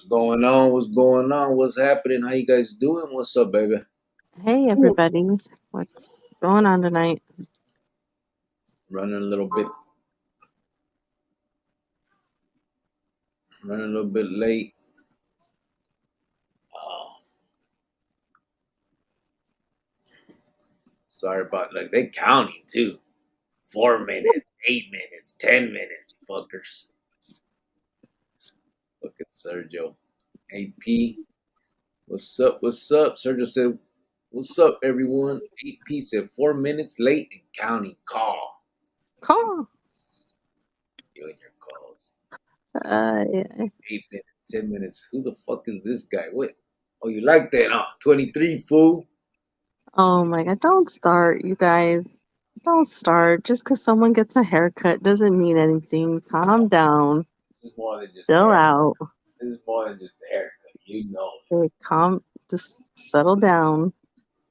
going on? What's going on? What's happening? How you guys doing? What's up, baby? Hey everybody, what's going on tonight? Running a little bit, running a little bit late. Oh, sorry about they counting too. 4 minutes, 8 minutes, 10 minutes, fuckers. Look at Sergio. AP, what's up? What's up? Sergio said, "What's up, everyone?" AP said, 4 minutes late and counting. Call Call. you and your calls. Yeah. 8 minutes, 10 minutes. Who the fuck is this guy? What? Oh, you like that, huh? 23, fool. Oh my God! Don't start, you guys. Don't start. Just because someone gets a haircut doesn't mean anything. Calm down. This is more than just the Chill hair. out. This is more than just the haircut. You know it. Okay, calm. Just settle down.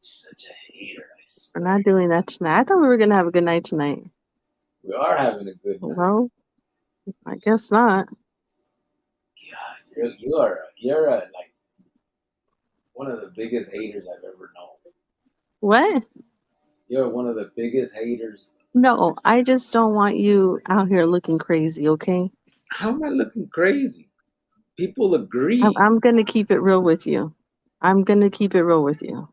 Such a hater, I We're swear. not doing that tonight. I thought we were gonna have a good night tonight. We are having a good night. Well, I guess not. God, you're like one of the biggest haters I've ever known. What? You're one of the biggest haters. No, I just don't want you out here looking crazy. Okay? How am I looking crazy? People I'm, agree. I'm gonna keep it real with you. I'm gonna keep it real with you.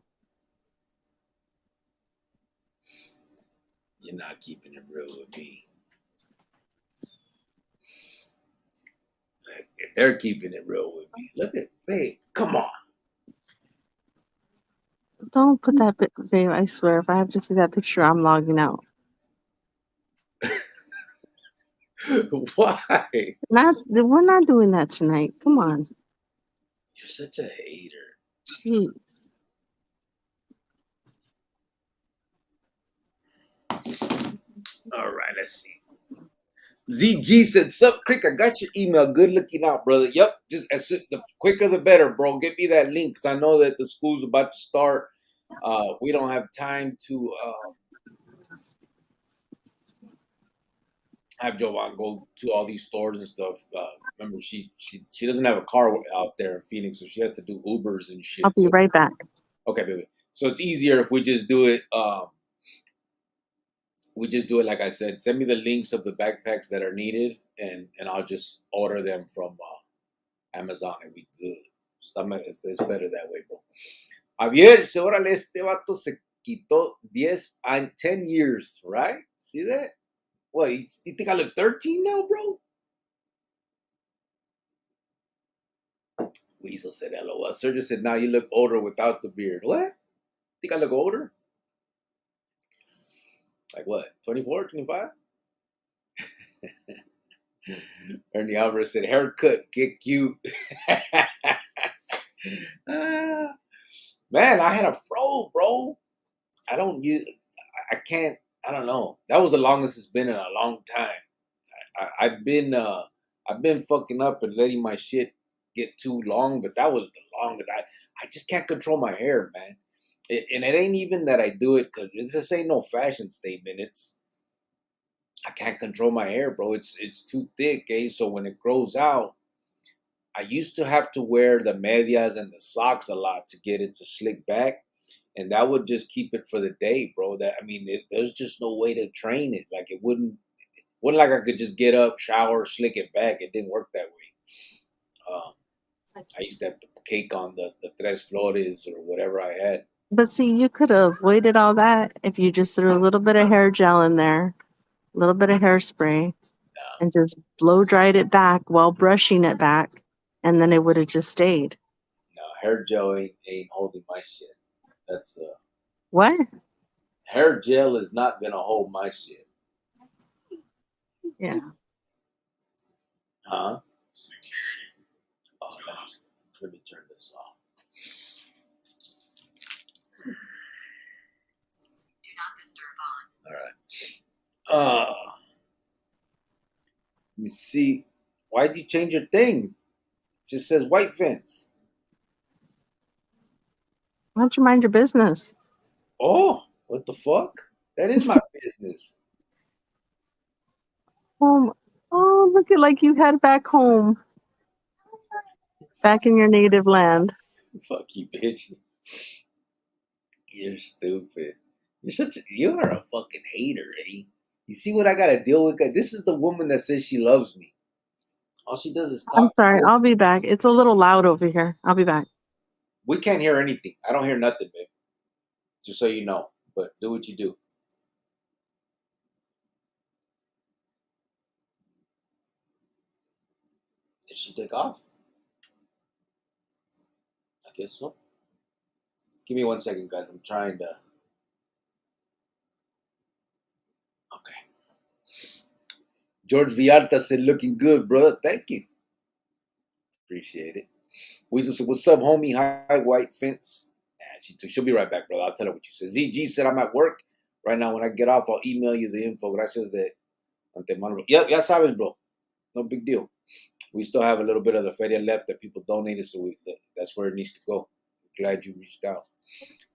You're not keeping it real with me. Like, they're keeping it real with me. Look at, babe, come on. Don't put that babe. I swear, if I have to see that picture, I'm logging out. Why? We're not doing that tonight. Come on. You're such a hater. Jeez. All right, let's see. ZG said, "Sup, Crick, I got your email. Good looking out, brother. Yep, just the quicker the better, bro. Get me that link because I know that the school's about to start. We don't have time to have Joanne go to all these stores and stuff. Remember, she doesn't have a car out there in Phoenix, so she has to do Ubers and I'll shit. be So right back. okay, baby. So it's easier if we just do it. We just do it like I said. Send me the links of the backpacks that are needed, and I'll just order them from Amazon and we good. It's better that way, bro. Javier, se órale, este vato se quitó 10 years, right? See that? What, you think I look 13 now, bro? Weasel said LOL. Sergio said, now you look older without the beard. What? Think I look older? Like what, 24, 25? Ernie Alvarez said, haircut, get cute. Man, I had a fro, bro. I don't know. That was the longest it's been in a long time. I've been fucking up and letting my shit get too long, but that was the longest. I just can't control my hair, man. And it ain't even that I do it because this ain't no fashion statement. I can't control my hair, bro. It's too thick, eh? So when it grows out, I used to have to wear the medias and the socks a lot to get it to slick back, and that would just keep it for the day, bro. There's just no way to train it. Like it wouldn't like I could just get up, shower, slick it back. It didn't work that way. I used to have to cake on the tres flores or whatever I had. But see, you could have avoided all that if you just threw a little bit of hair gel in there, a little bit of hairspray, and just blow dried it back while brushing it back, and then it would have just stayed. No, hair gel ain't holding my shit. That's What? hair gel is not gonna hold my shit. Yeah. Huh? Oh, let me turn this off. Do not disturb on. All right. Let me see. Why'd you change your thing? It just says white fence. Why don't you mind your business? Oh, what the fuck? That is my business. Oh, look at like you head back home. Back in your native land. Fuck you, bitch. You're stupid. You are a fucking hater, eh? You see what I gotta deal with? This is the woman that says she loves me. All she does is I'm talk. sorry. I'll be back. It's a little loud over here. I'll be back. We can't hear anything. I don't hear nothing, babe. Just so you know. But do what you do. Did she take off? I guess so. Give me 1 second, guys. I'm trying to. Okay. George Villalta said, looking good, brother. Thank you. Appreciate it. Weasel said, what's up, homie? Hi, white fence. She'll be right back, brother. I'll tell her what you said. ZG said, I'm at work. Right now, when I get off, I'll email you the info. Gracias de antemano. Yeah, ya sabes, bro. No big deal. We still have a little bit of the feria left that people donated, so that's where it needs to go. Glad you reached out.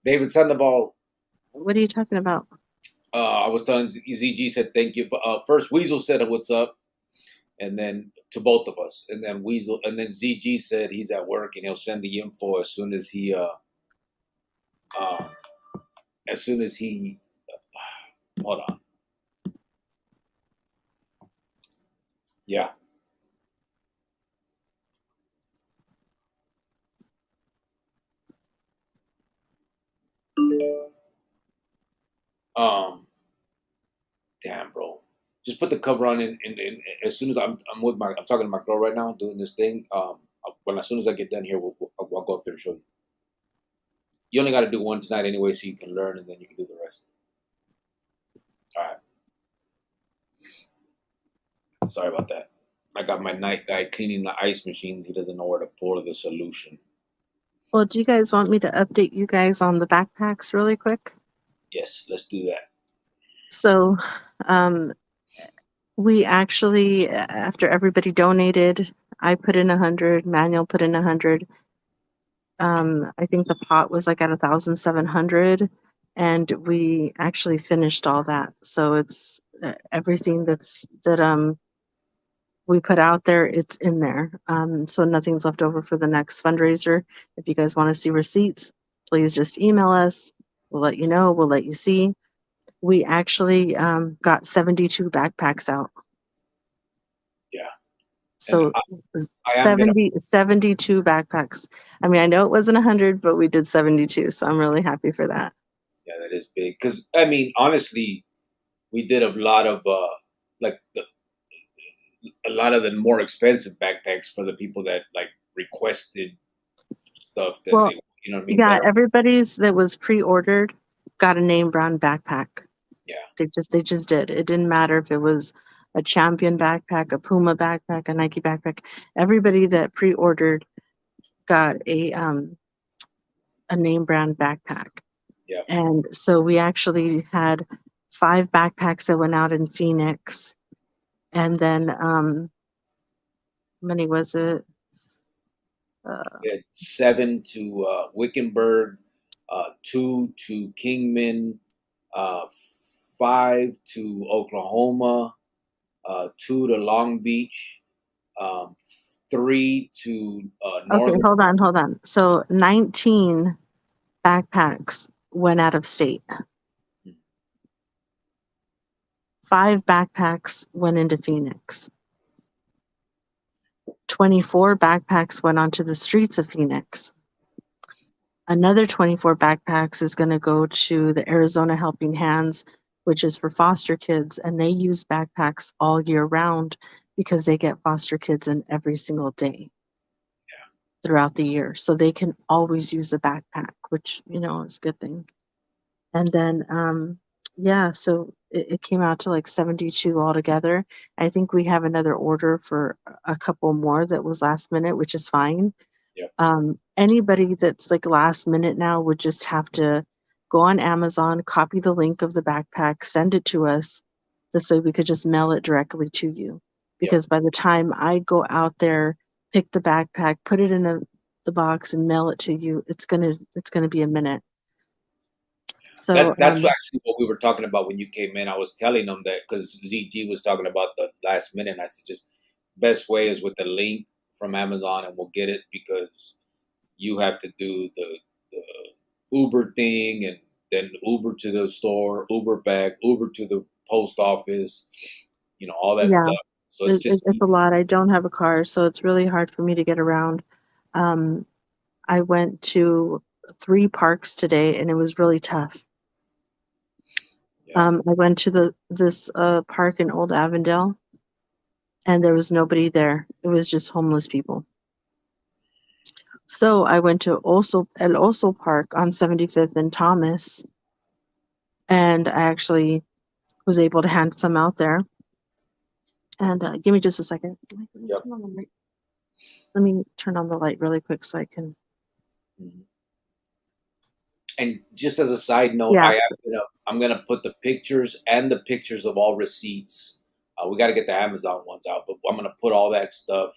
David Sandoval. What are you talking about? I was telling ZG said thank you. First, Weasel said what's up, and then to both of us, and then ZG said he's at work and he'll send the info as soon as he hold on. Yeah. Damn, bro. Just put the cover on, and as soon as I'm talking to my girl right now, doing this thing. As soon as I get done here, I'll go up there and show you. You only got to do one tonight anyway, so you can learn, and then you can do the rest. All right. Sorry about that. I got my night guy cleaning the ice machine. He doesn't know where to pour the solution. Well, do you guys want me to update you guys on the backpacks really quick? Yes, let's do that. So, we actually, after everybody donated, I put in 100, Manuel put in 100. I think the pot was like at 1,700, and we actually finished all that. So it's everything that we put out there, it's in there. So nothing's left over for the next fundraiser. If you guys want to see receipts, please just email us. We'll let you know. We'll let you see. We actually got 72 backpacks out. Yeah. So I am 72 backpacks. I mean, I know it wasn't 100, but we did 72. So I'm really happy for that. Yeah, that is big. Because, I mean, honestly, we did a lot of, a lot of the more expensive backpacks for the people that, requested stuff that Well, they, you know what I mean? yeah, Better. everybody's that was pre-ordered got a name brand backpack. Yeah. They just did. It didn't matter if it was a Champion backpack, a Puma backpack, a Nike backpack. Everybody that pre-ordered got a name brand backpack. Yeah. And so we actually had 5 backpacks that went out in Phoenix. And then how many was it? We had 7 to Wickenburg, 2 to Kingman, 5 to Oklahoma, 2 to Long Beach, 3 to Northern. Okay, hold on. So 19 backpacks went out of state. 5 backpacks went into Phoenix. 24 backpacks went onto the streets of Phoenix. Another 24 backpacks is going to go to the Arizona Helping Hands, which is for foster kids, and they use backpacks all year round because they get foster kids in every single day throughout the year. So they can always use a backpack, which, is a good thing. And then, so it came out to like 72 altogether. I think we have another order for a couple more that was last minute, which is fine. Yep. Anybody that's like last minute now would just have to go on Amazon, copy the link of the backpack, send it to us, so we could just mail it directly to you. Because by the time I go out there, pick the backpack, put it in the box, and mail it to you, it's gonna be a minute. So that's actually what we were talking about when you came in. I was telling them that because ZG was talking about the last minute. And I said, just best way is with the link from Amazon, and we'll get it because you have to do the Uber thing, and then Uber to the store, Uber back, Uber to the post office, all that Yeah, stuff. So it's just it's a lot. I don't have a car, so it's really hard for me to get around. Um, I went to 3 parks today, and it was really tough. yeah. I went to this park in Old Avondale, and there was nobody there. It was just homeless people. So I went to El Oso Park on 75th and Thomas, and I actually was able to hand some out there. And give me just a second. Yep. Let me turn on the light really quick so I can. Mhm. And just as a side note, Yeah. I'm gonna put the pictures and the pictures of all receipts. We got to get the Amazon ones out, but I'm gonna put all that stuff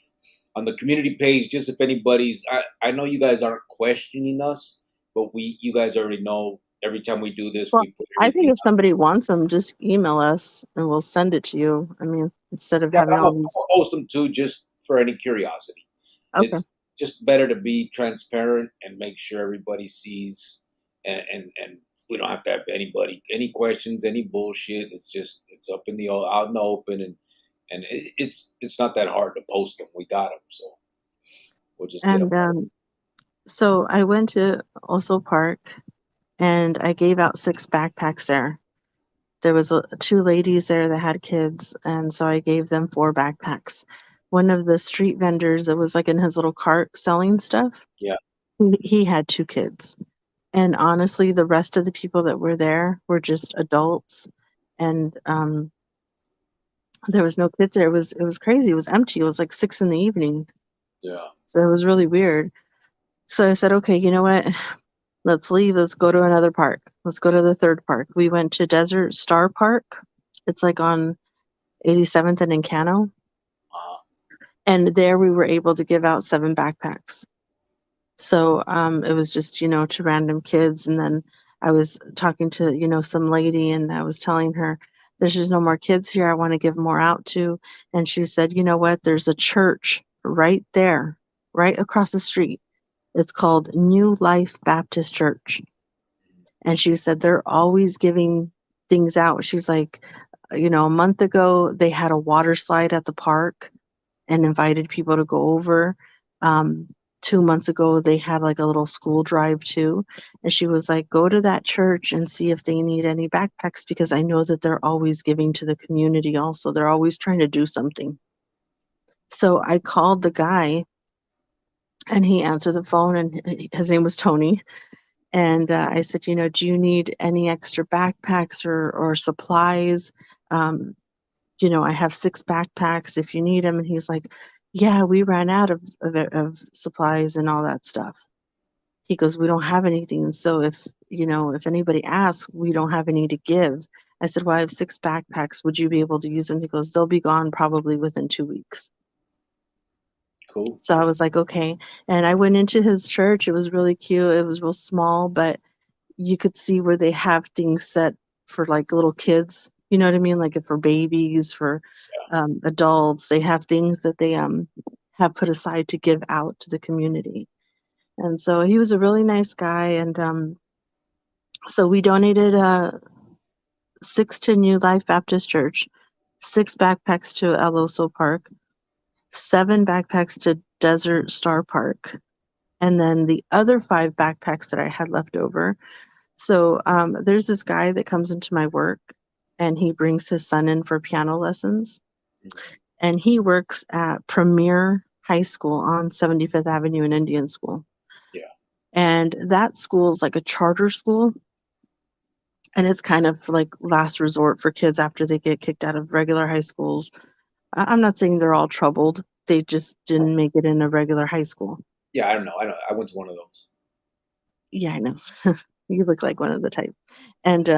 on the community page. Just if anybody's, I know you guys aren't questioning us, but you guys already know. Every time we do this, Well, we put I think everything if somebody wants them, just email us and we'll send it to you. I mean, instead of having all these. I'll post them too, just for any curiosity. Okay. It's just better to be transparent and make sure everybody sees, and we don't have to have any questions, any bullshit. It's up in the out in the open, and it's not that hard to post them. We got them, so we'll just get them. And so I went to Oso Park and I gave out 6 backpacks there. There was 2 ladies there that had kids, and so I gave them 4 backpacks. One of the street vendors that was like in his little cart selling stuff. Yeah. He had 2 kids. And honestly, the rest of the people that were there were just adults, and there was no kids there. It was crazy. It was empty. It was like 6 in the evening. Yeah. So it was really weird. So I said, okay, you know what? Let's leave. Let's go to another park. Let's go to the 3rd park. We went to Desert Star Park. It's like on 87th and Encano. And there we were able to give out 7 backpacks. So it was just, to random kids. And then I was talking to, some lady, and I was telling her, there's just no more kids here I want to give more out to. And she said, you know what? There's a church right there, right across the street. It's called New Life Baptist Church. And she said they're always giving things out. She's like, a month ago, they had a water slide at the park and invited people to go over. 2 months ago, they had like a little school drive too. And she was like, go to that church and see if they need any backpacks, because I know that they're always giving to the community also. They're always trying to do something. So I called the guy, and he answered the phone, and his name was Tony. And I said, do you need any extra backpacks or supplies? I have 6 backpacks if you need them. And he's like, yeah, we ran out of supplies and all that stuff. He goes, we don't have anything. So if anybody asks, we don't have any to give. I said, well, I have 6 backpacks. Would you be able to use them? He goes, they'll be gone probably within 2 weeks. Cool. So I was like, okay. And I went into his church. It was really cute. It was real small, but you could see where they have things set for like little kids. You know what I mean? Like for babies, for adults, they have things that they have put aside to give out to the community. And so he was a really nice guy. And so we donated 6 to New Life Baptist Church, 6 backpacks to El Oso Park, 7 backpacks to Desert Star Park, and then the other 5 backpacks that I had left over. So there's this guy that comes into my work, and he brings his son in for piano lessons. And he works at Premier High School on 75th Avenue in Indian School. Yeah. And that school is like a charter school. And it's kind of like last resort for kids after they get kicked out of regular high schools. I'm not saying they're all troubled. They just didn't make it in a regular high school. Yeah, I don't know. I went to one of those. Yeah, I know. You look like one of the type. And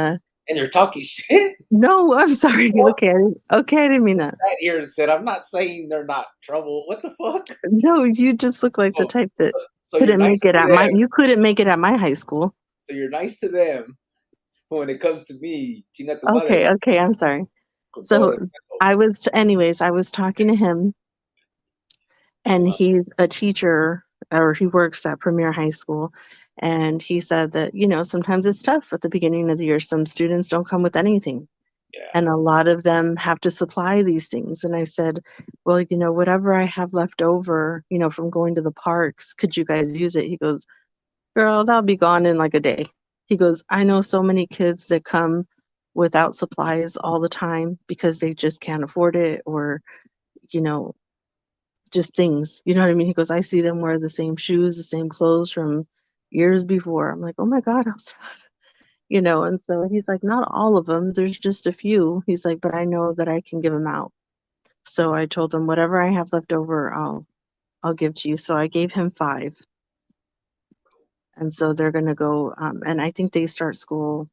you're talking shit? No, I'm sorry. What? Okay, I didn't mean that. Sat here and said, I'm not saying they're not trouble. What the fuck? No, you just look like the type that So couldn't nice make it at them. you couldn't make it at my high school. So you're nice to them. But when it comes to me, chinga tu Okay, madre. I'm sorry. So I was talking to him, and he's a teacher, or he works at Premier High School. And he said that, sometimes it's tough at the beginning of the year. Some students don't come with anything, Yeah. and a lot of them have to supply these things. And I said, well, whatever I have left over, from going to the parks, could you guys use it? He goes, girl, that'll be gone in like a day. He goes, I know so many kids that come without supplies all the time because they just can't afford it, or, you know, just things. You know what I mean? He goes, I see them wear the same shoes, the same clothes from years before. I'm like, oh my God, how sad. And so he's like, not all of them. There's just a few. He's like, but I know that I can give them out. So I told him, whatever I have left over, I'll give to you. So I gave him 5. And so they're going to go, and I think they start school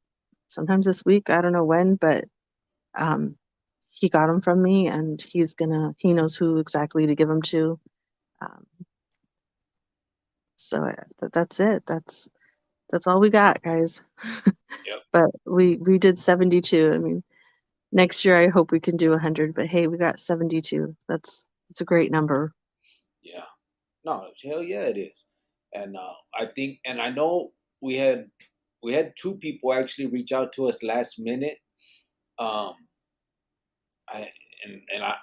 sometimes this week. I don't know when, but um, he got them from me, and he knows who exactly to give them to. Um, so that's it. That's all we got, guys. Yep. But we did 72. I mean, next year I hope we can do 100. But hey, we got 72. It's a great number. Yeah. No, hell yeah, it is. And I think, and I know we had 2 people actually reach out to us last minute. Um, I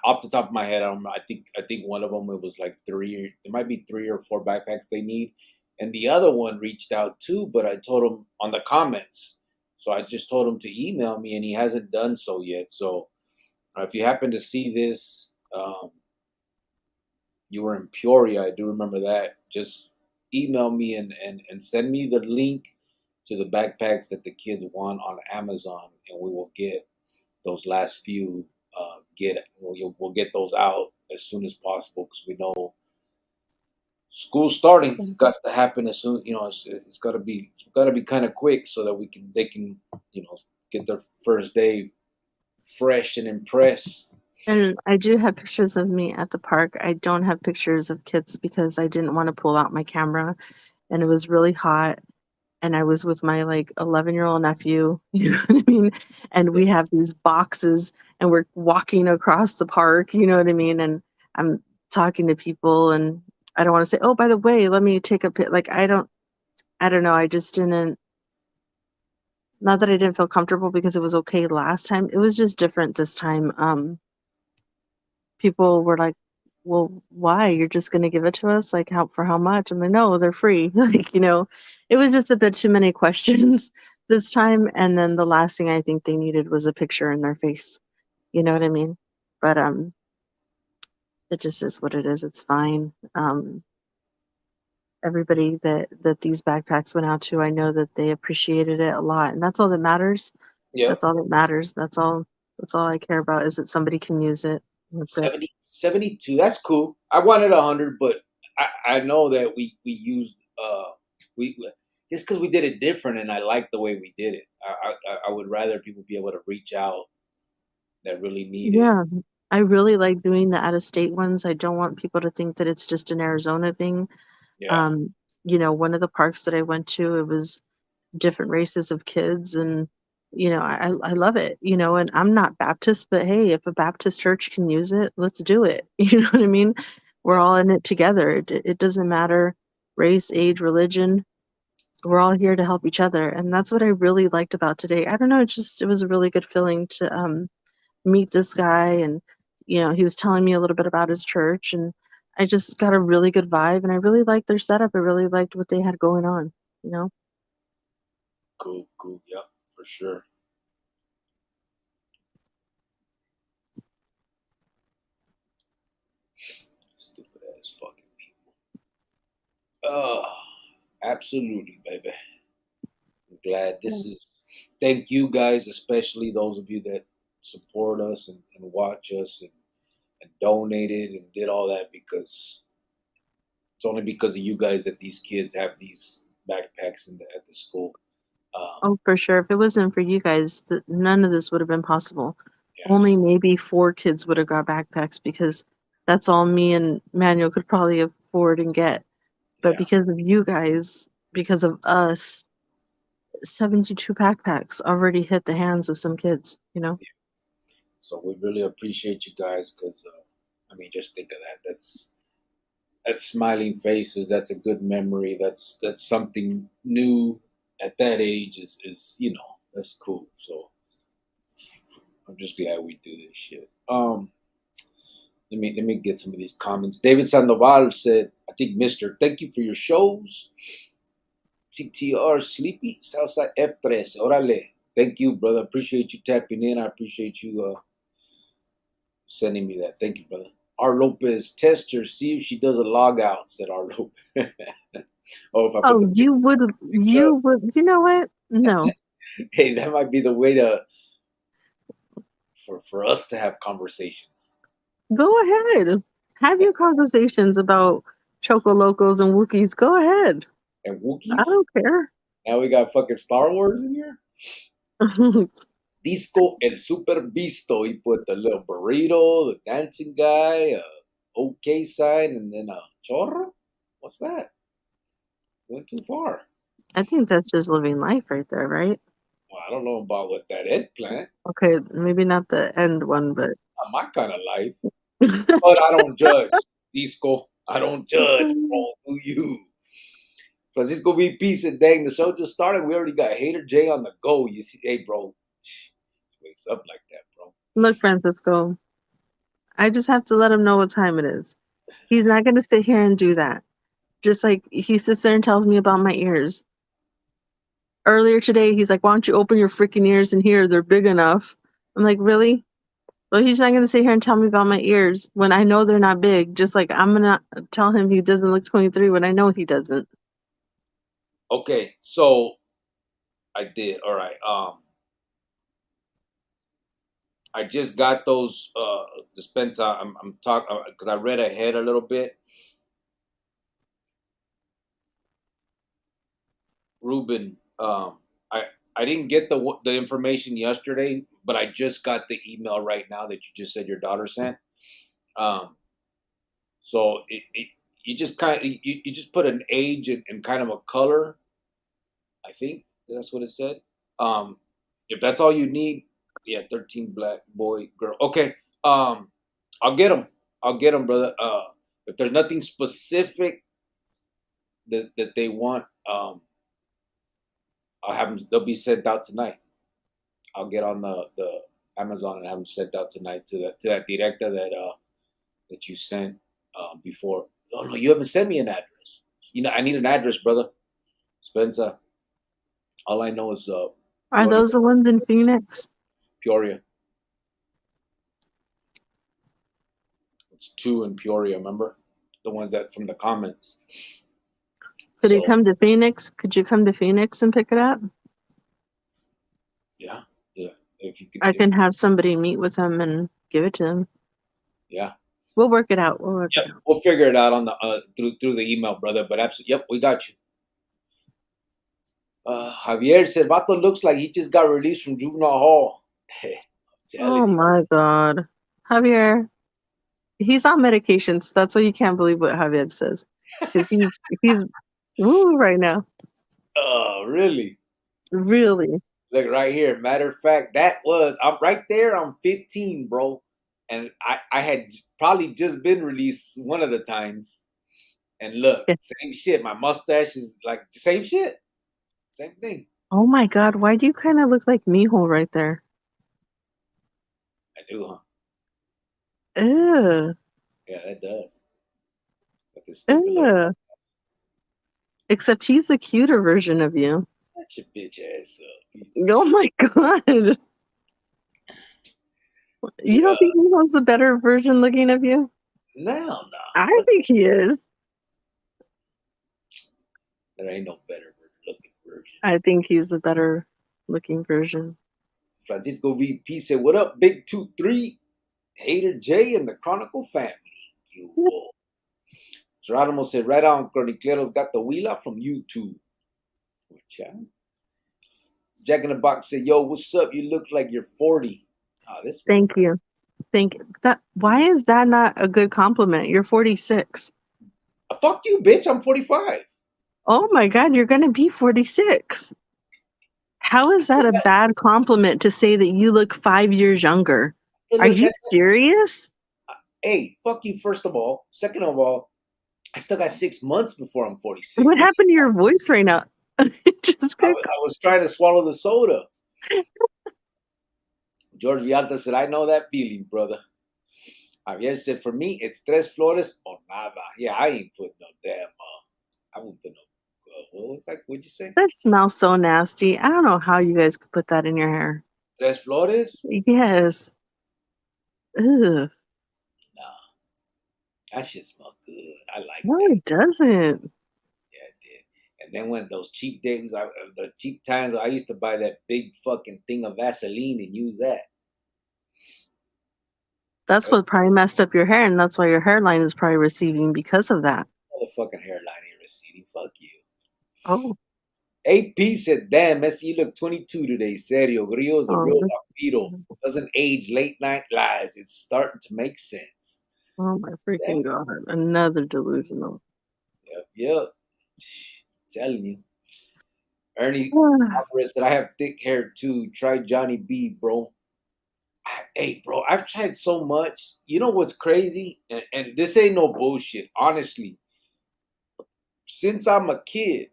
off the top of my head, I think one of them, it was like 3. There might be 3 or 4 backpacks they need, and the other one reached out too. But I told him on the comments, so I just told him to email me, and he hasn't done so yet. So if you happen to see this, you were in Peoria, I do remember that. Just email me and send me the link to the backpacks that the kids want on Amazon, and we will get those last few. We'll get those out as soon as possible, because we know school's starting. It got to happen as soon. It's got to be kind of quick, so that they can get their first day fresh and impressed. And I do have pictures of me at the park. I don't have pictures of kids because I didn't want to pull out my camera, and it was really hot. And I was with my 11-year-old nephew, you know what I mean? And we have these boxes, and we're walking across the park, you know what I mean? And I'm talking to people, and I don't want to say, oh, by the way, let me take a pic. I don't know. I just didn't, not that I didn't feel comfortable, because it was okay last time. It was just different this time. People were like, well, why? You're just going to give it to us? For how much? I'm like, no, they're free. It was just a bit too many questions this time. And then the last thing I think they needed was a picture in their face. You know what I mean? But it just is what it is. It's fine. Everybody that these backpacks went out to, I know that they appreciated it a lot. And that's all that matters. Yeah. That's all that matters. That's all I care about, is that somebody can use it. 72. That's cool. I wanted 100, but I know that we used we just because we did it different, and I like the way we did it. I would rather people be able to reach out that really need it. Yeah, I really like doing the out-of-state ones. I don't want people to think that it's just an Arizona thing. Yeah. One of the parks that I went to, it was different races of kids, and I love it. And I'm not Baptist, but hey, if a Baptist church can use it, let's do it. You know what I mean? We're all in it together. It doesn't matter race, age, religion. We're all here to help each other, and that's what I really liked about today. I don't know, it was a really good feeling to meet this guy, and he was telling me a little bit about his church, and I just got a really good vibe, and I really liked their setup. I really liked what they had going on. Cool. Yep, for sure. Stupid ass fucking people. Oh, absolutely, baby. I'm glad thank you guys, especially those of you that support us and watch us and donated and did all that, because it's only because of you guys that these kids have these backpacks at the school. Oh, for sure. If it wasn't for you guys, none of this would have been possible. Yes. Only maybe 4 kids would have got backpacks, because that's all me and Manuel could probably afford and get. But because of you guys, because of us, 72 backpacks already hit the hands of some kids, Yeah. So we really appreciate you guys, because, just think of that. That's smiling faces. That's a good memory. That's something new at that age. Is that's cool. So I'm just glad we do this shit. Let me get some of these comments. David Sandoval said, "I think Mister, thank you for your shows. TTR Sleepy Southside F3. Orale. Thank you, brother. Appreciate you tapping in. I appreciate you sending me that. Thank you, brother." R. Lopez, test her, see if she does a log out, said R. Lopez. Oh, if I put the you would, you know what? No. hey, that might be the way to for us to have conversations. Go ahead. Have your conversations about Choco Locos and Wookiees. Go ahead. And I Wookiees? don't care. Now we got fucking Star Wars in here? Disco El Super Visto. He put the little burrito, the dancing guy, OK sign, and then a chorro? What's that? Went too far. I think that's just living life right there, right? Well, I don't know about what that eggplant. Okay, maybe not the end one, but Not my kind of life. But I don't judge. Disco, I don't judge, bro. Do you? Francisco VP said, dang, the show just started. We already got Hater J on the go. You see, hey, bro. Wakes up like that, bro. Look, Francisco, I just have to let him know what time it is. He's not going to sit here and do that. Just like he sits there and tells me about my ears. Earlier today, he's like, why don't you open your freaking ears in here? They're big enough. I'm like, really? Well, he's not going to sit here and tell me about my ears when I know they're not big. Just like I'm going to tell him he doesn't look 23 when I know he doesn't. Okay, so I did. All right. I just got those dispensa. I'm talking because I read ahead a little bit. Ruben, I didn't get the information yesterday, but I just got the email right now that you just said your daughter sent. So you just kind of you just put an age and kind of a color. I think that's what it said. If that's all you need, yeah, 13 black boy girl. Okay. I'll get them. I'll get them, brother. If there's nothing specific that they want, I'll have them. They'll be sent out tonight. I'll get on the Amazon and have them sent out tonight to that director that you sent before. Oh no, you haven't sent me an address. I need an address, brother. Spencer. All I know is Are those the ones in Phoenix? Peoria. It's 2 in Peoria, remember? The ones that from the comments. Could he come to Phoenix? Could you come to Phoenix and pick it up? Yeah. If you could, I can have somebody meet with him and give it to him. Yeah. We'll work it out. We'll figure it out on the through the email, brother. But absolutely, yep, we got you. Javier said, "Vato looks like he just got released from juvenile hall." Oh my God, Javier, he's on medications. That's why you can't believe what Javier says. Because he's woo right now. Oh, really? Really? Look right here. Matter of fact, I'm right there. I'm 15, bro, and I had probably just been released one of the times. And look, same shit. My mustache is like same shit. Same thing. Oh my God, why do you kind of look like Mijo right there? I do, huh? Ew. Yeah, that does. Ew. Except she's the cuter version of you. Shut your bitch ass up. Oh my God. You don't think Mijo's the better version looking of you? No. I think he is. There ain't no better looking version. I think he's the better looking version. Francisco VP said, "What up, Big 2-3? Hater J and the Chronicle family." Geronimo said, "Right on, Chronicleros got the wheeler from YouTube." Jack in the Box said, "Yo, what's up? You look like you're 40. Thank you. Why is that not a good compliment? You're 46. Fuck you, bitch. I'm 45. Oh my God, you're going to be 46. How is that a bad compliment to say that you look 5 years younger? Are you serious? Hey, fuck you, first of all. Second of all, I still got 6 months before I'm 46. What happened to your voice right now? Just I was trying to swallow the soda. George Vialta said, I know that feeling, brother. Javier said, for me, it's tres flores or nada. Yeah, I ain't putting no damn, I won't put no, what was that? What'd you say? That smells so nasty. I don't know how you guys could put that in your hair. Tres flores? Yes. Ugh. Nah, that shit smelled good. I like No, that. it doesn't. Yeah, it did. And then when those cheap days, the cheap times, I used to buy that big fucking thing of Vaseline and use that. That's what probably messed up your hair, and that's why your hairline is probably receding because of that. Motherfucking hairline ain't receding. Fuck you. Oh. AP said, damn, Messi, you look 22 today. Serio. Grillo's a real vampiro. Doesn't age late night lies. It's starting to make sense. Oh my freaking God. Another delusional. Yep. Telling you. Ernie Alvarez said, I have thick hair too. Try Johnny B, bro. Hey, bro, I've tried so much. You know what's crazy? And this ain't no bullshit. Honestly, since I'm a kid,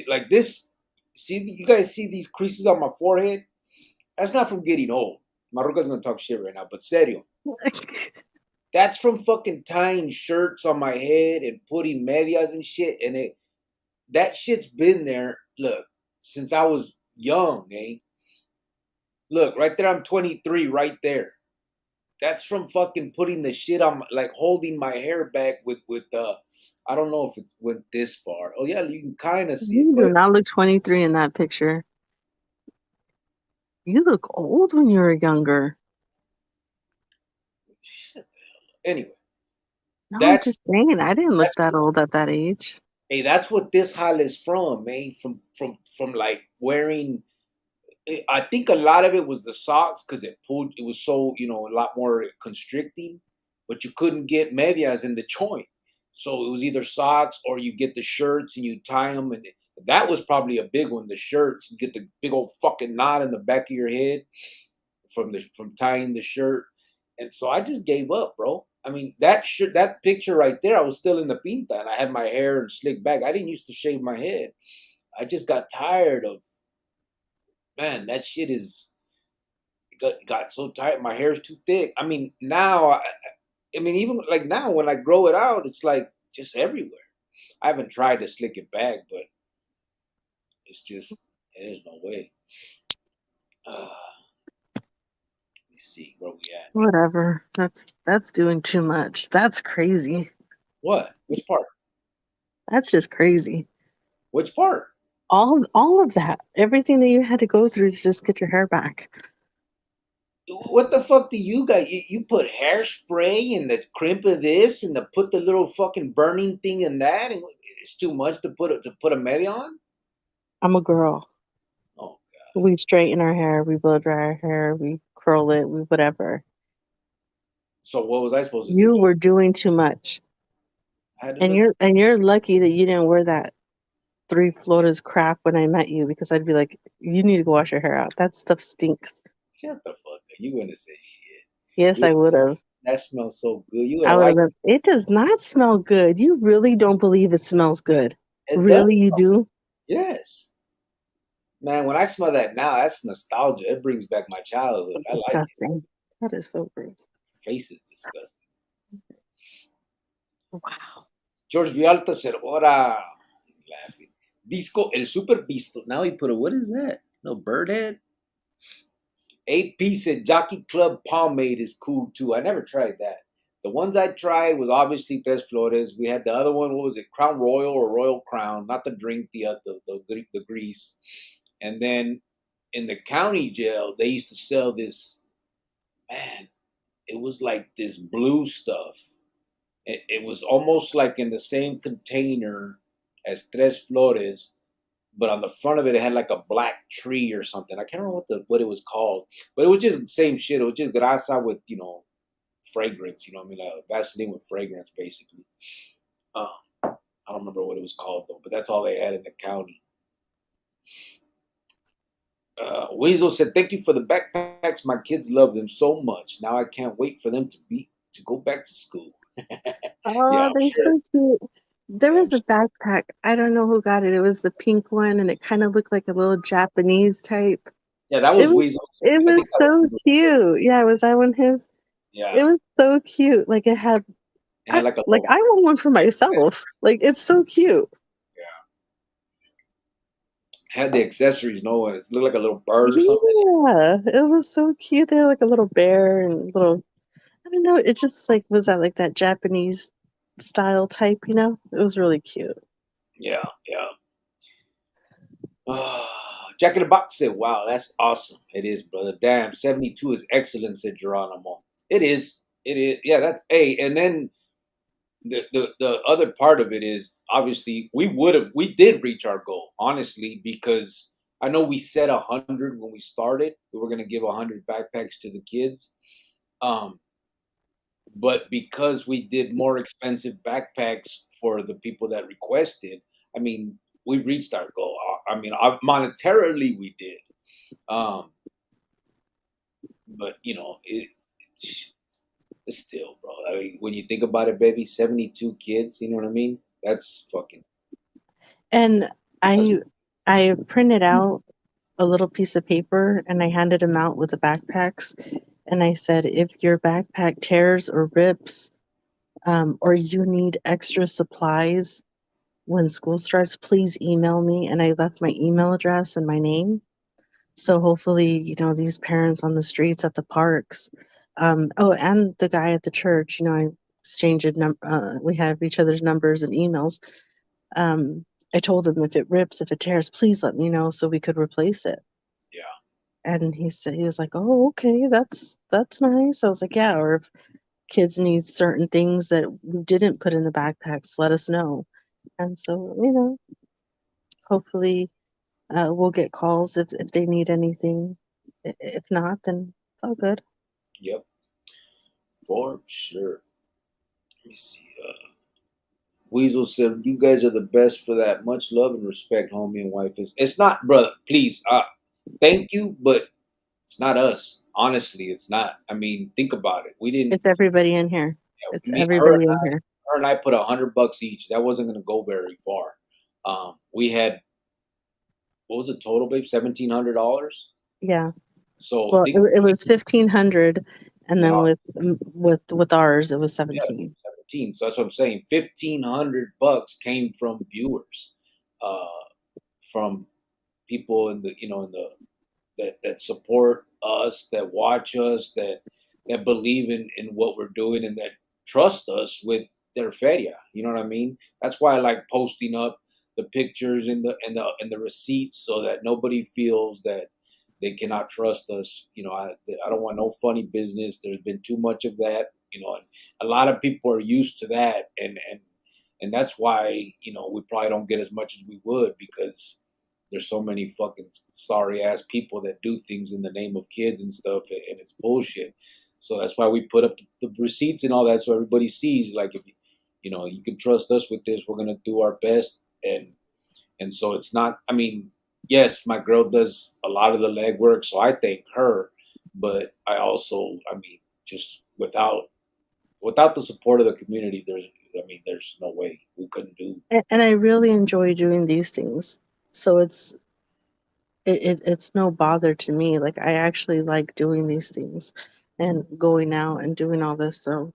like this, see, you guys see these creases on my forehead? That's not from getting old. Maruca's gonna talk shit right now, but serio. That's from fucking tying shirts on my head and putting medias and shit. And that shit's been there, look, since I was young, eh? Look, right there, I'm 23, right there. That's from fucking putting the shit on, like holding my hair back with I don't know if it went this far. Oh yeah, you can kind of see it. You do not look 23 in that picture. You look old when you were younger. Shit. Anyway. No, I'm just saying, I didn't look that old at that age. Hey, that's what this hal is from, man. From like wearing. I think a lot of it was the socks because it was so, a lot more constricting, but you couldn't get medias in the joint. So it was either socks or you get the shirts and you tie them. And that was probably a big one, the shirts. You get the big old fucking knot in the back of your head from tying the shirt. And so I just gave up, bro. I mean, that picture right there, I was still in the pinta and I had my hair and slicked back. I didn't used to shave my head. I just got tired of, man, that shit got so tight. My hair's too thick. I mean, now, even like now when I grow it out, it's like just everywhere. I haven't tried to slick it back, but it's just, there's no way. Let me see where we at. Whatever. That's doing too much. That's crazy. What? Which part? That's just crazy. Which part? All of that. Everything that you had to go through to just get your hair back. What the fuck do you got? You put hairspray and the crimp of this and put the little fucking burning thing in that, and it's too much to put a media on? I'm a girl. Oh God. We straighten our hair, we blow dry our hair, we curl it, we whatever. So what was I supposed to do? You were doing too much. And you're lucky that you didn't wear that 3 Floridas crap when I met you, because I'd be like, you need to go wash your hair out. That stuff stinks. Shut the fuck up. You wouldn't say shit. Yes, I would have. That smells so good. It does not smell good. You really don't believe it smells good. Really, you do? Yes. Man, when I smell that now, that's nostalgia. It brings back my childhood. I like it. That is so gross. Face is disgusting. Wow. George Vialta said, ora. He's laughing. Disco El Super Visto. Now he put what is that? No bird head? AP said Jockey Club pomade is cool too. I never tried that. The ones I tried was obviously Tres Flores. We had the other one, what was it? Crown Royal or Royal Crown, not the drink, the grease. And then in the county jail, they used to sell this, man, it was like this blue stuff. It was almost like in the same container as Tres Flores, but on the front of it, it had like a black tree or something. I can't remember what it was called, but it was just the same shit. It was just grasa with, fragrance, like Vaseline with fragrance, basically. I don't remember what it was called, though, but that's all they had in the county. Weasel said, thank you for the backpacks. My kids love them so much. Now I can't wait for them to go back to school. Oh, yeah, they're so cute. There Damn. was a backpack. I don't know who got it. It was the pink one, and it kind of looked like a little Japanese type. Yeah, that It was was Weasel's. it I was think that was so Weasel's. cute. Yeah, was that one his? Yeah, It was so cute. Like it had, it had like a like little. I want one for myself. Like it's so cute. Yeah, had the accessories. No, it looked like a little bird or something. Yeah, it was so cute. They had like a little bear and little. I don't know. It just like was that like that Japanese style type. It was really cute. Yeah, yeah. Jack in the Box said, "Wow, that's awesome. It is, brother. Damn, 72 is excellent," said Geronimo. It is. It is. Yeah, that. Hey, and then the other part of it is obviously we did reach our goal, honestly, because I know we said 100 when we started. We were gonna give 100 backpacks to the kids. Um, but because we did more expensive backpacks for the people that requested, I mean, we reached our goal. I mean, monetarily we did. Um, but it's still, bro. I mean, when you think about it, baby, 72 kids. You know what I mean? That's fucking. And That's, I printed out a little piece of paper and I handed them out with the backpacks. And I said, if your backpack tears or rips, or you need extra supplies when school starts, please email me. And I left my email address and my name. So hopefully, these parents on the streets at the parks, and the guy at the church, I exchanged we have each other's numbers and emails. Um, I told him if it rips, if it tears, please let me know so we could replace it. yeah. And he was like, "Oh, okay, that's nice." I was like, "Yeah." Or if kids need certain things that we didn't put in the backpacks, let us know. And so, hopefully, we'll get calls if they need anything. If not, then it's all good. Yep. For sure. Let me see. Weasel said, "You guys are the best for that. Much love and respect, homie and wife." It's not, brother. Please, thank you, but it's not us. Honestly, it's not. I mean, think about it. We didn't. It's everybody in here. It's Me, everybody in here. her and I put $100 each. That wasn't going to go very far. We had, what was the total, babe? $1,700. Yeah. So Well, think, it was 1,500, and and then then with ours, it was yeah, 17. 17. So that's what I'm saying. $1,500 came from viewers, uh, from people that support us, that watch us, that believe in what we're doing, and that trust us with their feria. You know what I mean? That's why I like posting up the pictures and the receipts so that nobody feels that they cannot trust us. I don't want no funny business. There's been too much of that. And a lot of people are used to that, and that's why we probably don't get as much as we would, because there's so many fucking sorry ass people that do things in the name of kids and stuff, and it's bullshit. So that's why we put up the receipts and all that, so everybody sees, like, if you can trust us with this, we're gonna do our best. And so it's not. I mean, yes, my girl does a lot of the legwork, so I thank her. But I also, I mean, just without the support of the community, there's no way we couldn't do. And I really enjoy doing these things. So it's no bother to me. Like I actually like doing these things and going out and doing all this. So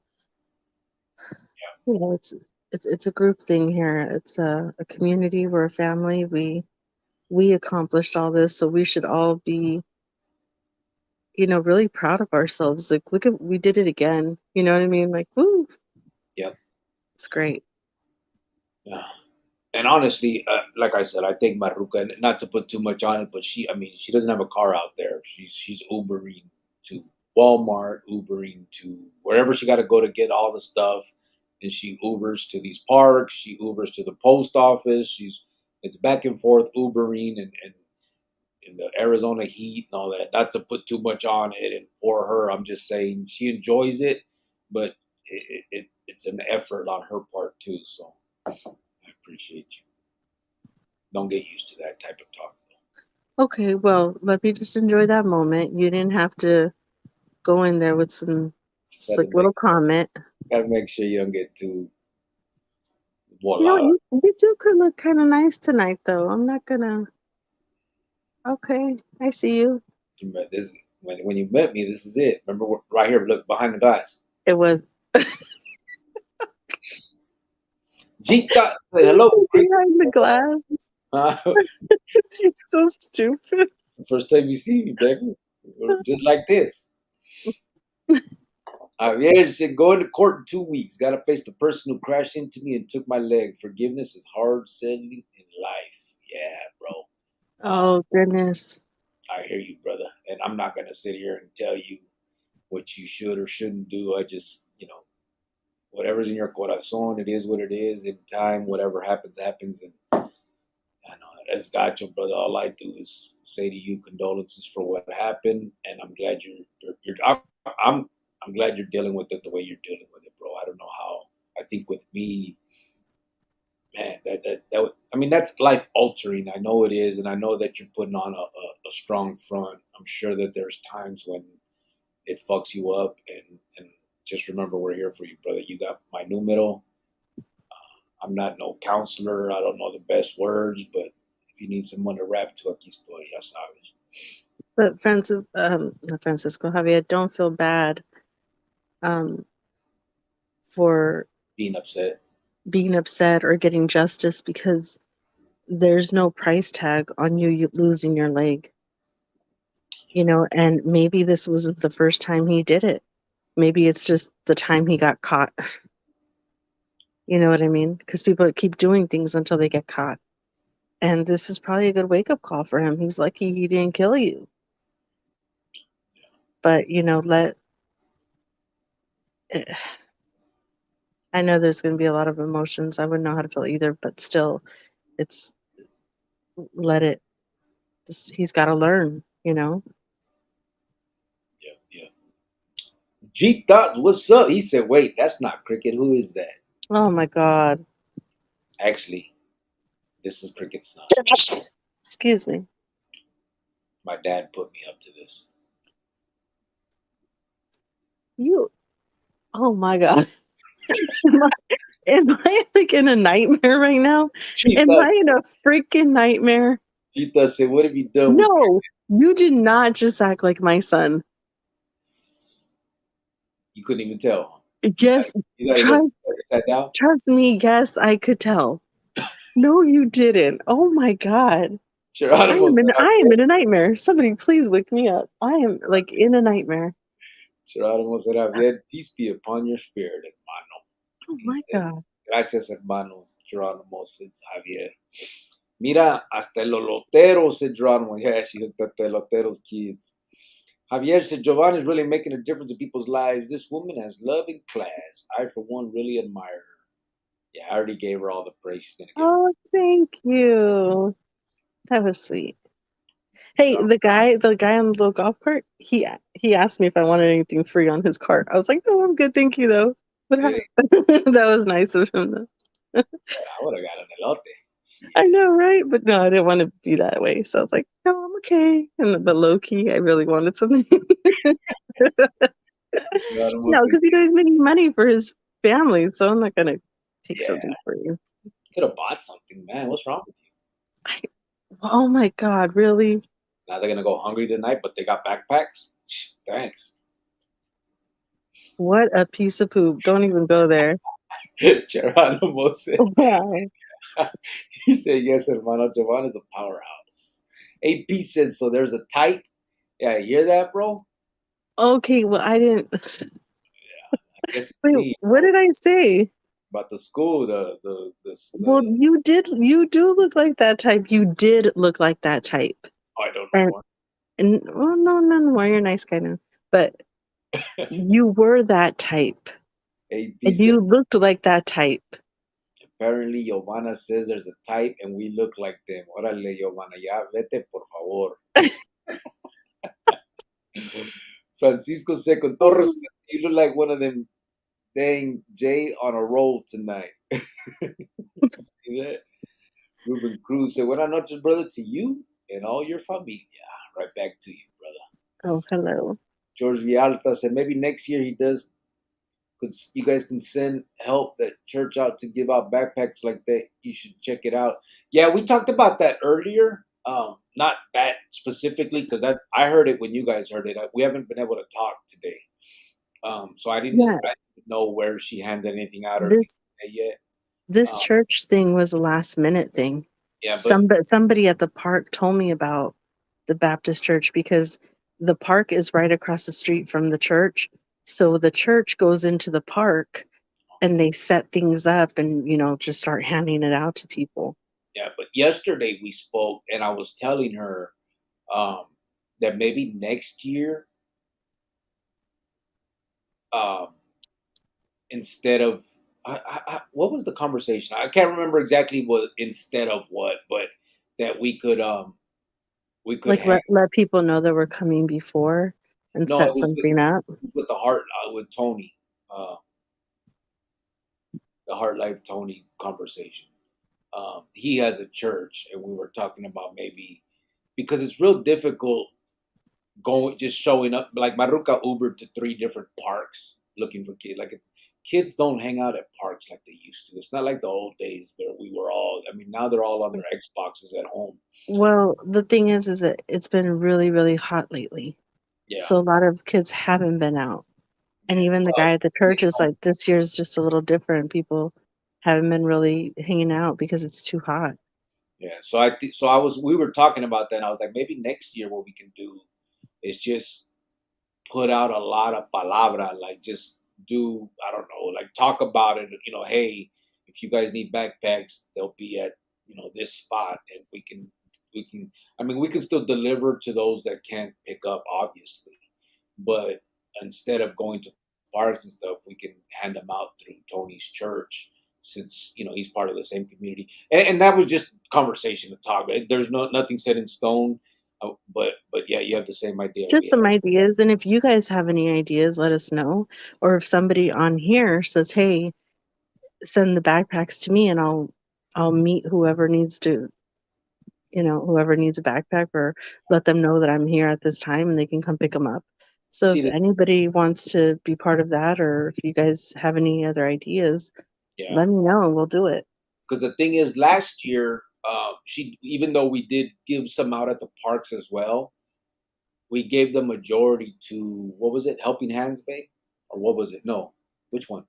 it's a group thing here. It's a community. We're a family. We accomplished all this, so we should all be really proud of ourselves. Like, look at, we did it again. You know what I mean? Like, woo, Yep. it's great. Yeah. And honestly, like I said, I think Maruka, and not to put too much on it, but I mean, she doesn't have a car out there. She's Ubering to Walmart, Ubering to wherever she got to go to get all the stuff, and she Ubers to these parks. She Ubers to the post office. It's back and forth Ubering, and in the Arizona heat and all that. Not to put too much on it and for her, I'm just saying she enjoys it, but it's an effort on her part too. So I appreciate you. Don't get used to that type of talk, though. Okay, well, let me just enjoy that moment. You didn't have to go in there with some Just had to slick little comment. gotta make sure you don't get too Voila. You do could look kind of nice tonight, though. I'm not gonna. Okay, I see you. This, when you met me, this is it. Remember, right here, look, behind the glass. It was. Gita said, hello, Chris. Behind the glass. You're so stupid. First time you see me, baby. Just like this. Javier said, going to court in 2 weeks. Got to face the person who crashed into me and took my leg. Forgiveness is hard sailing in life. Yeah, bro. Oh, goodness. I hear you, brother. And I'm not going to sit here and tell you what you should or shouldn't do. I just, whatever's in your corazon, it is what it is. In time, whatever happens, happens. And I know that's gotcha, brother. All I do is say to you, condolences for what happened, and I'm glad I'm glad you're dealing with it the way you're dealing with it, bro. I don't know how. I think with me, man, that's life altering. I know it is, and I know that you're putting on a strong front. I'm sure that there's times when it fucks you up, and just remember we're here for you, brother. You got my numero. I'm not no counselor. I don't know the best words, but if you need someone to rap to, aquí estoy, ya sabes. But not Francisco, Javier, don't feel bad for Being upset or getting justice, because there's no price tag on you losing your leg. And maybe this wasn't the first time he did it. Maybe it's just the time he got caught. You know what I mean? Because people keep doing things until they get caught. And this is probably a good wake-up call for him. He's lucky he didn't kill you. But, I know there's going to be a lot of emotions. I wouldn't know how to feel either, but still, he's got to learn, Yeah. G Thoughts, what's up? He said, wait, that's not Cricket. Who is that? Oh, my God. Actually, this is Cricket's son. Excuse me. My dad put me up to this. Oh, my God. Am I like in a nightmare right now? Am I in a freaking nightmare? Gita said, what have you done? No, you did not just act like my son. You couldn't even tell. Yes, trust me. Yes, I could tell. No, you didn't. Oh my God. I am in a nightmare. Somebody please wake me up. I am like in a nightmare. Geronimo said, Javier, peace be upon your spirit, hermano. Oh my God. Gracias, hermanos. Geronimo said, Javier. Mira, hasta el olotero, said Geronimo. Yeah, she looked at the olotero's kids. Javier said, Giovanni's really making a difference in people's lives. This woman has love and class. I, for one, really admire her. Yeah, I already gave her all the praise she's going to get. Oh, thank you. That was sweet. Hey, the guy on the little golf cart, he asked me if I wanted anything free on his cart. I was like, no, I'm good, thank you, though. But that was nice of him, though. I would have got an elote. I know, right? But no, I didn't want to be that way. So I was like, no, I'm okay. But low key, I really wanted something. No, because he's making money for his family, so I'm not gonna take something for you. Could have bought something, man. What's wrong with you? Oh my God, really? Now they're gonna go hungry tonight, but they got backpacks. Thanks. What a piece of poop! Don't even go there. Geronimo said. Wow. He said, "Yes, hermano. Giovanni is a powerhouse." AP said, "So there's a type." Yeah, you hear that, bro? Okay, well, I didn't. Yeah, I guess it's Wait, me, what did I say? About the school, Well, you do look like that type. You did look like that type. Oh, I don't know. And well, no, none more. You're a nice guy now. But you were that type. AP And said, you looked like that type. apparently, Giovanna says there's a type and we look like them. Órale, Giovanna, ya vete, por favor. Francisco said, con todo respeto, you look like one of them dang Jay on a roll tonight. See that? Ruben Cruz said, buenas noches, brother, to you and all your familia. Right back to you, brother. Oh, hello. George Vialta said, maybe next year he does because you guys can send help that church out to give out backpacks like that. You should check it out. Yeah, we talked about that earlier. Not that specifically because that I heard it when you guys heard it. We haven't been able to talk today. So Yeah, I didn't know where she handed anything out or anything this like that yet. this Um, church thing was a last minute thing. yeah, but Somebody at the park told me about the Baptist church because the park is right across the street from the church. So the church goes into the park and they set things up and, just start handing it out to people. yeah, but yesterday we spoke, and I was telling her um, that maybe next year, um, instead of what was the conversation? I can't remember exactly what instead of what, but that we could Like hang. let people know that we're coming before and No, set something up. it was with the heart with Tony, uh, the Heart Life Tony conversation. He has a church, and we were talking about maybe because it's real difficult going just showing up. Like Maruka Ubered to 3 different parks looking for kids. Like it's kids don't hang out at parks like they used to. It's not like the old days where we were all. I mean, now they're all on their Xboxes at home. Well, the thing is that it's been really, really hot lately. Yeah, So a lot of kids haven't been out. And yeah. even the Well, guy at the church is like, this year's just a little different. People haven't been really hanging out because it's too hot. yeah. So so I was. We were talking about that. And I was like, maybe next year what we can do is just put out a lot of palabra, like just do, I don't know, like talk about it, hey, if you guys need backpacks, they'll be at, this spot and we can, I mean, we can still deliver to those that can't pick up, obviously, but instead of going to parks and stuff, we can hand them out through Tony's church since, he's part of the same community. And that was just conversation to talk. There's nothing set in stone. But yeah, you have the same idea we Just have. some ideas. And if you guys have any ideas, let us know. Or if somebody on here says, hey, send the backpacks to me and I'll meet whoever needs to, whoever needs a backpack, or let them know that I'm here at this time and they can come pick them up. So See if that? anybody wants to be part of that, or if you guys have any other ideas, Yeah. let me know and we'll do it. Because the thing is, last year, she even though we did give some out at the parks as well, we gave the majority to what was it, Helping Hands, babe, or what was it? No, which one?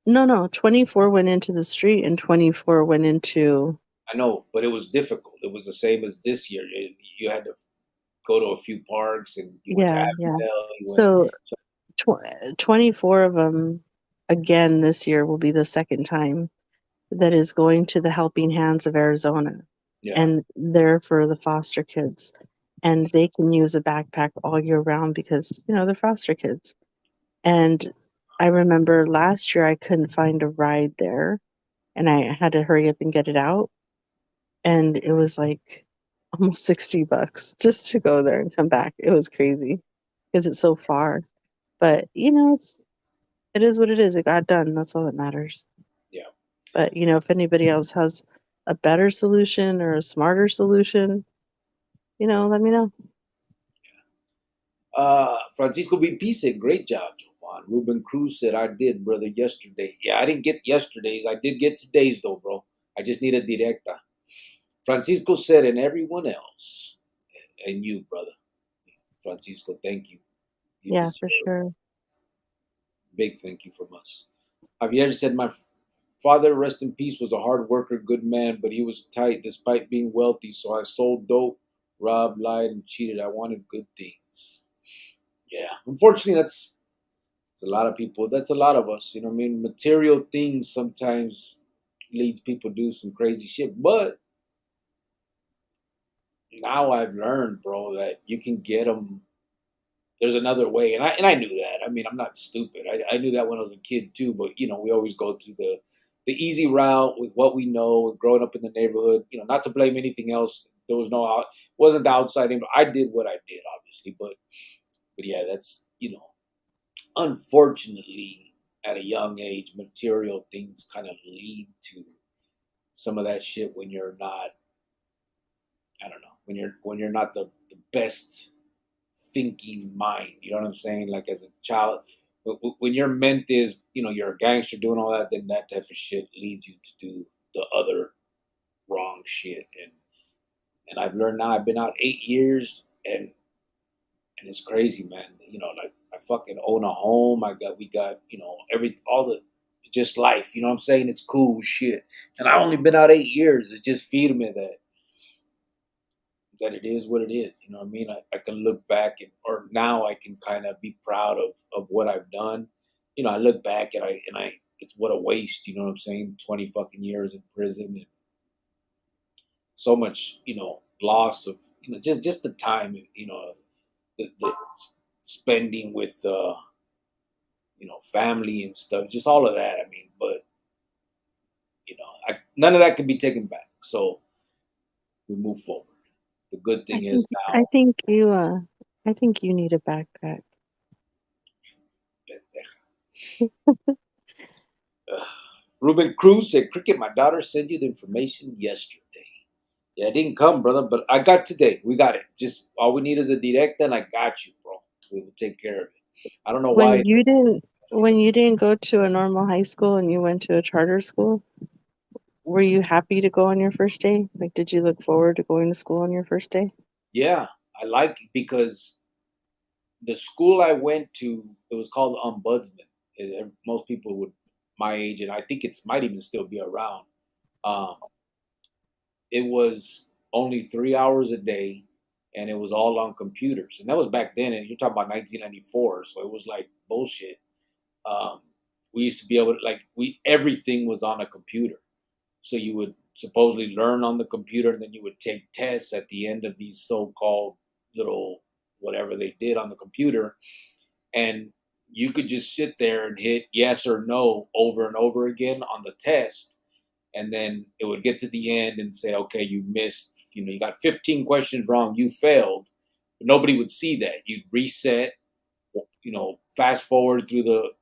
No, 24 went into the street and 24 went into, I know, but it was difficult. It was the same as this year. You had to go to a few parks, and you went to yeah, yeah. Avondale. You went, So 24 of them, again, this year will be the second time that is going to the Helping Hands of Arizona. yeah, And they're for the foster kids. And they can use a backpack all year round because, they're foster kids. And I remember last year I couldn't find a ride there and I had to hurry up and get it out. And it was like almost $60 just to go there and come back. It was crazy because it's so far. But, it is what it is. It got done. That's all that matters. yeah. But, if anybody else has a better solution or a smarter solution, let me know. Francisco VP said, "Great job, Jovan." Ruben Cruz said, "I did, brother, yesterday." Yeah, I didn't get yesterday's. I did get today's though, bro. I just need a directa. Francisco said, "And everyone else, and you, brother." Francisco, thank you. You Yeah, for deserve sure. big thank you from us. Javier said, "My father, rest in peace, was a hard worker, good man, but he was tight despite being wealthy. So I sold dope, robbed, lied, and cheated. I wanted good things." Yeah, unfortunately, that's a lot of people. That's a lot of us. You know what I mean? Material things sometimes leads people to do some crazy shit. But now I've learned, bro, that you can get them. There's another way, and I knew that. I mean, I'm not stupid. I knew that when I was a kid too. But we always go through the easy route with what we know. Growing up in the neighborhood, not to blame anything else. There was no out. Wasn't the outside in. I did what I did, obviously. But yeah, that's unfortunately at a young age, material things kind of lead to some of that shit when you're not. I don't know, when you're not the best thinking mind. You know what I'm saying? Like as a child, when your ment is, you're a gangster doing all that, then that type of shit leads you to do the other wrong shit. And I've learned now. I've been out 8 years, and it's crazy, man. Like I fucking own a home. We got, all the just life. You know what I'm saying? It's cool shit. And I only been out 8 years. It's just feeding me that it is what it is. You know what I mean? I can look back or now I can kind of be proud of what I've done. I look back and it's what a waste. You know what I'm saying? 20 fucking years in prison and so much, loss of, just the time, the spending with, family and stuff, just all of that. I mean, but none of that can be taken back. So we move forward. The good I thing think is I now. think you I think you need a backpack. Ruben Cruz said, "Cricket, my daughter sent you the information yesterday." Yeah, it didn't come, brother, but I got today. We got it. Just all we need is a direct, and I got you, bro. We will take care of it. I don't know why. When you didn't go to a normal high school and you went to a charter school, were you happy to go on your first day? Like, did you look forward to going to school on your first day? Yeah, I like it because the school I went to, it was called Ombudsman. Most people would my age, and I think it might even still be around. Um, it was only 3 hours a day, and it was all on computers, and that was back then. And you're talking about 1994, so it was like bullshit. Um, we used to be able to everything was on a computer, so you would supposedly learn on the computer, and then you would take tests at the end of these so-called little whatever they did on the computer, and you could just sit there and hit yes or no over and over again on the test, and then it would get to the end and say, okay, you missed, you got 15 questions wrong, you failed. But nobody would see that. You'd reset, fast forward through the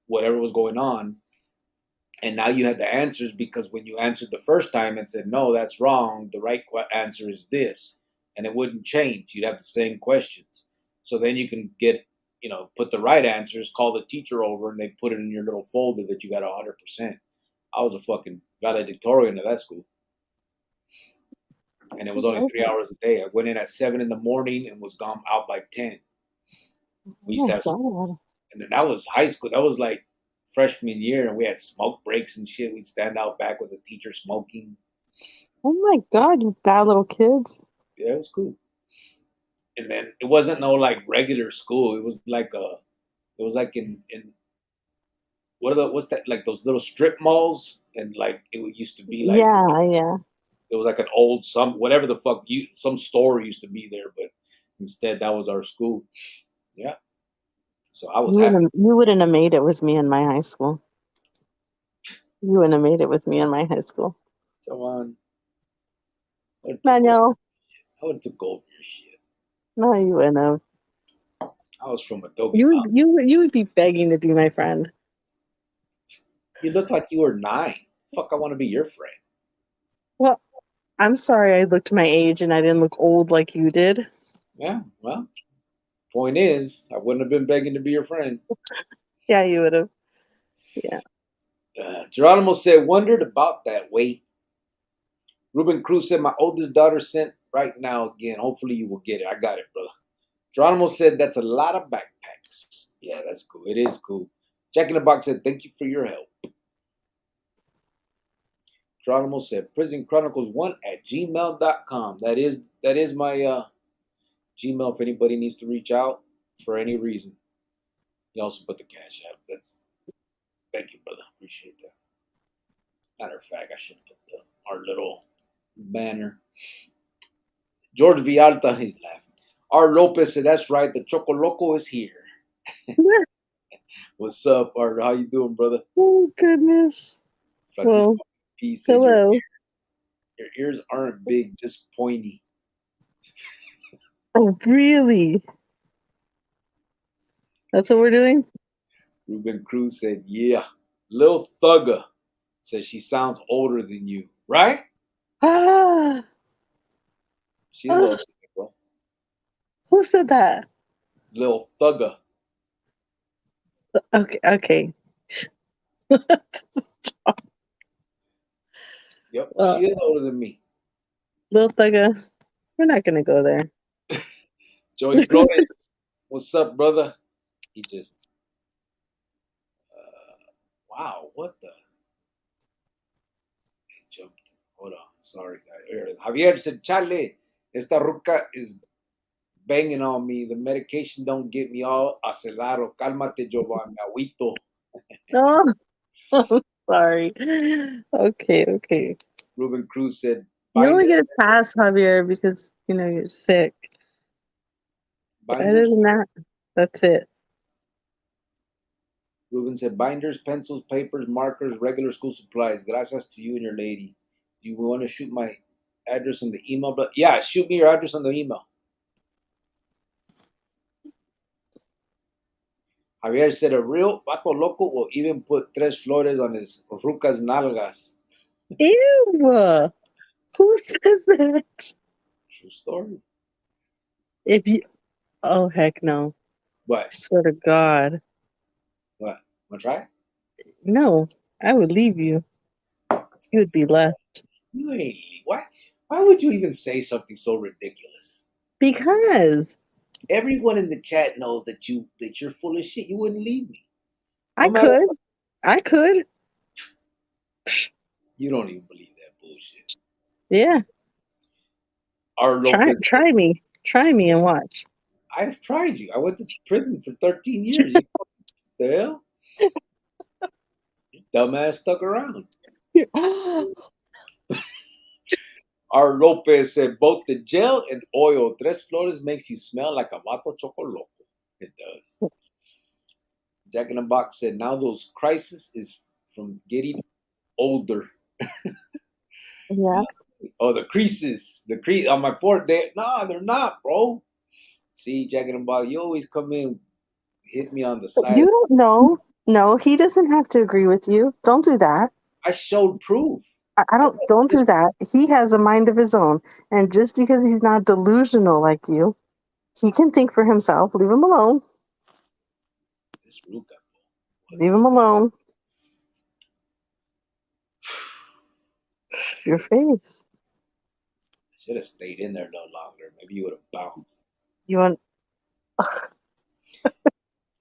whatever was going on, and now you had the answers, because when you answered the first time and said no, that's wrong, the right answer is this, and it wouldn't change. You'd have the same questions. So then you can get, put the right answers, call the teacher over, and they put it in your little folder that you got 100%. I was a fucking valedictorian of that school, and it was only 3 hours a day. I went in at 7 in the morning and was gone out by 10. We used to have, Oh my and then that was high school. That was like freshman year, and we had smoke breaks and shit. We'd stand out back with the teacher smoking. Oh my God, you bad little kids. Yeah, it was cool. And then it wasn't no like regular school. It was like in what's that, like those little strip malls, and like it used to be like Yeah, yeah. it was like an old whatever the fuck some store used to be there, but instead that was our school. Yeah, so I was happy. You wouldn't have made it with me in my high school. You wouldn't have made it with me in my high school. So on, Manuel. I would have took over your shit. No, you wouldn't have. I was from Adobe Mountain. You would be begging to be my friend. You look like you were 9. Fuck, I want to be your friend. Well, I'm sorry I looked my age and I didn't look old like you did. Yeah, well, point is, I wouldn't have been begging to be your friend. Yeah, you would have. Yeah. Geronimo said, wondered about that. Wait. Ruben Cruz said, my oldest daughter sent right now again. Hopefully you will get it. I got it, brother. Geronimo said, that's a lot of backpacks. Yeah, that's cool. It is cool. Jack in the Box said, thank you for your help. Geronimo said, prisonchronicles1@gmail.com. That is my Gmail if anybody needs to reach out for any reason. He also put the cash app. Thank you, brother. Appreciate that. Matter of fact, I should put our little banner. George Vialta, he's laughing. R. Lopez said, that's right, the Choco Loco is here. What's up, Art? How you doing, brother? Oh, goodness. Francisco Well, P said, hello. your ears aren't big, just pointy. Oh, really? That's what we're doing? Ruben Cruz said, yeah. Lil Thugger says she sounds older than you, right? Ah, She is older than you, bro. who said that? Lil Thugger. Okay. Yep, Well, she is older than me. little thugger, we're not gonna go there. Joey Flores, what's up, brother? He just, wow, what the? He jumped. Hold on, sorry. Javier said, Chale, esta ruca is banging on me. The medication don't get me all acelado. Cálmate, Giovanni, agüito. Oh, sorry. Okay. Ruben Cruz said, You only binders, get a pass, Javier, because you're sick. But other binders. than that, that's it. Ruben said, binders, pencils, papers, markers, regular school supplies. Gracias to you and your lady. Do you want to shoot my address on the email? But yeah, shoot me your address on the email. Javier said, a real vato loco will even put tres flores on his rucas nalgas. Ew. Who says that? True story. If you, oh heck no! What? Swear to God, What? Want to try? no. I would leave you. You would be left. You ain't. Why would you even say something so ridiculous? Because Everyone in the chat knows that you're full of shit. You wouldn't leave me. I No matter could. what. I could. You don't even believe that bullshit. Yeah. Our Lopez. Try me. Try me and watch. I've tried you. I went to prison for 13 years. You the hell? Dumbass stuck around. Our Lopez said both the gel and oil, Tres Flores, makes you smell like a vato choco loco. It does. Jack in the Box said now those crisis is from getting older. Yeah. Oh, the creases. The crease on my forehead. Nah, they're not, bro. See, Jack in the Box, you always come in, hit me on the side. You don't know. No, he doesn't have to agree with you. Don't do that. I showed proof. I don't do that. He has a mind of his own. And just because he's not delusional like you, he can think for himself. Leave him alone. This Ruka. Leave him alone. Your face. Should have stayed in there a little longer. Maybe you would have bounced. You want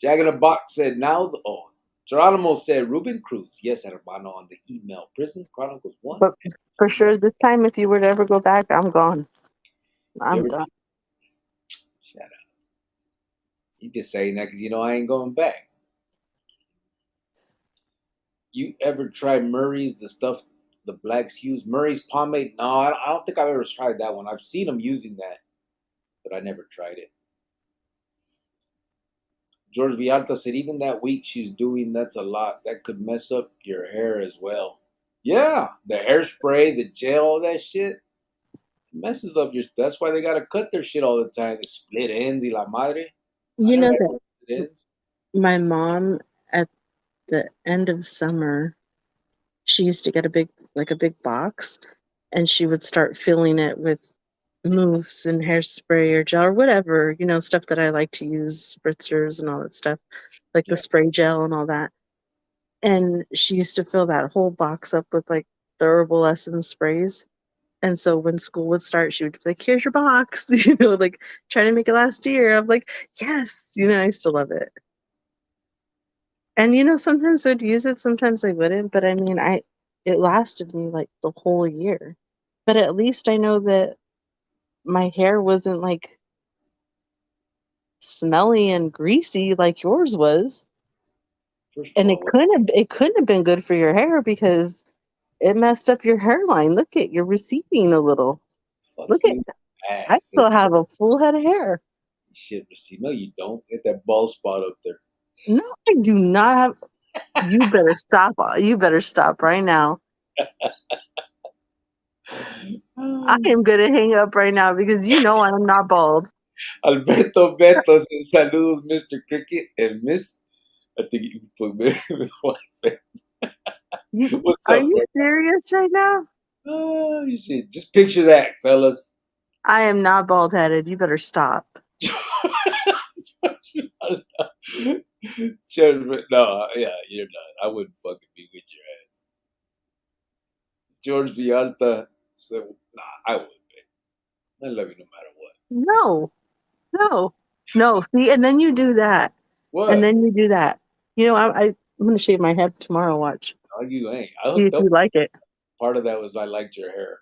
Jack in the Box said now. Geronimo said Ruben Cruz. Yes, hermano, on the email. Prison Chronicles 1. but for sure this time if you were to ever go back, I'm gone. I'm done. Shut up. You just saying that because you know I ain't going back. You ever try Murray's, the stuff the blacks use? Murray's pomade? No, I don't think I've ever tried that one. I've seen them using that, but I never tried it. George Villalta said even that week she's doing, that's a lot. That could mess up your hair as well. Yeah, the hairspray, the gel, all that shit messes up your. That's why they gotta cut their shit all the time. The split ends y la madre. You know that Split ends. my mom at the end of summer, she used to get a big box, and she would start filling it with mousse and hairspray or gel or whatever, stuff that I like to use, spritzers and all that stuff, like the Yeah. spray gel and all that. And she used to fill that whole box up with like the herbal essence sprays. And so when school would start, she would be like, here's your box, like trying to make it last year. I'm like, yes, I still love it. And sometimes I'd use it, sometimes I wouldn't, but I mean, it lasted me like the whole year. But at least I know that my hair wasn't like smelly and greasy like yours was. First of And all, it couldn't have been good for your hair because it messed up your hairline. Look at you're receding a little. fuck Look at you, I ass. still have a full head of hair. Shit, see, no, you don't. Get that bald spot up there. No, I do not have. You better stop. You better stop right now. I am gonna hang up right now because I am not bald. Alberto Beto says saludos, Mr. Cricket and Miss. I think you put Miss White. What's Are up, you bro? serious right now? Oh shit! Just picture that, fellas. I am not bald headed. You better stop. No, yeah, you're not. I wouldn't fucking be with your ass. George Villalta said, nah, I wouldn't be. I love you no matter what. No, no, no. See, and then you do that. And What? then you do that. You know, I'm going to shave my head tomorrow, watch. No, you ain't. I See hooked if up. you like it. Part of that was I liked your hair.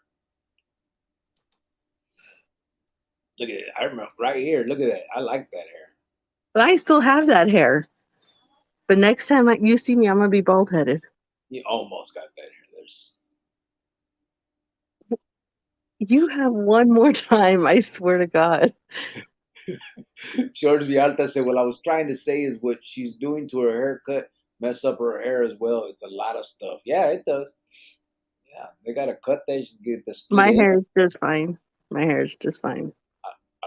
Look at it. I remember right here. Look at that. I like that hair. But I still have that hair. But next time you see me, I'm going to be bald headed. You almost got that hair. There's You have one more time, I swear to God. George Villalta said, well, I was trying to say is what she's doing to her haircut mess up her hair as well. It's a lot of stuff. Yeah, it does. Yeah, they got to cut that. Get the split My end. hair is just fine. My hair is just fine.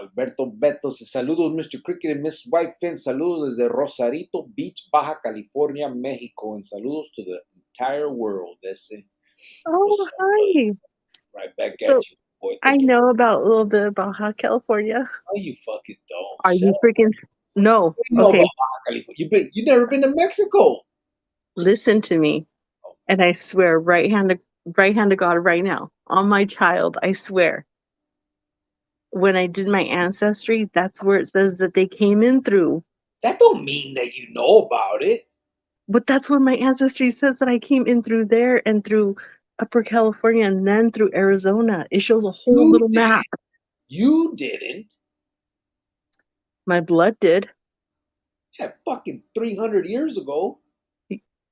Alberto Beto says, saludos, Mr. Cricket and Miss Whitefin. Saludos desde Rosarito Beach, Baja California, Mexico. And saludos to the entire world. That's it. Oh, hi. Right back So, at you, boy. I Thank you. know about a little bit about Baja California. Oh, you fucking don't. Are Shut you up. freaking... No. What do you know Okay, about Baja California? You never been to Mexico. listen to me. Oh, And I swear, right hand to God right now, on my child, I swear. When I did my ancestry, that's where it says that they came in through. that don't mean that you know about it. But that's where my ancestry says that I came in through there and through Upper California and then through Arizona. It shows a whole You little did. map. You didn't. My blood did. Yeah, fucking 300 years ago.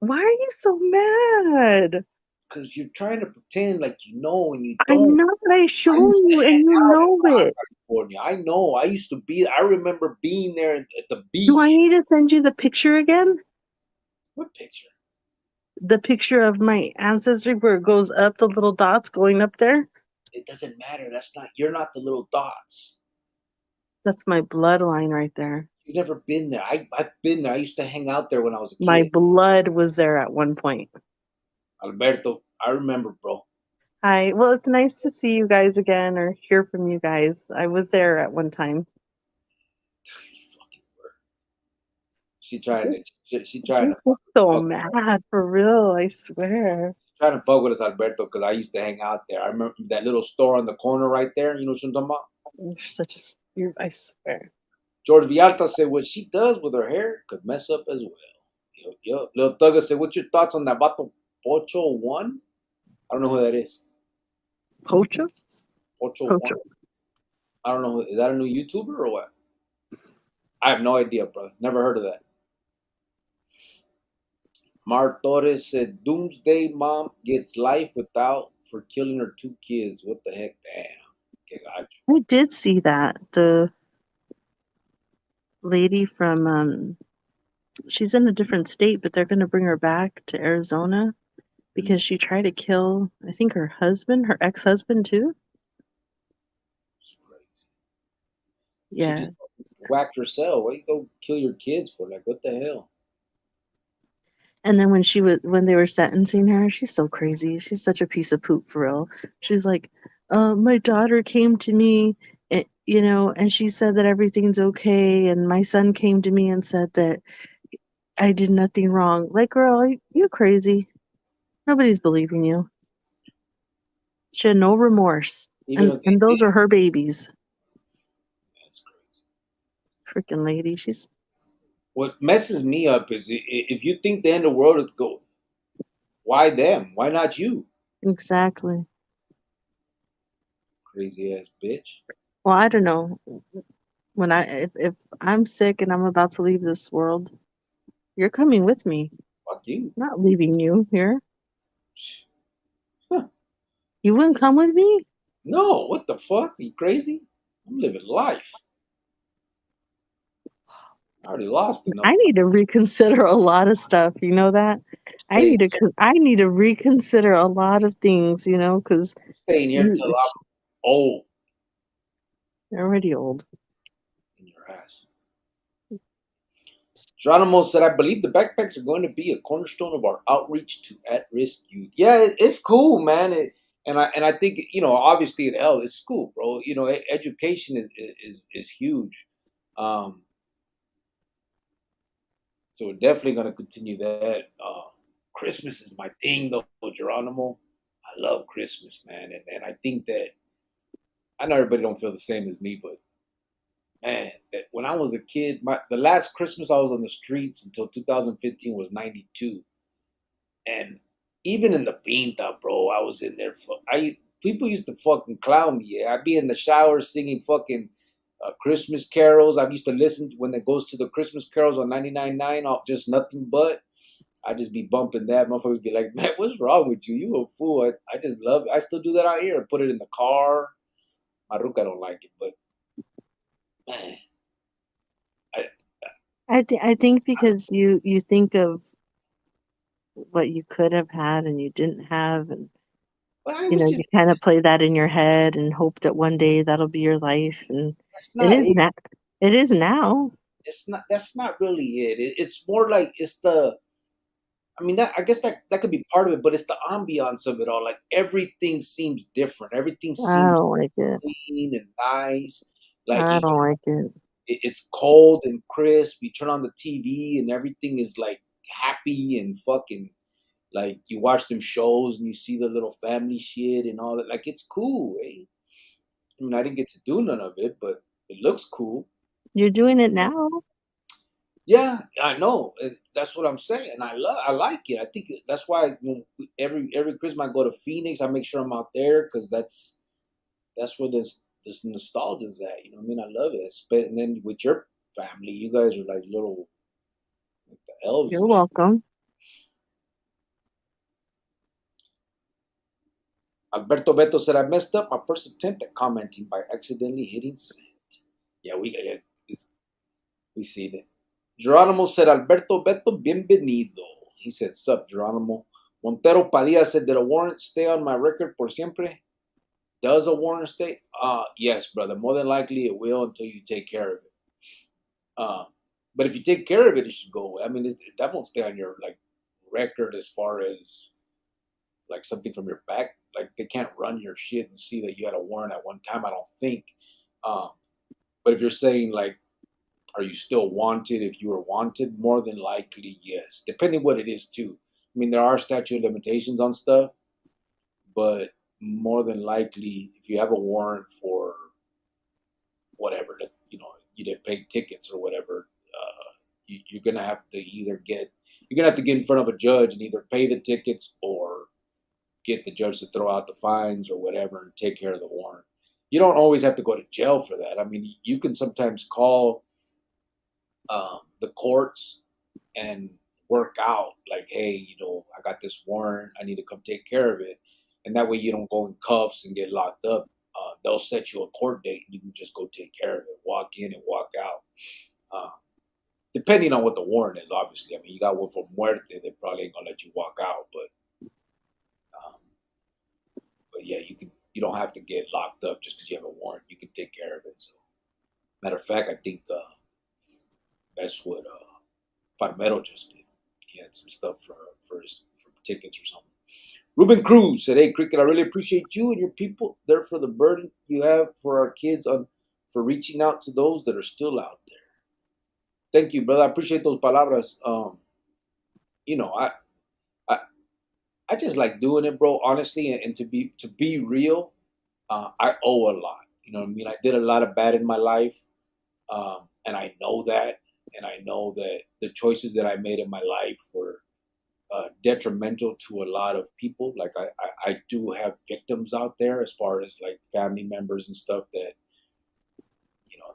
Why are you so mad? Because you're trying to pretend like you know and you I don't. know that I I shown used to you and hang you out in know Baja it. California. I know. I used to be. I remember being there at the Do I beach. need to send you the picture again? What picture? The picture of my ancestry where it goes up, the little dots going up there? It doesn't matter. That's not. You're not the little dots. That's my bloodline right there. You've never been there. I've been there. I used to hang out there when I was a My kid. blood was there at one point. Alberto, I remember, bro. Hi. Well, it's nice to see you guys again or hear from you guys. I was there at one time. You fucking word. She trying to. She trying You're to just so fuck. mad, for real, I swear. Trying to fuck with us, Alberto, because I used to hang out there. I remember that little store on the corner right there. You know what I'm talking about? You're such a... I swear. George Villalta said what she does with her hair could mess up as well. Yo. Lil Thugger said, what's your thoughts on that Vato Pocho 1? I don't know who that is. Pocho? Pocho 1? Pocho. I don't know. Is that a new YouTuber or what? I have no idea, brother. Never heard of that. Mar Torres said, Doomsday Mom gets life without for killing her 2 kids. What the heck? Damn. Okay, got you. I did see that. The lady from, she's in a different state, but they're going to bring her back to Arizona because she tried to kill, I think, her husband, her ex-husband, too. It's crazy. She Yeah. just whacked herself. Why you go kill your kids for? Like, what the hell? And then when they were sentencing her, she's so crazy. She's such a piece of poop, for real. She's like, my daughter came to me, and she said that everything's okay. And my son came to me and said that I did nothing wrong. Like, girl, you crazy. Nobody's believing you. She had no remorse. Even And if they those did, are her babies. that's crazy. Freaking lady. She's What messes me up is if you think the end of the world is go, why them? Why not you? exactly. Crazy ass bitch. Well, I don't know. When if I'm sick and I'm about to leave this world, you're coming with me. Fuck you. I'm not leaving you here. Huh. You wouldn't come with me? No, what the fuck? Are you crazy? I'm living life. I already lost enough. I need to reconsider a lot of stuff. You know that? I Staying, need to reconsider a lot of things. Because staying here till I'm old you're already old. in your ass. Geronimo said, I believe the backpacks are going to be a cornerstone of our outreach to at-risk youth. Yeah, it's cool, man. And I think, obviously it helps. It's cool, bro. Education is huge. So we're definitely gonna continue that. Christmas is my thing, though, Geronimo. I love Christmas, man, and I think that I know everybody don't feel the same as me, but man, that when I was a kid, the last Christmas I was on the streets until 2015 was '92, and even in the Pinta, bro, I was in there. People used to fucking clown me. Yeah? I'd be in the shower singing fucking Christmas carols. I used to listen when it goes to the Christmas carols on 99.9, just nothing but. I just be bumping that. Motherfuckers be like, man, what's wrong with you? You a fool. I just love it. I still do that out here. Put it in the car. My Ruka don't like it, but man, I, I think because you think of what you could have had and you didn't have, and well, I you was know, you just, kind of play that in your head and hope that one day that'll be your life, and that's it not is it. not. It is now. It's not. That's not really it. It's more like it's the. I mean, that I guess that could be part of it, but it's the ambiance of it all. Like everything seems different. Everything I seems don't like it. clean and nice. Like I don't like it. it's cold and crisp. You turn on the TV and everything is like happy and fucking like you watch them shows and you see the little family shit and all that. Like it's cool, eh? I mean, I didn't get to do none of it, but it looks cool. You're doing it now. Yeah, I know. And that's what I'm saying. I like it. I think that's why every Christmas I go to Phoenix, I make sure I'm out there because that's where this nostalgia is at. You know what I mean? I love it. And then with your family, you guys are like little like the elves You're and shit. welcome. Alberto Beto said, I messed up my first attempt at commenting by accidentally hitting send. Yeah, we seen it. Geronimo said, Alberto Beto, bienvenido. He said, sup, Geronimo. Montero Padilla said, did a warrant stay on my record por siempre? Does a warrant stay? Yes, brother. More than likely it will until you take care of it. But if you take care of it, it should go away. I mean, that won't stay on your like record as far as like something from your back. Like they can't run your shit and see that you had a warrant at one time. I don't think. But if you're saying like, are you still wanted? If you were wanted, more than likely, yes. Depending what it is too. I mean, there are statute of limitations on stuff, but more than likely, if you have a warrant for whatever, you didn't pay tickets or whatever, you're gonna have to get in front of a judge and either pay the tickets or get the judge to throw out the fines or whatever and take care of the warrant. You don't always have to go to jail for that. I mean, you can sometimes call the courts and work out like, hey, I got this warrant. I need to come take care of it. And that way you don't go in cuffs and get locked up. They'll set you a court date and you can just go take care of it, walk in and walk out. Depending on what the warrant is, obviously. I mean, you got one for muerte, they probably ain't gonna let you walk out, but yeah, you don't have to get locked up just because you have a warrant. You can take care of it. So, matter of fact, I think that's what Farmero just did. He had some stuff for tickets or something. Ruben Cruz said, "Hey, Cricket, I really appreciate you and your people there for the burden you have for our kids for reaching out to those that are still out there." Thank you, brother. I appreciate those palabras. I I just like doing it, bro. Honestly, and to be real, I owe a lot. You know what I mean? I did a lot of bad in my life, and I know that, and I know that the choices that I made in my life were detrimental to a lot of people. Like I do have victims out there as far as like family members and stuff that you know.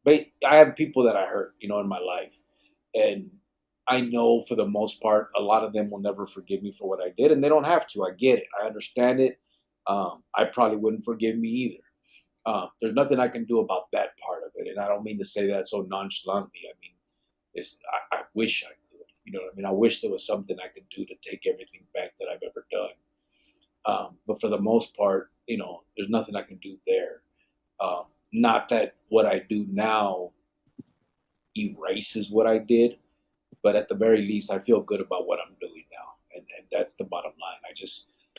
But I have people that I hurt, in my life, and I know for the most part, a lot of them will never forgive me for what I did, and they don't have to. I get it. I understand it. I probably wouldn't forgive me either. There's nothing I can do about that part of it, and I don't mean to say that so nonchalantly. I mean, I wish I could. You know what I mean? I wish there was something I could do to take everything back that I've ever done. But for the most part, there's nothing I can do there. Not that what I do now erases what I did, but at the very least, I feel good about what I'm doing now, and that's the bottom line.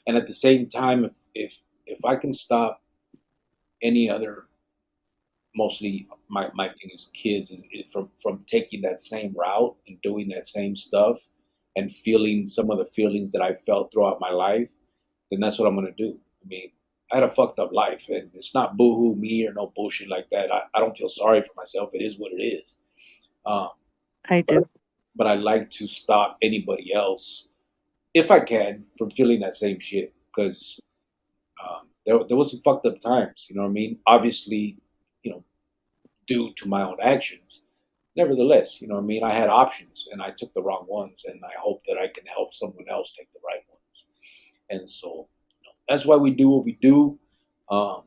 And at the same time, if I can stop any other mostly my thing is kids is from taking that same route and doing that same stuff and feeling some of the feelings that I felt throughout my life, then that's what I'm gonna do. I mean, I had a fucked up life, and it's not boohoo me or no bullshit like that. I don't feel sorry for myself. It is what it is. Um, I but do. but I like to stop anybody else if I can from feeling that same shit because there was some fucked up times. You know what I mean? Obviously, you know, due to my own actions. Nevertheless, you know what I mean? I had options and I took the wrong ones, and I hope that I can help someone else take the right ones. And so that's why we do what we do. Um,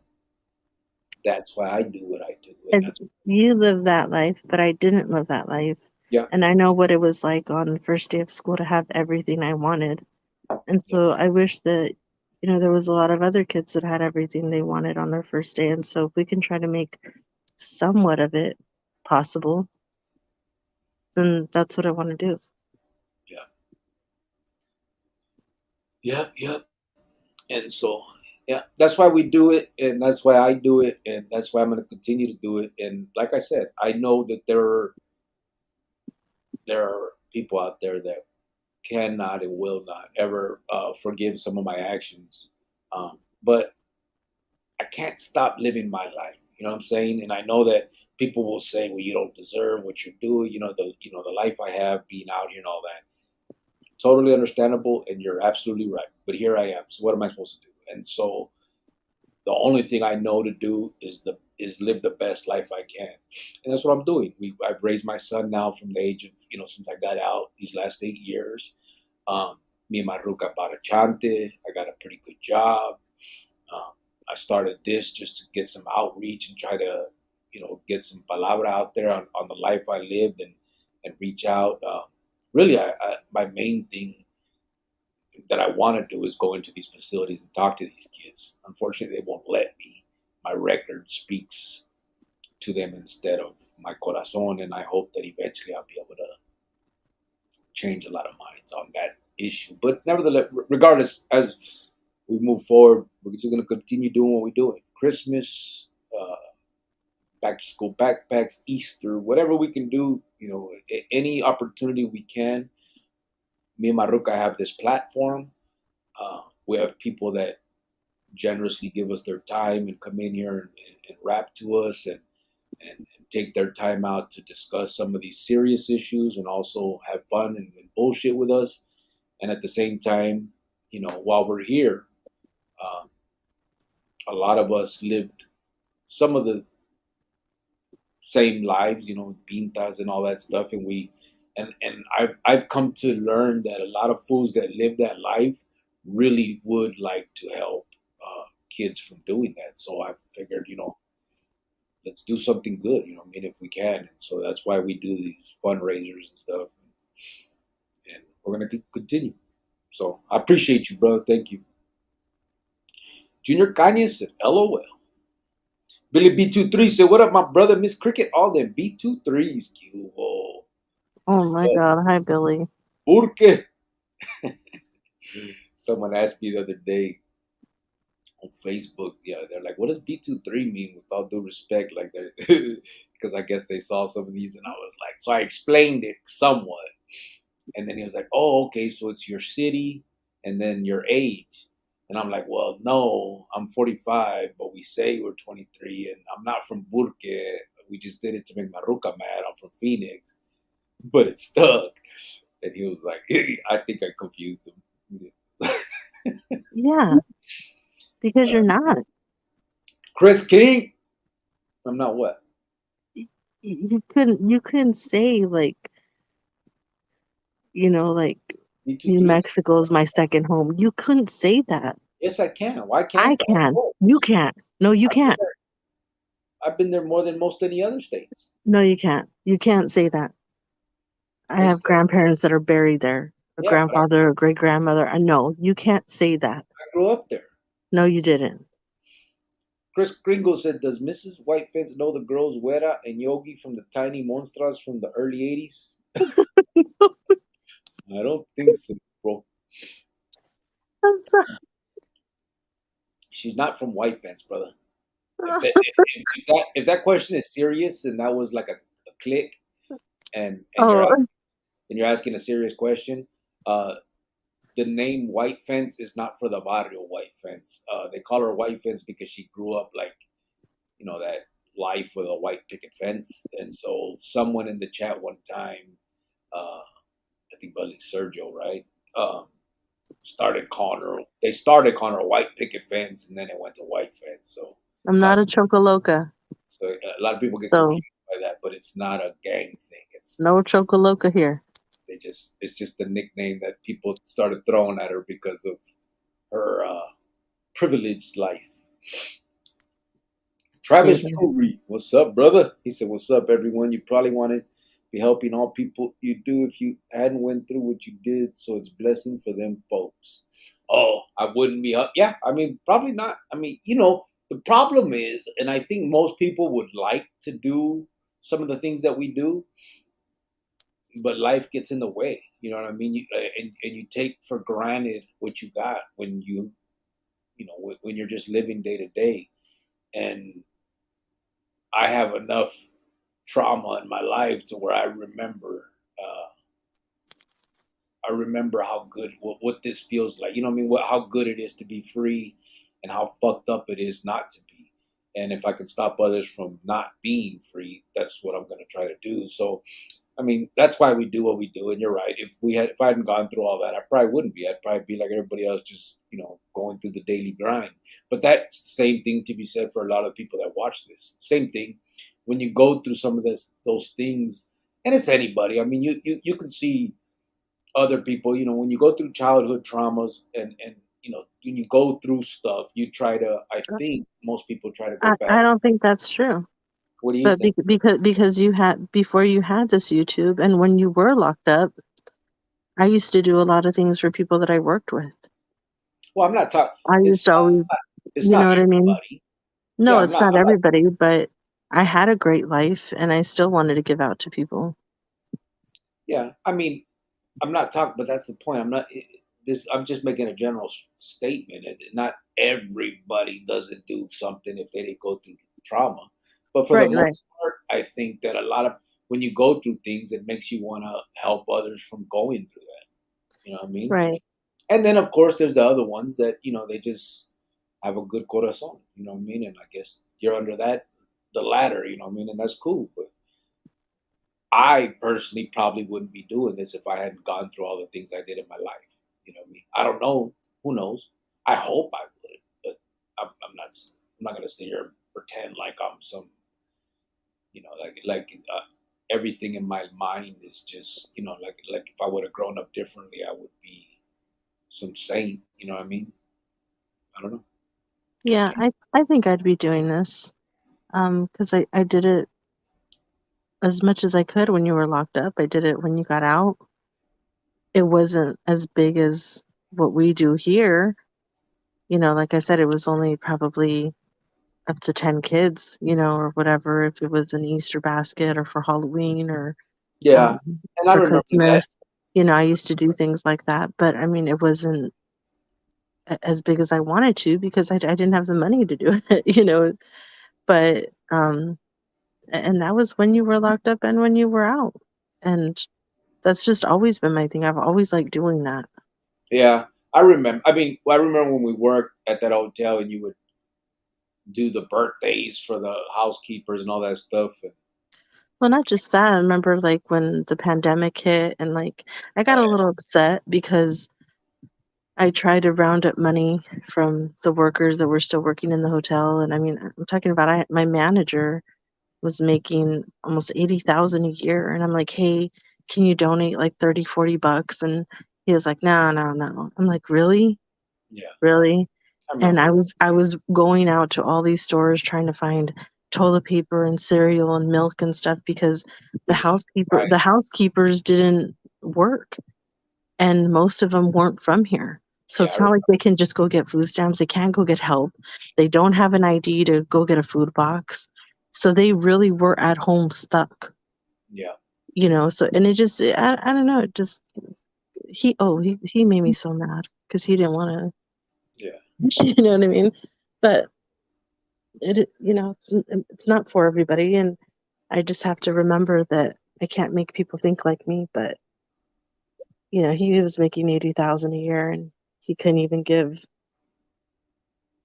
that's why I do what I do, and And that's you lived that life, but I didn't live that life. yeah, And I know what it was like on the first day of school to have everything I wanted. And yeah, so I wish that, there was a lot of other kids that had everything they wanted on their first day. And so if we can try to make somewhat of it possible, then that's what I want to do. yeah, yeah, yeah. And so yeah, that's why we do it, and that's why I do it, and that's why I'm going to continue to do it. And like I said, I know that there are people out there that cannot and will not ever forgive some of my actions. But I can't stop living my life. You know what I'm saying? And I know that people will say, "Well, you don't deserve what you're doing." The life I have, being out here and all that. Totally understandable, and you're absolutely right. But here I am. So what am I supposed to do? And so the only thing I know to do is live the best life I can, and that's what I'm doing. I've raised my son now from the age of since I got out these last 8 years. Um, Me and my ruca bought a chante. I got a pretty good job. Um, I started this just to get some outreach and try to, get some palabra out there on the life I lived and reach out. Really, my main thing that I want to do is go into these facilities and talk to these kids. Unfortunately, they won't let me. My record speaks to them instead of my corazon, and I hope that eventually I'll be able to change a lot of minds on that issue. But nevertheless, regardless, as we move forward, we're just going to continue doing what we're doing. Christmas, back to school backpacks, Easter, whatever we can do, any opportunity we can. Me and Maruka have this platform. We have people that generously give us their time and come in here and rap to us and take their time out to discuss some of these serious issues and also have fun and bullshit with us. And at the same time, while we're here, um, a lot of us lived some of the same lives, pintas and all that stuff, and I've come to learn that a lot of fools that live that life really would like to help kids from doing that. So I figured, let's do something good, I mean, if we can. And so that's why we do these fundraisers and stuff, and we're gonna continue. So I appreciate you, brother. Thank you. Junior Kanye said, "LOL." Billy B23 said, "What up, my brother, Miss Cricket? All them B23s, Q. Oh, Oh my God. Hi, Billy. Porque." Someone asked me the other day on Facebook, yeah, they're like, "What does B23 mean?" With all due respect, like, because I guess they saw some of these, and I was like, so I explained it somewhat, and then he was like, "Oh, okay, so it's your city, and then your age." And I'm like, "Well, no, I'm 45, but we say we're 23, and I'm not from Burke. We just did it to make Maruca mad. I'm from Phoenix, but it stuck." And he was like, "I think I confused him." Yeah, because Uh, you're not. Chris King, I'm not what? You couldn't say like, like New B23? Mexico is my second home. You couldn't say that. Yes, I can. Why I can't I? Of can. course. You can't. No, you I've been can't. there. I've been there more than most any other states. No, you can't. You can't say that. I Yes, have grandparents that are buried there, a yeah, but grandfather, a great grandmother. I know you can't say that. I grew up there. No, you didn't. Chris Gringo said, "Does Mrs. White Fence know the girls Wera and Yogi from the Tiny Monstras from the early '80s?" I don't think so, bro. I'm sorry. She's not from White Fence, brother. If that question is serious and that was like a click, and Oh, you're asking a serious question, uh, the name White Fence is not for the barrio White Fence. They call her White Fence because she grew up like, that life with a white picket fence. And so someone in the chat one time, I think probably Sergio, right? Um, they started calling her White Picket Fence, and then it went to White Fence. So I'm a lot not a chocoloca, so a lot of people get so confused by that, but it's not a gang thing. no chocoloca here. It's just the nickname that people started throwing at her because of her privileged life. Travis Yeah. Drury, what's up, brother? He said, "What's up, everyone? You probably want to be helping all people you do if you hadn't went through what you did, so it's blessing for them folks." Oh, I wouldn't be. Yeah, I mean, probably not. I mean, the problem is, and I think most people would like to do some of the things that we do, but life gets in the way. You know what I mean? And you take for granted what you got when when you're just living day to day. And I have enough trauma in my life to where I remember how good what this feels like. You know what I mean? How good it is to be free, and how fucked up it is not to be. And if I can stop others from not being free, that's what I'm going to try to do. So, I mean, that's why we do what we do. And you're right. If I hadn't gone through all that, I probably wouldn't be. I'd probably be like everybody else, just going through the daily grind. But that's the same thing to be said for a lot of people that watch this. Same thing. When you go through some of those things, and it's anybody. I mean, you can see other people. When you go through childhood traumas, and when you go through stuff, you try to. I think most people try to go back. I don't think that's true. What do you But think? because you had before you had this YouTube, and when you were locked up, I used to do a lot of things for people that I worked with. Well, I'm not talking. I used to always, It's you know not what I mean? everybody. No, Yeah, it's not everybody, but I had a great life, and I still wanted to give out to people. Yeah, I mean, I'm not talking, but that's the point. I'm just making a general statement. Not everybody doesn't do something if they didn't go through trauma, but for the Right. most part, I think that when you go through things, it makes you want to help others from going through that. You know what I mean? Right. And then, of course, there's the other ones that they just have a good corazon. You know what I mean? And I guess you're under the latter. You know what I mean? And that's cool. But I personally probably wouldn't be doing this if I hadn't gone through all the things I did in my life. You know what I mean? I don't know. Who knows? I hope I would, but I'm not. I'm not going to sit here and pretend like I'm some. Everything in my mind is just like if I would have grown up differently, I would be some saint. You know what I mean? I don't know. Yeah, I think I'd be doing this. Because I did it as much as I could when you were locked up. I did it when you got out. It wasn't as big as what we do here. Like I said, it was only probably up to 10 kids, or whatever, if it was an Easter basket or for Halloween or Yeah, and I for remember that. Christmas. I used to do things like that, but I mean, it wasn't as big as I wanted to because I didn't have the money to do it, but, and that was when you were locked up and when you were out. And that's just always been my thing. I've always liked doing that. Yeah, I remember. I mean, I remember when we worked at that hotel and you would do the birthdays for the housekeepers and all that stuff. And, Well, not just that. I remember like when the pandemic hit and like I got oh a yeah, little upset because I tried to round up money from the workers that were still working in the hotel. And I mean, I'm talking about my manager was making almost 80,000 a year. And I'm like, hey, can you donate like 30, 40 bucks? And he was like, no, no, no. I'm like, really? yeah, Really? I And remember. I was going out to all these stores trying to find toilet paper and cereal and milk and stuff because Right. the housekeepers didn't work and most of them weren't from here. So Yeah, it's not like they can just go get food stamps. They can't go get help. They don't have an ID to go get a food box. So they really were at home stuck, yeah, so and it just I don't know, it just he made me so mad because he didn't want yeah. to you know what I mean? But it's not for everybody, and I just have to remember that I can't make people think like me. But he was making 80,000 a year, and he couldn't even give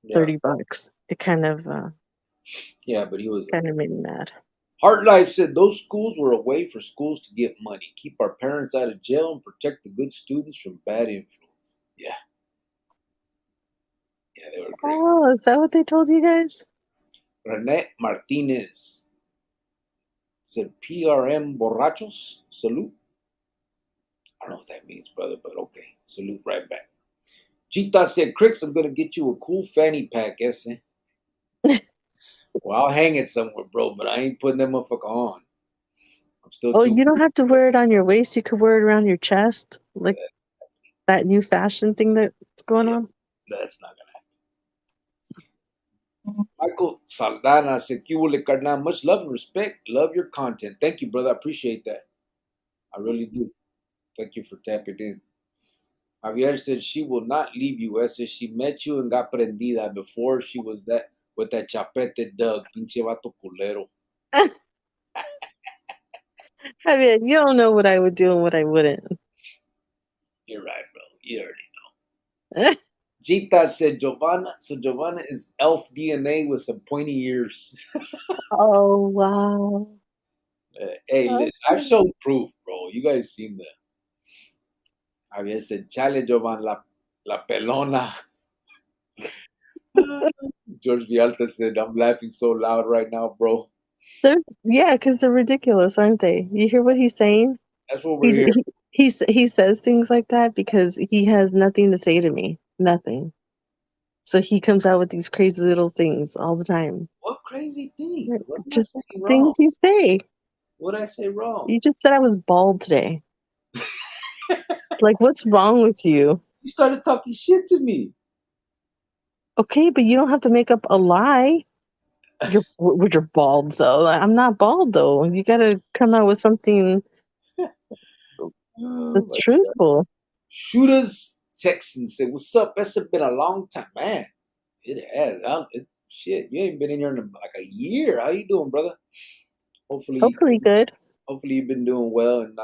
Yeah. $30. It kind of But he was. made me mad. Heart Life said those schools were a way for schools to get money, keep our parents out of jail, and protect the good students from bad influence. Yeah, they were great. Oh, is that what they told you guys? Renee Martinez said PRM borrachos, salute. I don't know what that means, brother, but okay. Salute right back. Chita said, Cricks, I'm going to get you a cool fanny pack, ese. Well, I'll hang it somewhere, bro, but I ain't putting that motherfucker on. I'm still too. You don't have to wear it on your waist. You could wear it around your chest, like that new fashion thing that's going on. That's not going to happen. Michael Saldana said, Cubole Carnal, much love and respect. Love your content. Thank you, brother. I appreciate that. I really do. Thank you for tapping in. Javier said she will not leave you, ese. She met you and got prendida before she was that with that chapete Doug. Pinche vato culero. I mean, you don't know what I would do and what I wouldn't. You're right, bro. You already know. Gita said Giovanna. So Giovanna is elf DNA with some pointy ears. Oh, wow. Hey, listen, I've shown proof, bro. You guys seen that. Javier said, Chale, Giovanna, la pelona. George Vialta said, I'm laughing so loud right now, bro. Because they're ridiculous, aren't they? You hear what he's saying? That's what we're here. He says things like that because he has nothing to say to me. Nothing. So he comes out with these crazy little things all the time. What crazy things? What did Just I say wrong? things you say. What did I say wrong? You just said I was bald today. Like, what's wrong with you? You started talking shit to me. Okay, but you don't have to make up a lie. You're bald, though. I'm not bald, though. You got to come out with something that's truthful. Shooters Texan said, "What's up? It's been a long time, man. It has. Shit, you ain't been in here in like a year. How you doing, brother? Hopefully good. Hopefully you've been doing well and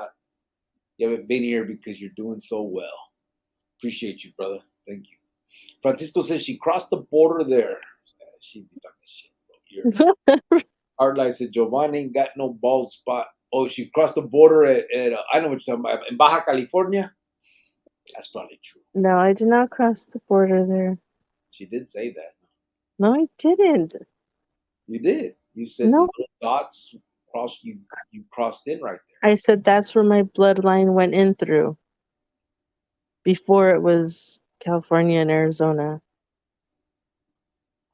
you haven't been here because you're doing so well. Appreciate you, brother. Thank you." Francisco says she crossed the border there. She'd be talking shit, bro. Art Life said Giovanni ain't got no bald spot. Oh, she crossed the border at I know what you're talking about, in Baja California. That's probably true. No, I did not cross the border there. She did say that. No, I didn't. You did. You said the little dots crossed you. You crossed in right there. I said that's where my bloodline went in through. Before it was California and Arizona.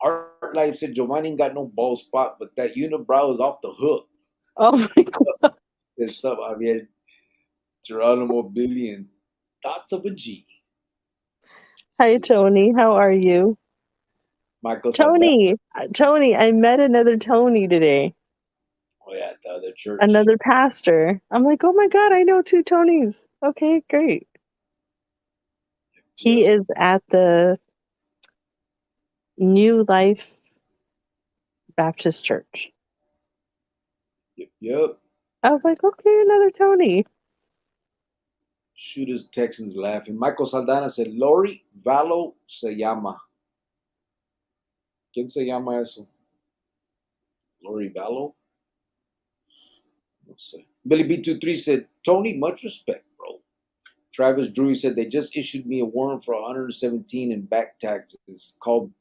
Art Life said Giovanni ain't got no bald spot, but that unibrow is off the hook. Oh my God. There's some, Geronimo Billion. Thoughts of a G. Hi, Tony. How are you? Michael Tony, I met another Tony today. Oh, yeah, the other church. Another pastor. I'm like, oh my God, I know 2 Tonys. Okay, great. He is at the New Life Baptist Church. Yep. I was like, okay, another Tony. Shooters Texans laughing. Michael Saldana said, Lori Valo se llama. ¿Quién se llama eso? Lori Valo? No sé. Billy B23 said, Tony, much respect, bro. Travis Drury said, they just issued me a warrant for 117 in back taxes. Called,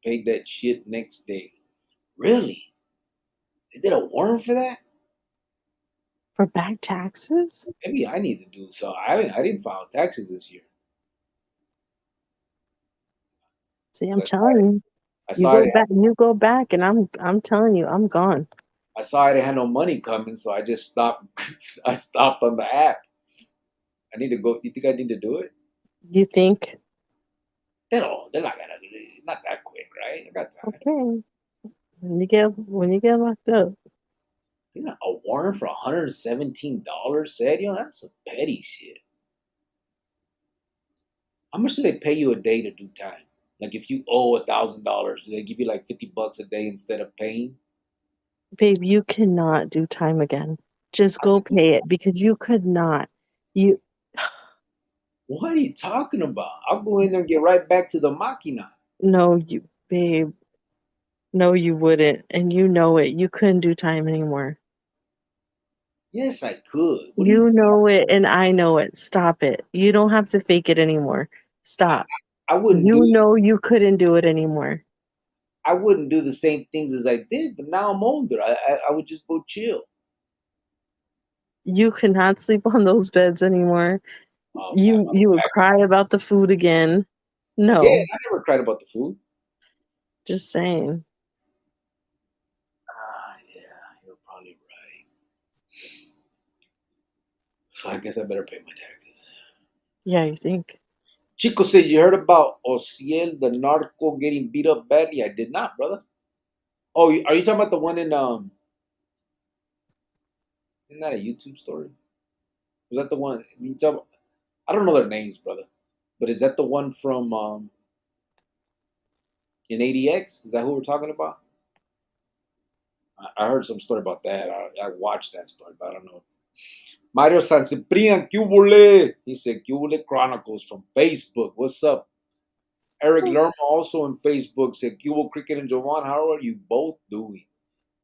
paid that shit next day. Really? They did a warrant for that? For back taxes? Maybe I need to do so. I didn't file taxes this year. See, I'm telling you. You go back, and I'm telling you, I'm gone. I saw I didn't have no money coming, so I just stopped. I stopped on the app. I need to go. You think I need to do it? You think? They're not gonna do it. Not that quick, right? I got time. Okay. When you get locked up. A warrant for $117, said, that's some petty shit. How much do they pay you a day to do time? Like if you owe $1,000, do they give you like $50 a day instead of paying? Babe, you cannot do time again. Just go pay it because you could not. You What are you talking about? I'll go in there and get right back to the machina. no, you babe. No, you wouldn't, and you know it. You couldn't do time anymore. Yes, I could. What are you? You know it, and I know it. Stop it. You don't have to fake it anymore. Stop. I wouldn't do You it. know you couldn't do it anymore. I wouldn't do the same things as I did, but now I'm older. I would just go chill. You cannot sleep on those beds anymore. Oh man, You would cry about the food again. yeah, No, I never cried about the food. just saying. Yeah, you're probably right. So I guess I better pay my taxes. Yeah, you think? Chico said, you heard about Ociel, the narco, getting beat up badly? I did not, brother. Oh, are you talking about the one in isn't that a YouTube story? Was that the one you talk about? I don't know their names, brother. But is that the one from in ADX? Is that who we're talking about? I heard some story about that. I watched that story, but I don't know. Mario San Ciprian, Cubole. He said, Cubole Chronicles from Facebook. What's up? Eric Lerma also on Facebook said, Cubo Cricket and Jovan, how are you both doing?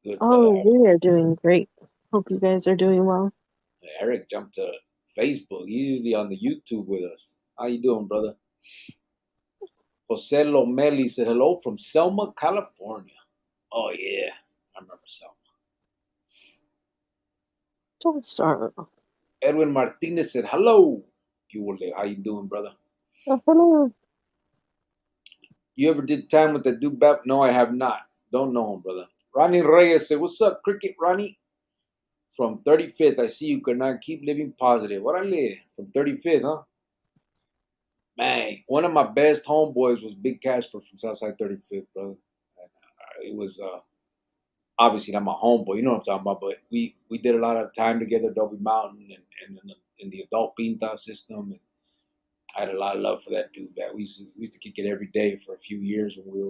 Good, brother. Oh, we are doing great. Hope you guys are doing well. Eric jumped to Facebook. He's usually on the YouTube with us. How you doing, brother? Jose Lomeli said, hello from Selma, California. Oh, yeah. I remember Selma. Don't start. Edwin Martinez said, hello. How you doing, brother? Oh, hello. You ever did time with that dude Bap? No, I have not. Don't know him, brother. Ronnie Reyes said, what's up, Cricket Ronnie? From 35th, I see you cannot keep living positive. What I live? From 35th, huh? Man, one of my best homeboys was Big Casper from Southside 35th, brother. And, it was obviously not my homeboy, you know what I'm talking about, but we did a lot of time together, Dolby Mountain and in the adult Pinta system. And I had a lot of love for that dude, man. We used to kick it every day for a few years when we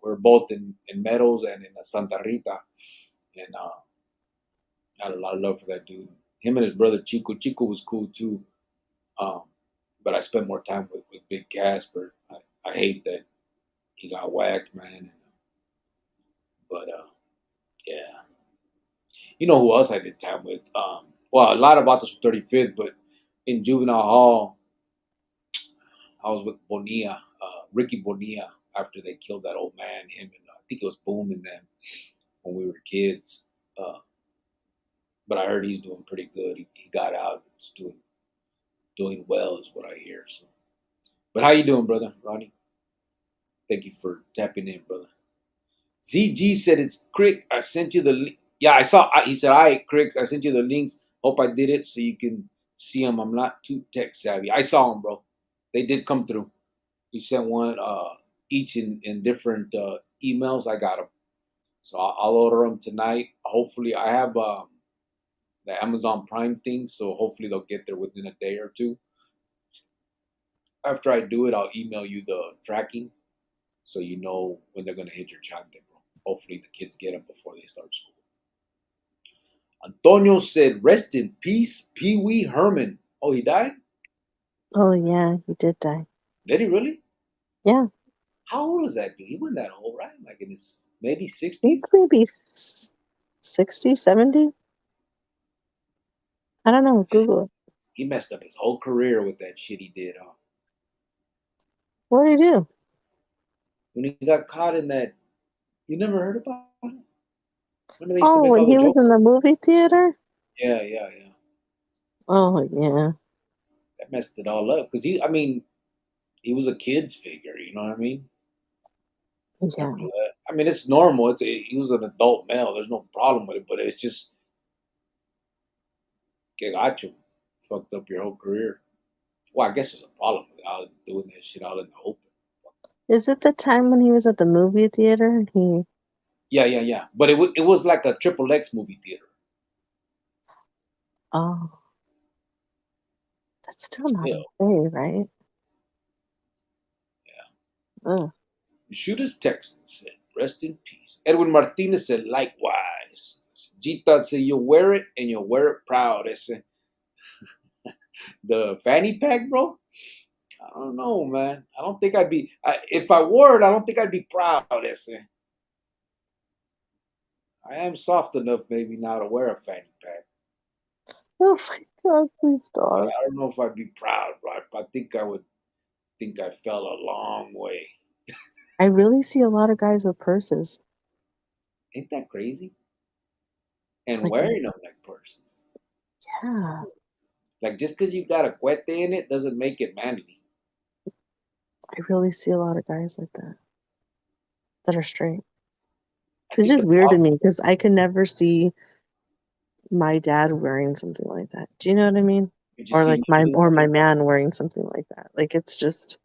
were both in Meadows and in Santa Rita. And I had a lot of love for that dude. Him and his brother Chico. Chico was cool too. Um, but I spent more time with Big Casper. I hate that he got whacked, man. But yeah, you know who else I did time with? Well, a lot about this 35th, but in juvenile hall, I was with Bonilla, Ricky Bonilla, after they killed that old man. Him and I think it was Boom and them when we were kids. Uh, but I heard he's doing pretty good. He got out, he's doing well, is what I hear. So, but how you doing, brother, Ronnie? Thank you for tapping in, brother. ZG said it's Crick. I sent you the link. Yeah, I saw. He said, "All right, Cricks, I sent you the links. Hope I did it so you can see them. I'm not too tech savvy. I saw them, bro. They did come through. You sent one each in different emails. I got them, so I'll order them tonight. Hopefully, I have the Amazon Prime thing, so hopefully they'll get there within a day or two. After I do it, I'll email you the tracking so you know when they're gonna hit your chante, bro. Hopefully the kids get them before they start school. Antonio said, "Rest in peace, Pee Wee Herman." Oh, he died? Oh, yeah, he did die. Did he really? Yeah, How old was that dude? He wasn't that old, right? Like in his maybe I think 60s? maybe 60, 70. I don't know. Google it. He messed up his whole career with that shit he did, huh? What did he do? When he got caught in that, you never heard about it? Remember they used to Oh, make when all the he was jokes? in the movie theater? Yeah, yeah, yeah. Oh, yeah. That messed it all up. Because I mean, he was a kid's figure, you know what I mean? Yeah. After that. I mean, it's normal. He was an adult male. There's no problem with it, but it's just, que gacho. Fucked up your whole career. Well, I guess there's a problem with out doing that shit out in the open. Is it the time when he was at the movie theater and he... Yeah, yeah, yeah. But it was like a triple X movie theater. Oh, that's still not Still, okay, right? yeah. Ugh. Shooters Texan said, rest in peace. Edwin Martinez said, likewise. G-Thought said, you'll wear it and you'll wear it proud. Ese. The fanny pack, bro? I don't know, man. I don't think I'd be, if I wore it, I don't think I'd be proud. Ese. I am soft enough maybe now to wear a fanny pack. Oh my God, please But stop. I don't know if I'd be proud, bro. I think I would think I fell a long way. I really see a lot of guys with purses. Ain't that crazy? And Like, wearing them like purses. yeah, Like just because you got a cuete in it doesn't make it manly. I really see a lot of guys like that are straight. I It's think just the weird to problem, me because I could never see my dad wearing something like that. Do you know what I mean? you just Or see like my men. man wearing something like that. Like it's just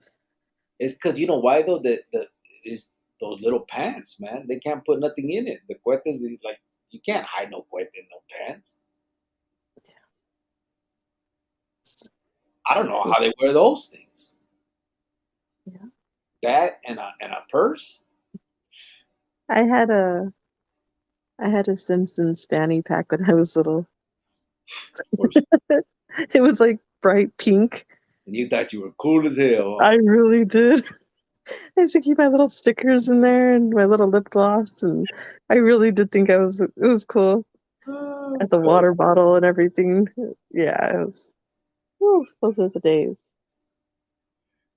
It's because you know why though? The is those little pants, man. They can't put nothing in it. The cuetes, like you can't hide no cuete in no pants. I don't know how they wear those things. yeah. That and a purse. I had a Simpsons fanny pack when I was little. Of course. It was like bright pink. And you thought you were cool as hell. Huh? I really did. I used to keep my little stickers in there and my little lip gloss, and I really did think it was cool. At the water bottle and everything. Yeah, it was. Whew, those are the days.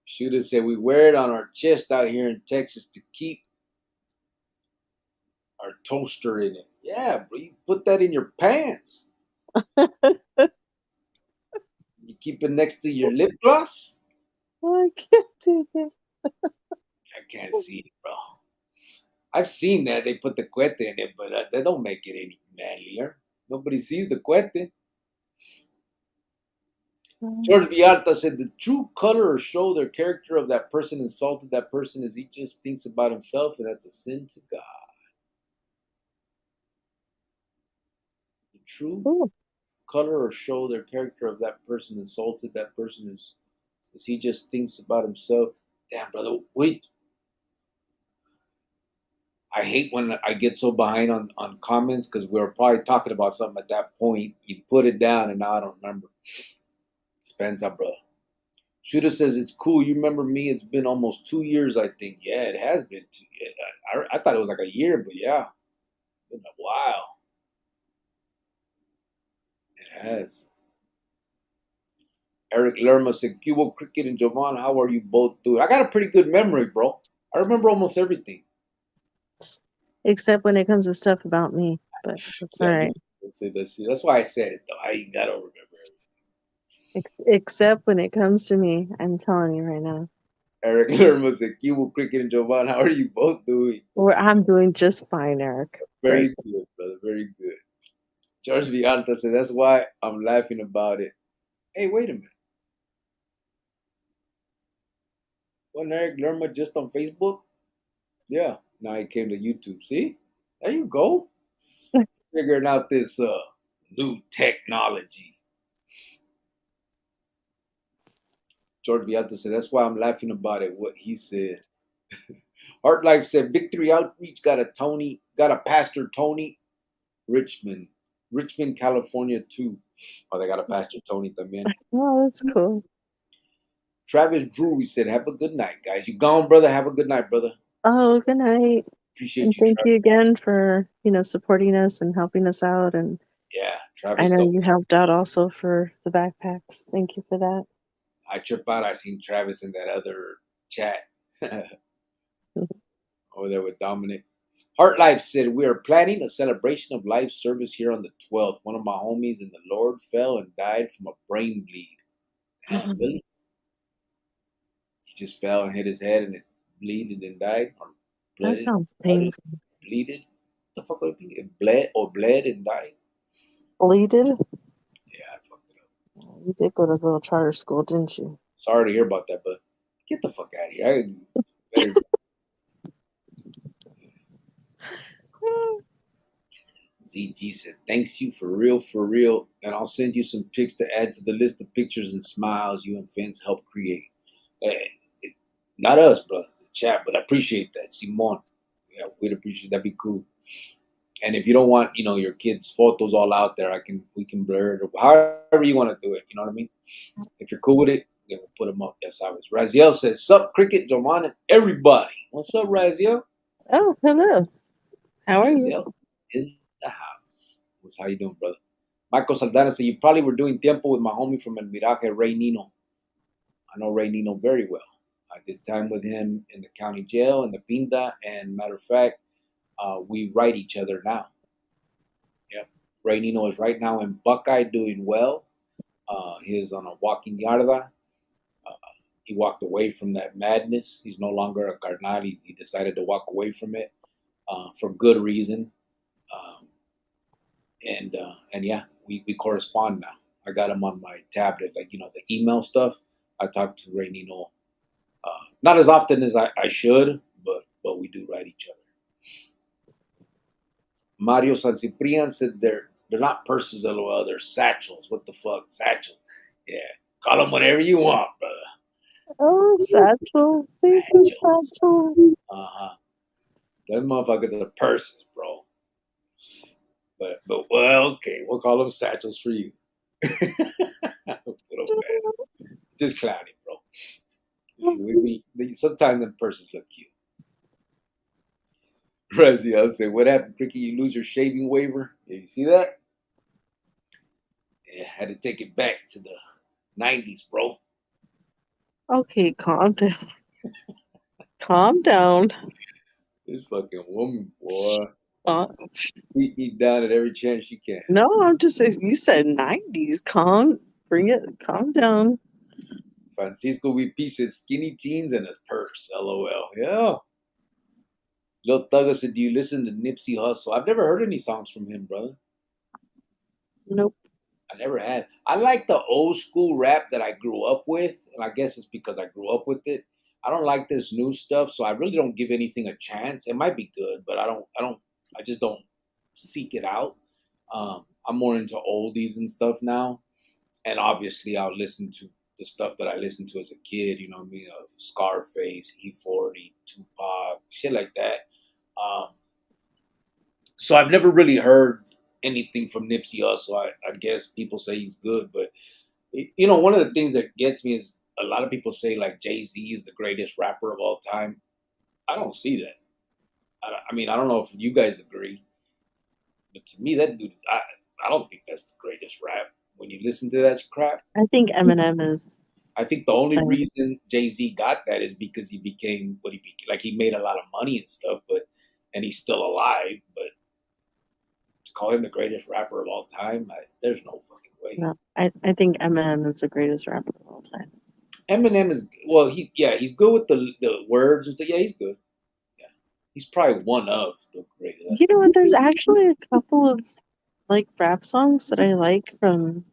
Shooter said we wear it on our chest out here in Texas to keep our toaster in it. Yeah, bro, you put that in your pants. You keep it next to your lip gloss. I can't do this. I can't see it, bro. I've seen that they put the cuete in it, but they don't make it any manlier. Nobody sees the cuete. George Villalta said the true color or show their character of that person insulted that person is he just thinks about himself, and that's a sin to God. The true Ooh, color or show their character of that person insulted that person is he just thinks about himself. Damn, brother, wait. I hate when I get so behind on comments because we were probably talking about something at that point. You put it down and now I don't remember. Spencer, brother. Shooter says it's cool. You remember me? It's been almost 2 years, I think. Yeah, it has been 2 years. I thought it was like a year, but yeah, it's been a while. It has. Eric Lerma said, Cubo Cricket and Jovan, how are you both doing? I got a pretty good memory, bro. I remember almost everything. except when it comes to stuff about me, but that's all right. That's why I said it, though. I ain't got to remember everything. Except when it comes to me, I'm telling you right now. Eric Lerma said, Cubo Cricket and Jovan, how are you both doing? I'm doing just fine, Eric. Very good, brother. Very good. George Villalta said, that's why I'm laughing about it. Hey, wait a minute. Wasn't Eric Lerma just on Facebook? Yeah. Now he came to YouTube. See? There you go. Figuring out this new technology. George Villalta said, that's why I'm laughing about it, what he said. Heart Life said, Victory Outreach got a Pastor Tony Richmond, California too. Oh, they got a Pastor Tony también. Oh, that's cool. Travis Drew, he said, have a good night, guys. You gone, brother? Have a good night, brother. Oh, good night. Appreciate And you, thank Travis. you again for, supporting us and helping us out. And Yeah, I Travis. know you helped out also for the backpacks. Thank you for that. I trip out. I seen Travis in that other chat over there with Dominic. Heart Life said, we are planning a celebration of life service here on the 12th. One of my homies in the Lord fell and died from a brain bleed. Damn, really? He just fell and hit his head and it bleeded and died? Or That bled, sounds painful. bleeded? What the fuck would it be? It bled and died? Bleeded? Yeah, I fucked it up. You did go to a little charter school, didn't you? Sorry to hear about that, but get the fuck out of here. Better. ZG said, thanks you for real. And I'll send you some pics to add to the list of pictures and smiles you and fans helped create. Hey, not us, brother. The chat, but I appreciate that, Simon. Yeah, we'd appreciate that'd be cool. And if you don't want, your kids' photos all out there, we can blur it or however you want to do it. You know what I mean? If you're cool with it, then we'll put them up. Yes, I was. Raziel says, "Sup, Cricket, Joman, and everybody. What's up, Raziel? Oh, hello. How are you? Raziel in the house. What's how you doing, brother?" Michael Saldana said, "You probably were doing tiempo with my homie from El Miraje, Ray Nino. I know Ray Nino very well. I did time with him in the county jail in the Pinta, and matter of fact, we write each other now. Yep. Ray Nino is right now in Buckeye doing well. He is on a walking yarda. Uh, he walked away from that madness. He's no longer a carnal. He decided to walk away from it for good reason. Um, and yeah, we correspond now. I got him on my tablet, like the email stuff. I talk to Ray Nino not as often as I should, but we do write each other. Mario San Ciprian said they're not purses, lol. They're satchels. What the fuck, satchels? Yeah, call them whatever you want, brother. Oh, Satchel. Thank you, Satchels. Satchel. Them motherfuckers are purses, bro. But well, okay, we'll call them satchels for you. Just clowning, bro. Sometimes them purses look cute. Rezi, I'll say, what happened, Cricket? You lose your shaving waiver? Yeah, you see that? Yeah, had to take it back to the 90s, bro. Okay, calm down. Calm down. This fucking woman, boy. Uh, Beat me down at every chance you can. no, I'm just saying, you said 90s. Calm down. Francisco VP says skinny jeans and a purse. LOL. Yeah. Lil Thugger said, do you listen to Nipsey Hussle? I've never heard any songs from him, brother. Nope. I never had. I like the old school rap that I grew up with, and I guess it's because I grew up with it. I don't like this new stuff, so I really don't give anything a chance. It might be good, but I just don't seek it out. I'm more into oldies and stuff now, and obviously I'll listen to the stuff that I listened to as a kid. You know what I mean? Scarface, E40, Tupac, shit like that. Um, so I've never really heard anything from Nipsey Hussle. I guess people say he's good, but one of the things that gets me is a lot of people say like Jay-Z is the greatest rapper of all time. I don't see that. I mean, I don't know if you guys agree, but to me, that dude, I don't think that's the greatest rap. When you listen to that crap, I think Eminem is. I think the only Same. reason Jay-Z got that is because he became what he became. Like he made a lot of money and stuff, and he's still alive. But to call him the greatest rapper of all time, there's no fucking way. No, I think Eminem is the greatest rapper of all time. Eminem is he's good with the words and stuff. Yeah, he's good. Yeah, he's probably one of the greatest. You know what? There's actually a couple of like rap songs that I like from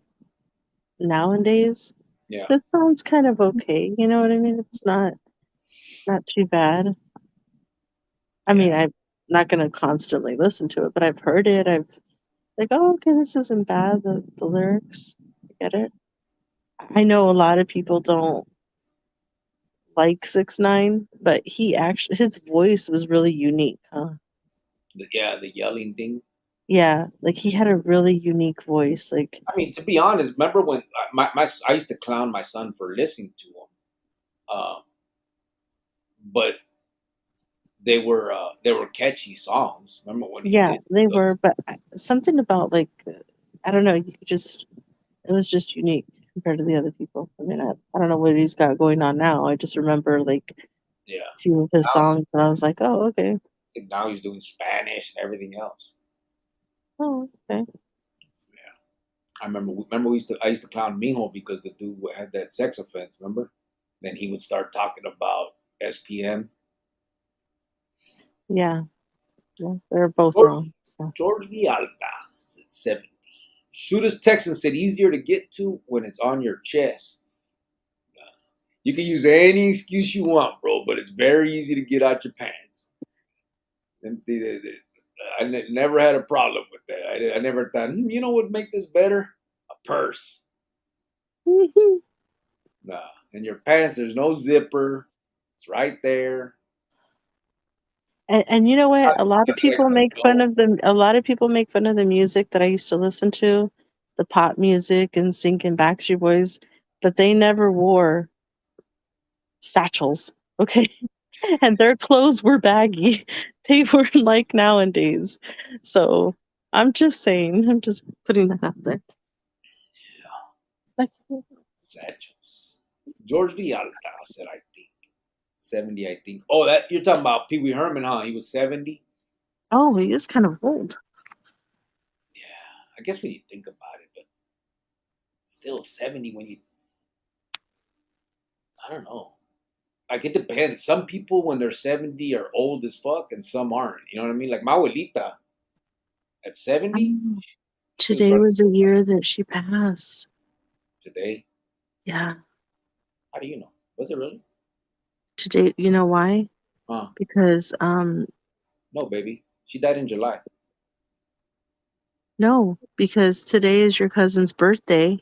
nowadays. Yeah, That sounds kind of okay. You know what I mean? It's not too bad. I mean, I'm not gonna constantly listen to it, but I've heard it. I've like, oh, okay, this isn't bad. The lyrics, I get it. I know a lot of people don't like 6ix9ine, but his voice was really unique, huh? the yelling thing. Yeah, like he had a really unique voice. Like, I mean, to be honest, remember when I used to clown my son for listening to him, but they were catchy songs. Remember when he did? they were, but something about like, I don't know, it was just unique compared to the other people. I mean, I don't know what he's got going on now. I just remember like Yeah. a few of his songs, and I was like, oh, okay. And now he's doing Spanish and everything else. Oh, okay. Yeah. I remember I used to clown Mijo because the dude had that sex offense, remember? Then he would start talking about SPM. Yeah, they're both wrong. So. George Vialta said 70. Shooters Texan said easier to get to when it's on your chest. You can use any excuse you want, bro, but it's very easy to get out your pants. I never had a problem with that. I never thought, you know what would make this better? A purse. Nah. In your pants, there's no zipper. It's right there. And you know what? Not A lot of people techno, make fun of them. A lot of people make fun of the music that I used to listen to, the pop music and singing Backstreet Boys, but they never wore satchels. Okay. And their clothes were baggy. They were like nowadays. So I'm just saying, I'm just putting that out there. Like, satchels. George Villalta said, I think 70. I think. Oh, that you're talking about Pee Wee Herman, huh? He was 70. oh, he is kind of old. Yeah, I guess when you think about it, but still 70 when you. I don't know. Like it depends. Some people when they're 70 are old as fuck, and some aren't. You know what I mean? Like my abuelita at 70, Oh, she was today running was a year that she passed. today. Yeah. How do you know? Was it really? Today, you know why? Huh? Because No, baby. She died in July. no, because today is your cousin's birthday.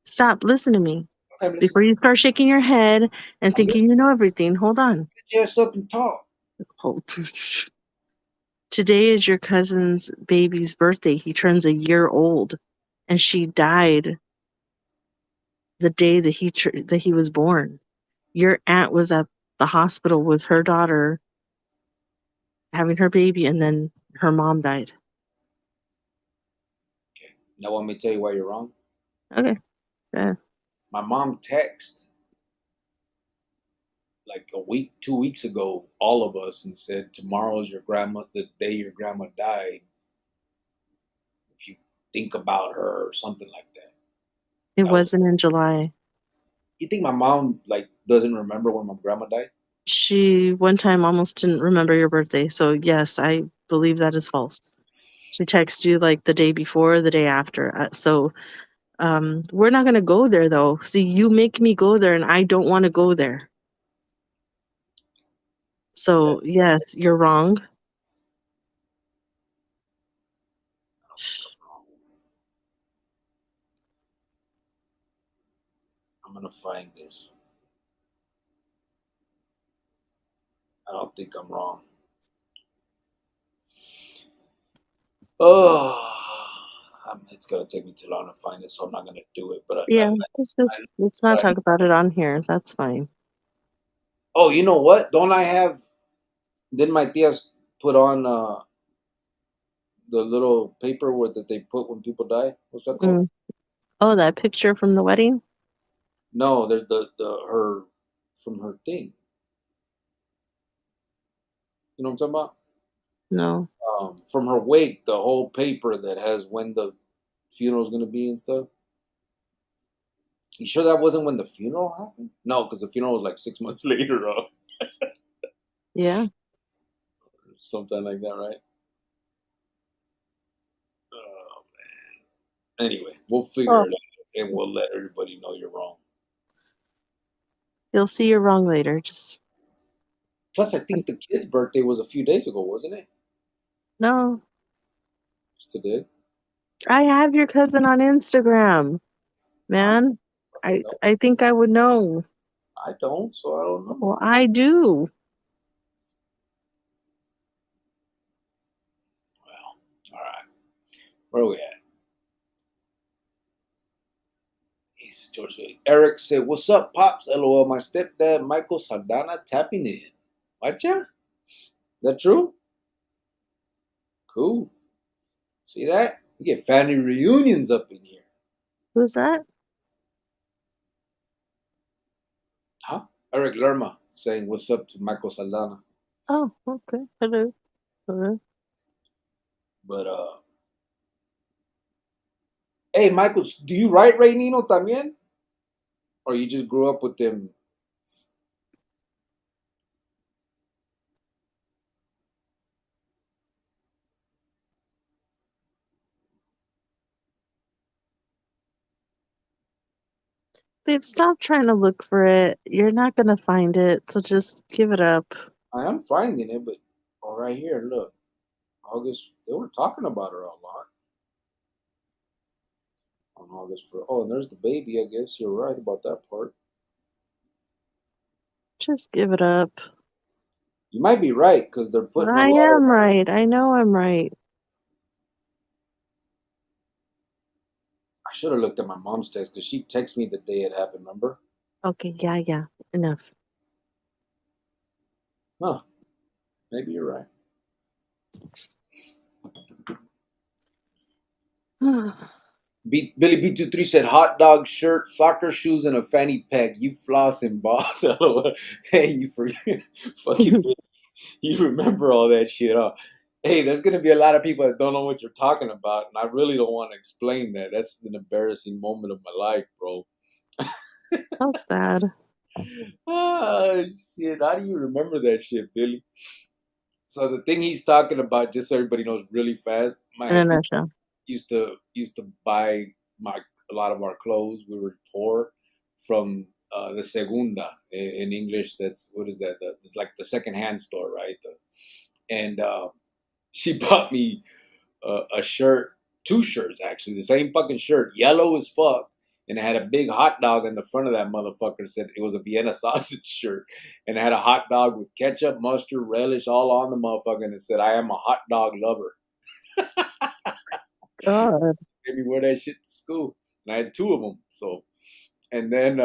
Stop, listen to me. Okay, I'm Before listening. you start shaking your head and I'm thinking listening. you know everything, hold on. Get your ass up and talk. Hold. Today is your cousin's baby's birthday. He turns a year old, and she died the day that he was born. Your aunt was at the hospital with her daughter having her baby, and then her mom died. Okay. Now want me to tell you why you're wrong? Okay. Yeah. My mom texted like a week, 2 weeks ago, all of us, and said tomorrow's your grandma, the day your grandma died. If you think about her or something like that. It That was. wasn't in July. You think my mom like doesn't remember when my grandma died? She one time almost didn't remember your birthday. So yes, I believe that is false. She texted you like the day before, the day after. We're not gonna go there though. See, you make me go there, and I don't want to go there. So That's. yes, you're wrong. I don't think I'm wrong. I'm gonna find this. I don't think I'm wrong. Oh, it's gonna take me too long to find it, so I'm not gonna do it. But Yeah, let's not talk about it on here. That's fine. oh, you know what? Don't I have? Didn't my tias put on the little paper where that they put when people die? What's that called? Mm. Oh, that picture from the wedding? No, there's the her from her thing. You know what I'm talking about? No. From her wake, the whole paper that has when the funeral's gonna be and stuff. You sure that wasn't when the funeral happened? No, because the funeral was like 6 months later, Yeah. something like that, right? Oh man. Anyway, we'll figure Oh, it out, and we'll let everybody know you're wrong. you'll see you're wrong later. Just Plus, I think the kid's birthday was a few days ago, wasn't it? no. It's today. I have your cousin on Instagram, I man. fucking I know. I think I would know. I don't, so I don't know. Well, I do. Well, all right. Where are we at? He's George. Eric said, "What's up, pops? LOL. My stepdad, Michael Saldana, tapping in. Watcha? That true? Cool. See that? We get family reunions up in here, Who's that? huh?" Eric Lerma saying, "What's up to Michael Saldana?" Oh, okay. Hello. Hello. But hey, Michael, do you write Ray Nino también, or you just grew up with them? Babe, stop trying to look for it. You're not gonna find it, so just give it up. I am finding it, but oh, right here, look, August. They were talking about her a lot on August 1st. Oh, and there's the baby. I guess you're right about that part. Just give it up. You might be right because they're putting a I lot of. am right. I know I'm right. I should have looked at my mom's text because she texted me the day it happened. Remember? Okay, yeah. Enough. Huh? Maybe you're right. Billy B23 said hot dog shirt, soccer shoes, and a fanny pack. You flossing, boss. Hey, you forget, fucking Billy. You remember all that shit, huh? Hey, there's gonna be a lot of people that don't know what you're talking about, and I really don't want to explain that. That's an embarrassing moment of my life, bro. So sad. Ah, shit. How do you remember that shit, Billy? So the thing he's talking about, just so everybody knows really fast, my In a jefita nutshell. used to buy my a lot of our clothes. We were poor from the segunda in English. That's what is that? It's like the second hand store, right? And she bought me a shirt, two shirts actually, the same fucking shirt, yellow as fuck, and it had a big hot dog in the front of that motherfucker. Said it was a Vienna sausage shirt, and it had a hot dog with ketchup, mustard, relish, all on the motherfucker, and it said, "I am a hot dog lover." God. Made me wear that shit to school, and I had two of them. So, and then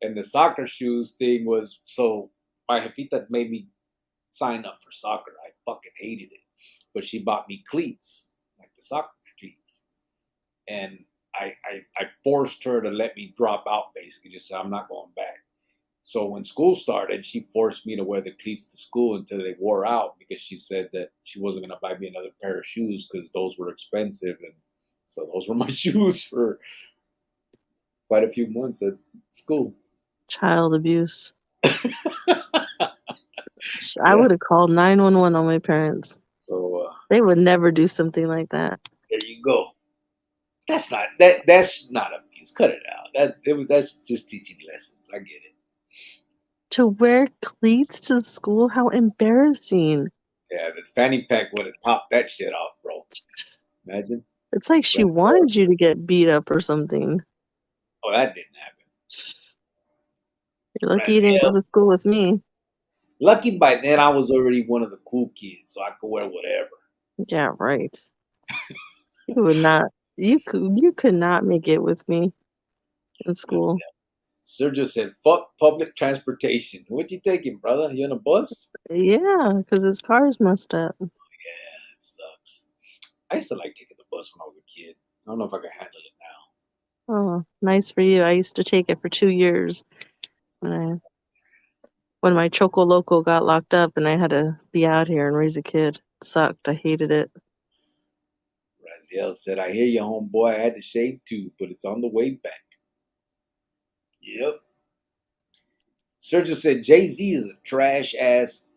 and the soccer shoes thing was so my jefita made me sign up for soccer. I fucking hated it, but she bought me cleats, like the soccer cleats, and I forced her to let me drop out. Basically, just said I'm not going back. So when school started, she forced me to wear the cleats to school until they wore out because she said that she wasn't going to buy me another pair of shoes because those were expensive, and so those were my shoes for quite a few months at school. Child abuse. I Yeah. would have called 911 on my parents. So They would never do something like that. there you go. That's not abuse. Cut it out. That's just teaching lessons. I get it. To wear cleats to school? How embarrassing. Yeah, the fanny pack would have topped that shit off, bro. Imagine. It's like she That's hard. wanted you to get beat up or something. Oh, that didn't happen. You're lucky you didn't go Raziel. to school with me. Lucky by then I was already one of the cool kids, so I could wear whatever. Yeah, right. You would not. You could not make it with me in school. Sergio said, "Fuck public transportation. What you taking, brother? You on a bus?" Yeah, because his car's messed up. Yeah, it sucks. I used to like taking the bus when I was a kid. I don't know if I can handle it now. Oh, nice for you. I used to take it for 2 years when my Choco Loco got locked up and I had to be out here and raise a kid. It sucked. I hated it. Raziel said, "I hear you, homeboy. I had to shave too, but it's on the way back." Yep. Sergio said, "Jay-Z is a trash as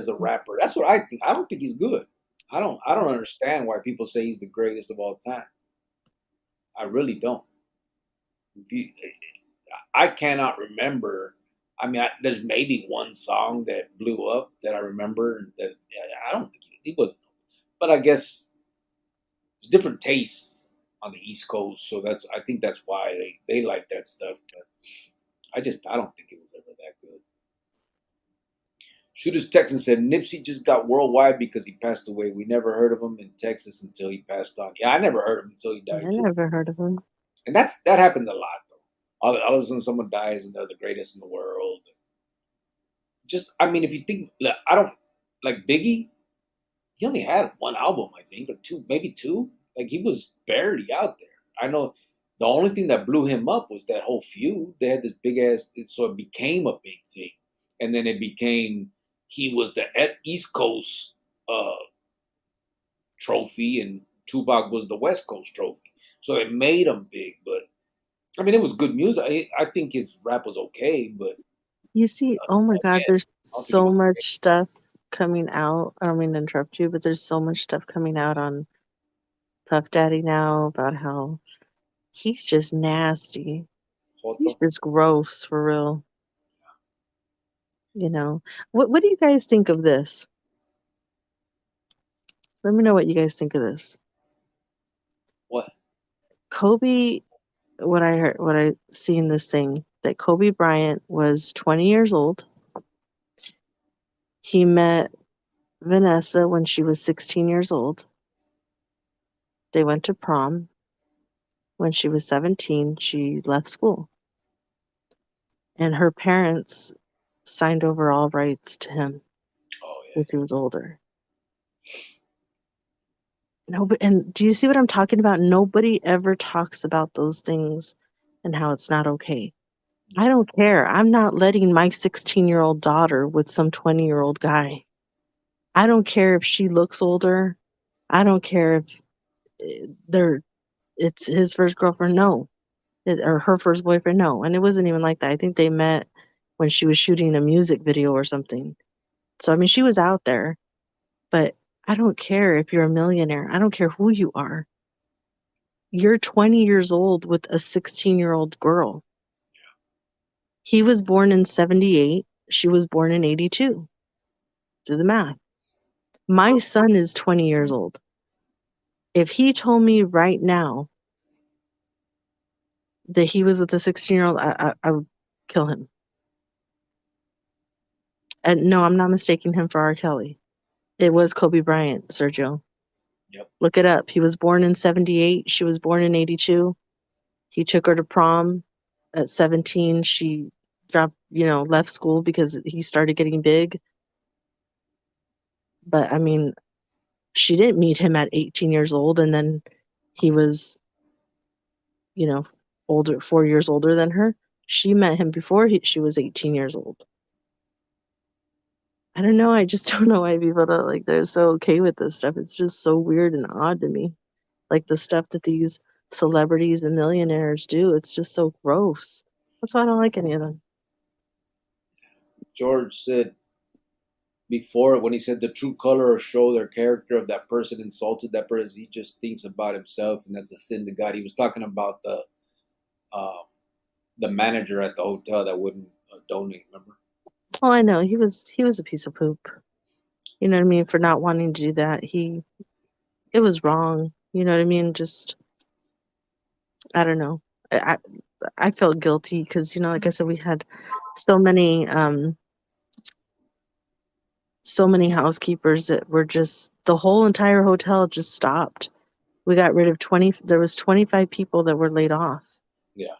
a rapper." That's what I think. I don't think he's good. I don't understand why people say he's the greatest of all time. I really don't. If you, I cannot remember. I mean, there's maybe one song that blew up that I remember. That I don't think he wasn't. But I guess there's different tastes on the East Coast, so I think that's why they like that stuff. But I don't think it was ever that good. Shooters Texan said Nipsey just got worldwide because he passed away. We never heard of him in Texas until he passed on. Yeah, I never heard of him until he I died too. never heard of him. And that happens a lot though. All of a sudden someone dies and they're the greatest in the world. Just I mean, if you think I don't like Biggie, he only had one album, I think, or two, maybe two. Like he was barely out there. I know the only thing that blew him up was that whole feud. They had this big ass, so it became a big thing, and then it became he was the East Coast uh, trophy, and Tupac was the West Coast trophy. So it made him big. But I mean, it was good music. I think his rap was okay, but You see, oh my God, again, there's I don't think he so was. much stuff coming out. I don't mean to interrupt you, but there's so much stuff coming out on Puff Daddy now about how he's just nasty. He's Joto. just gross for real. You know, what do you guys think of this? Let me know what you guys think of this. What? Kobe, what I heard, what I see in this thing, that Kobe Bryant was 20 years old He met Vanessa when she was 16 years old. They went to prom. When she was 17, she left school. And her parents signed over all rights to him Oh yeah. because he was older. No, but and do you see what I'm talking about? Nobody ever talks about those things and how it's not okay. I don't care. I'm not letting my 16-year-old daughter with some 20-year-old guy. I don't care if she looks older. I don't care if it's his first girlfriend. No, or her first boyfriend. No, and it wasn't even like that. I think they met when she was shooting a music video or something. So I mean, she was out there, but I don't care if you're a millionaire. I don't care who you are. You're 20 years old with a 16-year-old girl. He was born in 78. She was born in 82. Do the math. My son is 20 years old. If he told me right now that he was with a 16-year-old, I would kill him. And no, I'm not mistaking him for R. Kelly. It was Kobe Bryant, Sergio. Yep. Look it up. He was born in 78. She was born in 82. He took her to prom at 17. She dropped, left school because he started getting big. But I mean, she didn't meet him at 18 years old, and then he was, older, 4 years older than her. She met him before she was 18 years old. I don't know. I just don't know why people don't like they're so okay with this stuff. It's just so weird and odd to me. Like the stuff that these celebrities and millionaires do, it's just so gross. That's why I don't like any of them. George said before, when he said the true color or show their character of that person insulted that person, he just thinks about himself, and that's a sin to God. He was talking about the manager at the hotel that wouldn't donate. Remember? Oh, I know. He was a piece of poop. You know what I mean? For not wanting to do that. It was wrong. You know what I mean? Just, I don't know. I felt guilty because, like I said, we had so many housekeepers that were just, the whole entire hotel just stopped. We got rid of there was 25 people that were laid off. Yeah.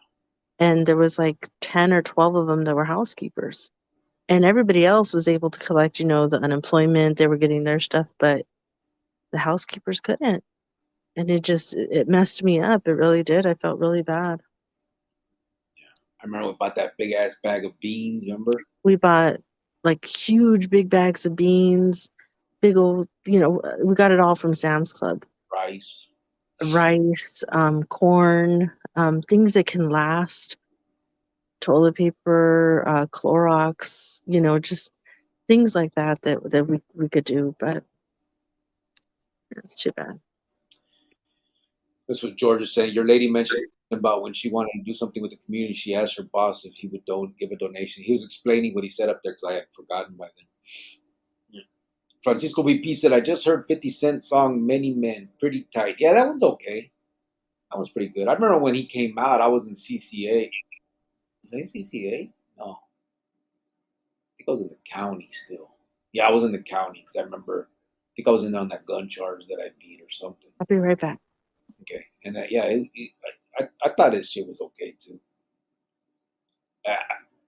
And there was like 10 or 12 of them that were housekeepers. And everybody else was able to collect, the unemployment. They were getting their stuff, but the housekeepers couldn't. And it messed me up. It really did. I felt really bad. I remember we bought that big ass bag of beans, remember? We bought like huge big bags of beans, big old, we got it all from Sam's Club. Rice, corn, things that can last, toilet paper, Clorox, just things like that we could do, but it's too bad. That's what George is saying. Your lady mentioned about when she wanted to do something with the community, she asked her boss if he would give a donation. He was explaining what he said up there because I had forgotten by then. Yeah. Francisco VP said, I just heard 50 Cent song Many Men. Pretty tight. Yeah, that one's okay. That was pretty good. I remember when he came out, I was in CCA. Was I in CCA? No. I think I was in the county still. Yeah, I was in the county because I remember, I think I was in on that gun charge that I beat or something. I'll be right back. Okay. And I thought his shit was okay too.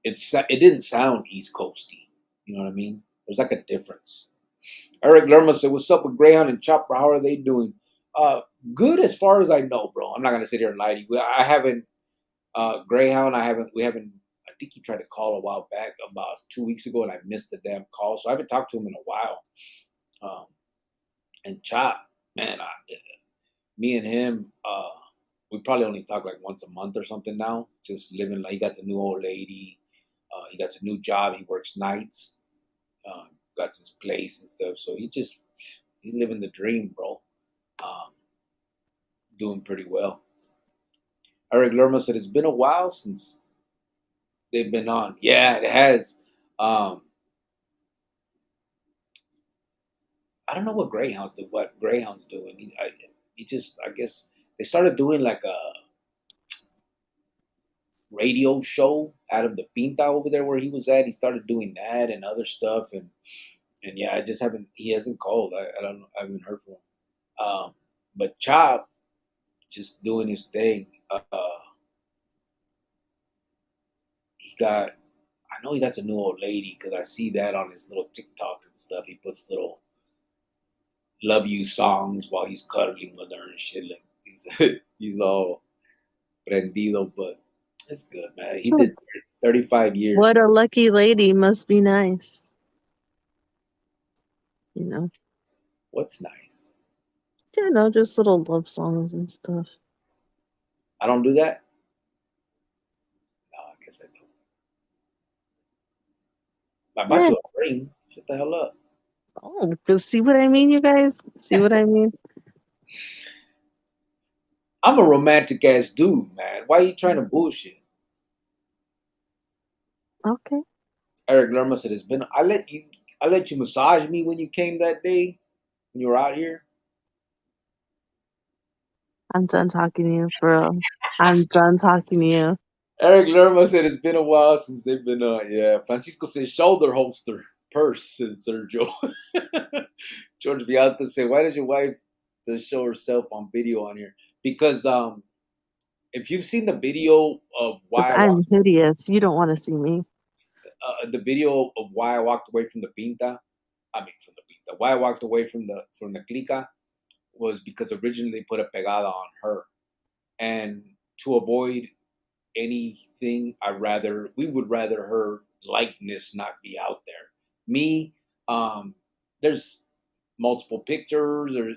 It didn't sound East Coasty. You know what I mean? There's like a difference. Eric Lerma said, "What's up with Greyhound and Chopper? How are they doing?" Good as far as I know, bro. I'm not gonna sit here and lie to you. I haven't Greyhound. We haven't. I think he tried to call a while back, about 2 weeks ago, and I missed the damn call, so I haven't talked to him in a while. And Chop, man, me and him, we probably only talk like once a month or something now. Just living like he got a new old lady. He got a new job. He works nights. Got his place and stuff. So he's living the dream, bro. Doing pretty well. Eric Lerma said it's been a while since they've been on. Yeah, it has. I don't know what Greyhound's doing. I guess they started doing like a radio show out of the Pinta over there where he was at. He started doing that and other stuff, and And yeah, I just haven't. He hasn't called. I don't. I haven't heard from him. But Chop just doing his thing. He got. I know he got a new old lady because I see that on his little TikToks and stuff. He puts little love you songs while he's cuddling with her and shit. Like he's all prendido, but it's good, man. He did 35 years. What a lucky lady. Must be nice. You know. What's nice? Yeah, no, just little love songs and stuff. I don't do that. No, I guess I do. I bought you a ring. Shut the hell up. Oh, because see what I mean, you guys? See what I mean? I'm a romantic ass dude, man. Why are you trying to bullshit? Okay. Eric Lerma said it's been I let you massage me when you came that day when you were out here. I'm done talking to you, bro. I'm done talking to you. Eric Lerma said it's been a while since they've been on. Yeah. Francisco said shoulder holster purse, said Sergio. George Vialta said, why does your wife just show herself on video on here? Because if you've seen the video of why I'm hideous. You don't want to see me. The video of why I walked away from the pinta, why I walked away from the clica was because originally they put a pegada on her, and to avoid anything, we would rather her likeness not be out there. Me, there's multiple pictures, or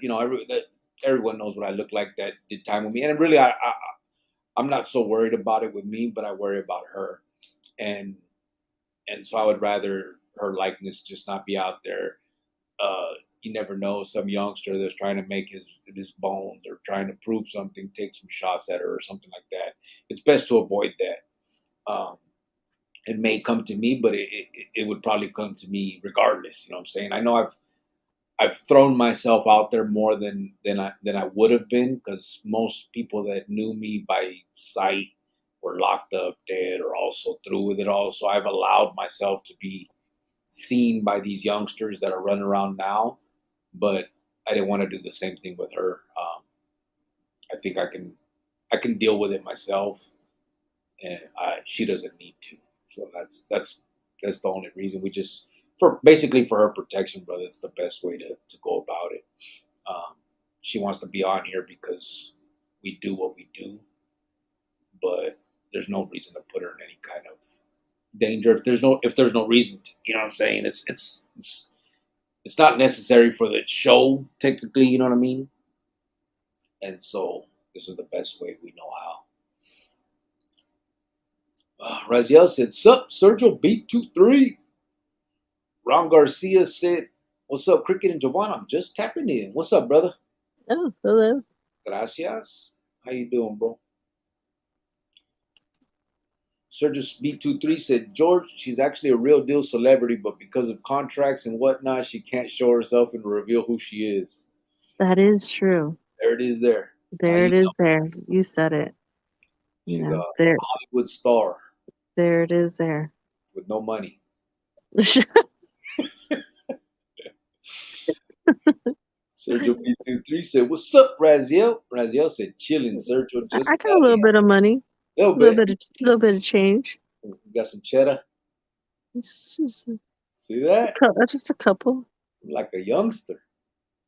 everyone knows what I look like that did time with me, and really, I'm not so worried about it with me, but I worry about her, and so I would rather her likeness just not be out there. You never know, some youngster that's trying to make his bones or trying to prove something, take some shots at her or something like that. It's best to avoid that. It may come to me, but it would probably come to me regardless. You know what I'm saying? I know I've thrown myself out there more than I would have been, because most people that knew me by sight were locked up, dead, or also through with it all. So I've allowed myself to be seen by these youngsters that are running around now, but I didn't want to do the same thing with her. I think I can deal with it myself, and she doesn't need to. So that's the only reason. We just for her protection, brother. It's the best way to go about it. She wants to be on here because we do what we do, but there's no reason to put her in any kind of danger if there's no reason to. You know what I'm saying? It's not necessary for the show, technically, you know what I mean? And so this is the best way we know how. Raziel said, sup, Sergio B23. Ron Garcia said, what's up, Cricket and Jovan? I'm just tapping in. What's up, brother? Oh, hello. Gracias. How you doing, bro? Sergio B23 said, George, she's actually a real deal celebrity, but because of contracts and whatnot, she can't show herself and reveal who she is. That is true. There it is there. There it is there. You said it. She's a there. Hollywood star. There it is there. With no money. Sergio B23 said, what's up, Raziel? Raziel said, chilling, Sergio. Just I got a little bit of money. A little bit of change. You got some cheddar? See that? Just a couple. Like a youngster.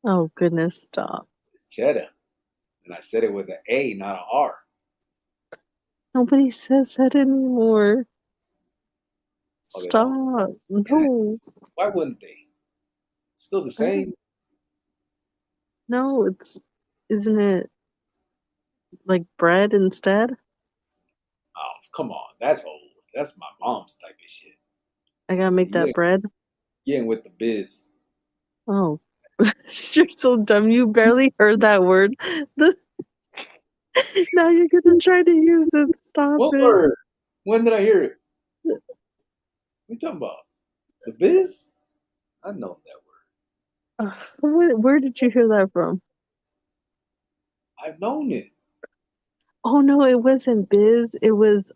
Oh, goodness, stop. Cheddar. And I said it with an A, not an R. Nobody says that anymore. Oh, stop. No. Why wouldn't they? Still the same. No, isn't it like bread instead? Oh, come on. That's old. That's my mom's type of shit. I gotta make that bread? Yeah, with the biz. Oh. You're so dumb. You barely heard that word. Now you're gonna try to use it. Stop what it. Word? When did I hear it? What are you talking about? The biz? I know that word. Where did you hear that from? I've known it. Oh no, it wasn't biz. It was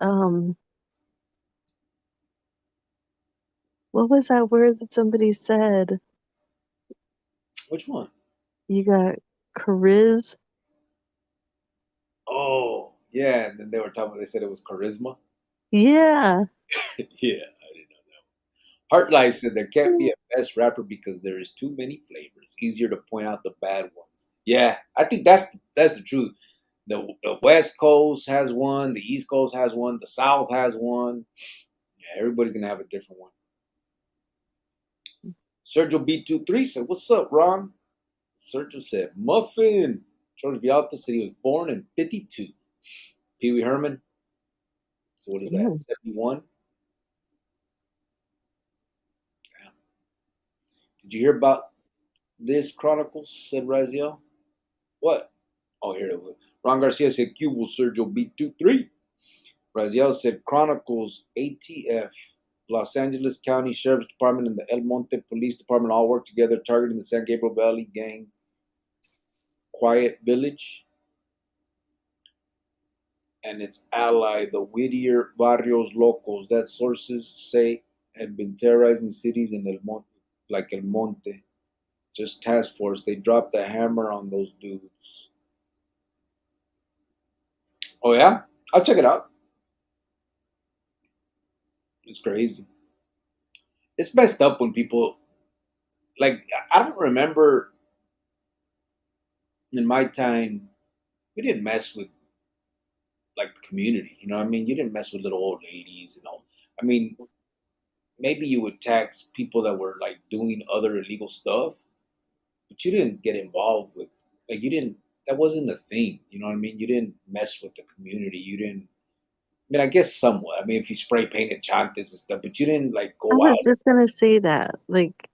what was that word that somebody said? Which one? You got Chariz. Oh, yeah. And then they were talking. They said it was charisma. Yeah. Yeah, I didn't know that. Heart Life said there can't be a best rapper because there is too many flavors. Easier to point out the bad ones. Yeah, I think that's the truth. The West Coast has one, the East Coast has one, the South has one. Yeah, everybody's gonna have a different one. Sergio B23 said, "What's up, Ron?" Sergio said, "Muffin." George Vialta said he was born in '52. Pee Wee Herman. So what is that? Mm. 71. Yeah. Did you hear about this, Chronicles? Said Raziel. What? Oh, here it was. Ron Garcia said, "Cubo Sergio B23." Raziel said, "Chronicles, ATF, Los Angeles County Sheriff's Department, and the El Monte Police Department all work together targeting the San Gabriel Valley gang Quiet Village and its ally, the Whittier Barrios Locos, that sources say had been terrorizing cities in El Monte, like El Monte. Just task force. They dropped the hammer on those dudes." Oh, yeah? I'll check it out. It's crazy. It's messed up when people, like, I don't remember in my time, we didn't mess with like the community. You know what I mean? You didn't mess with little old ladies, you know. I mean, maybe you would tax people that were like doing other illegal stuff, but you didn't get involved with like you didn't that wasn't the thing, you know what I mean? You didn't mess with the community. You didn't I mean I guess somewhat. I mean if you spray painted chantes and stuff, but you didn't like I go was out. just gonna say that. Like,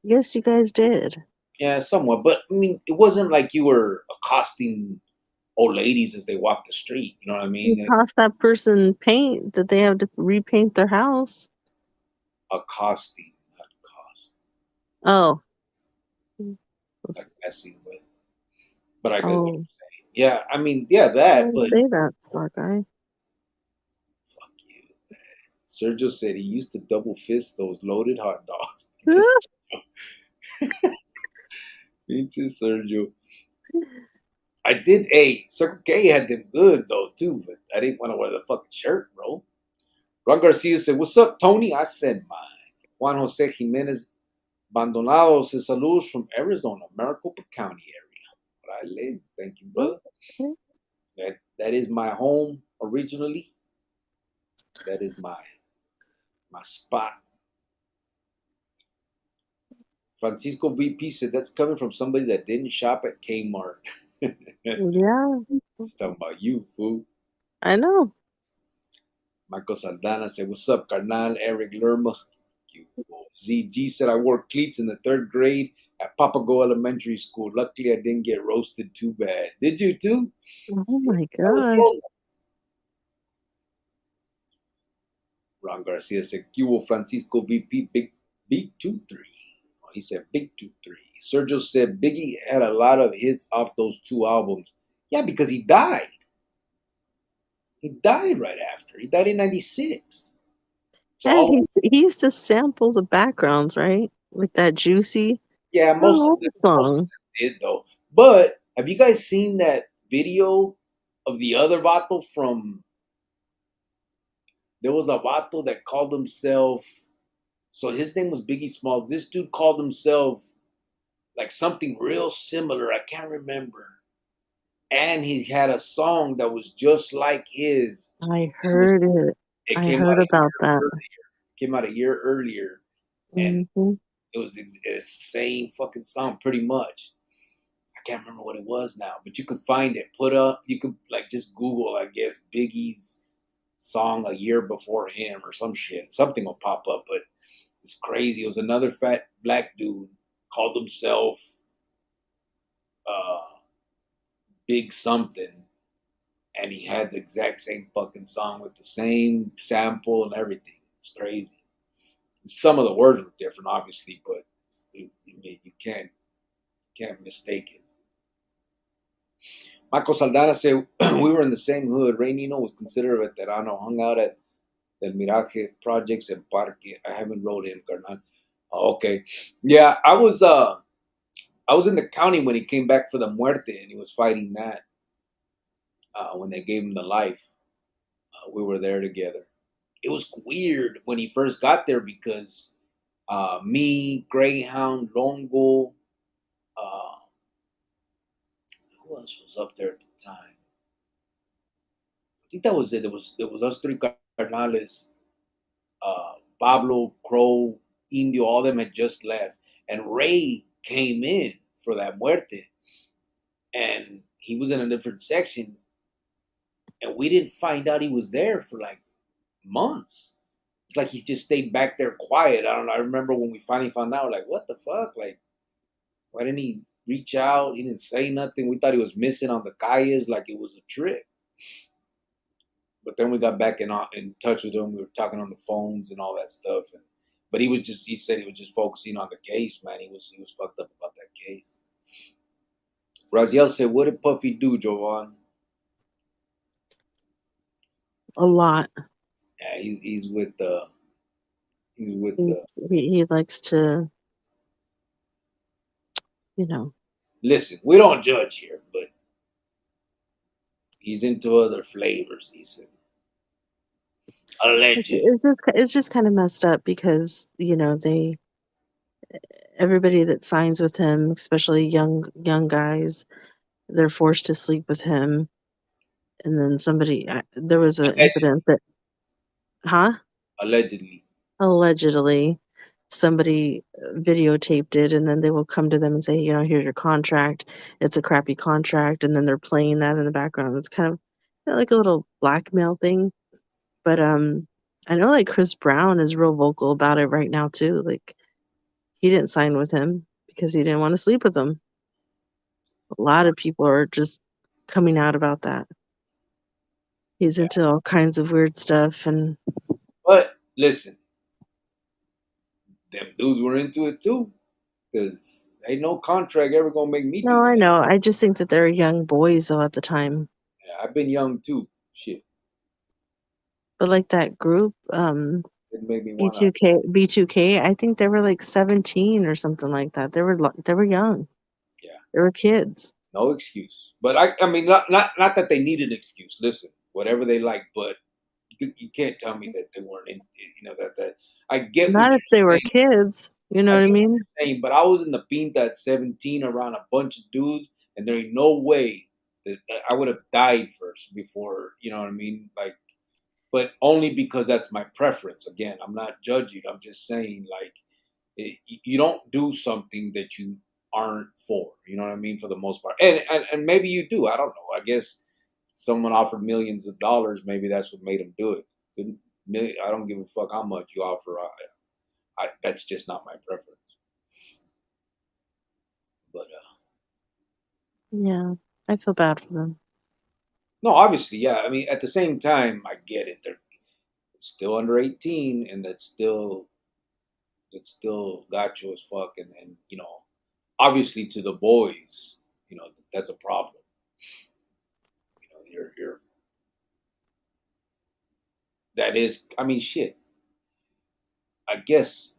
yes, you guys did. Yeah, somewhat. But I mean it wasn't like you were accosting old ladies as they walked the street, you know what I You mean? cost that person paint that they have to repaint their house. Accosting, not cost. Oh. Like messing with. But I get what Oh. you're saying. Yeah, I mean, yeah, that, Don't but say that, smart guy. fuck you. Sergio said he used to double fist those loaded hot dogs. Just pinches Sergio. I did. Hey, Circle K had them good though too, but I didn't want to wear the fucking shirt, bro. Ron Garcia said, "What's up, Tony?" I said, "Mine." Juan Jose Jimenez Bandonado says, "Saludos from Arizona, Maricopa County area." Where I live. Thank you, brother. Okay. That is my home originally. That is my spot. Francisco VP said that's coming from somebody that didn't shop at Kmart. Yeah, She's talking about you, fool. I know. Michael Saldana said, "What's up, carnal?" Eric Lerma. ZG said, "I wore cleats in the third grade at Papago Elementary School. Luckily, I didn't get roasted too bad." Did you too? Oh my That was gosh. normal. Ron Garcia said, "Cubo Francisco VP Big B23." He said Big 23. Sergio said Biggie had a lot of hits off those two albums. Yeah, because he died. He died right after. He died in '96. So Yeah, all he used to sample the backgrounds, right? Like that juicy. yeah, Oh, most of song. them did though. But have you guys seen that video of the other vato from? There was a vato that called himself. So his name was Biggie Smalls. This dude called himself like something real similar. I can't remember. And he had a song that was just like his. I It was heard it. it I came heard out a about year that. earlier. Came out a year earlier, and Hmm. it's the same fucking song pretty much. I can't remember what it was now, but you could find it. Put up, you could like just Google, I guess, Biggie's song a year before him or some shit. Something will pop up, but it's crazy. It was another fat black dude called himself uh, Big Something, and he had the exact same fucking song with the same sample and everything. It's crazy. Some of the words were different, obviously, but you can't mistake it. Michael Saldana said, "We were in the same hood. Ray Nino was considered a veterano, hung out at the Mirage projects and Parque. I haven't wrote him, carnal." Oh, okay. Yeah, I was I was in the county when he came back for the muerte, and he was fighting that. When they gave him the life, we were there together. It was weird when he first got there because me, Greyhound, Longo, uh, who else was up there at the time? I think that was it. It was us three carnales, Pablo, Crow, Indio, all them had just left, and Ray came in for that muerte, and he was in a different section, and we didn't find out he was there for like months. It's like he just stayed back there quiet. I don't know. I remember when we finally found out, like, what the fuck? Like, why didn't he reach out? He didn't say nothing. We thought he was missing on the calles, like it was a trick. But then we got back in touch with him. We were talking on the phones and all that stuff. But he said he was just focusing on the case, man. He was fucked up about that case. Raziel said, what did Puffy do, Jovan? A lot. Yeah, he's with the He likes to, you know. Listen, we don't judge here, but he's into other flavors, he said. Alleged. It's just kind of messed up because, everybody that signs with him, especially young guys, they're forced to sleep with him. And then there was an incident that, Allegedly. Allegedly, somebody videotaped it, and then they will come to them and say, here's your contract. It's a crappy contract, and then they're playing that in the background. It's kind of like a little blackmail thing. But I know like Chris Brown is real vocal about it right now too. Like he didn't sign with him because he didn't want to sleep with him. A lot of people are just coming out about that. He's into all kinds of weird stuff. But listen, them dudes were into it too, because ain't no contract ever gonna make me do that. No, I know. I just think that they're young boys though at the time. Yeah, I've been young too. Shit. But like that group, It made me wanna B2K, I think they were like 17 or something like that. They were young. Yeah. They were kids. No excuse. But I mean, not that they need an excuse. Listen, whatever they like, but you can't tell me that they weren't in. That I get Not if they were kids. You know what I mean? Saying, but I was in the Pinta at 17 around a bunch of dudes, and there ain't no way that I would have died first before. You know what I mean? Like, but only because that's my preference. Again, I'm not judging. I'm just saying, like, you don't do something that you aren't for. You know what I mean? For the most part, and maybe you do. I don't know. I guess someone offered millions of dollars. Maybe that's what made them do it. I don't give a fuck how much you offer. That's just not my preference. But yeah, I feel bad for them. No, obviously, yeah. I mean, at the same time, I get it. They're still under 18, and it's still got you as fuck, and obviously to the boys, that's a problem. You're that is. I mean, shit. I guess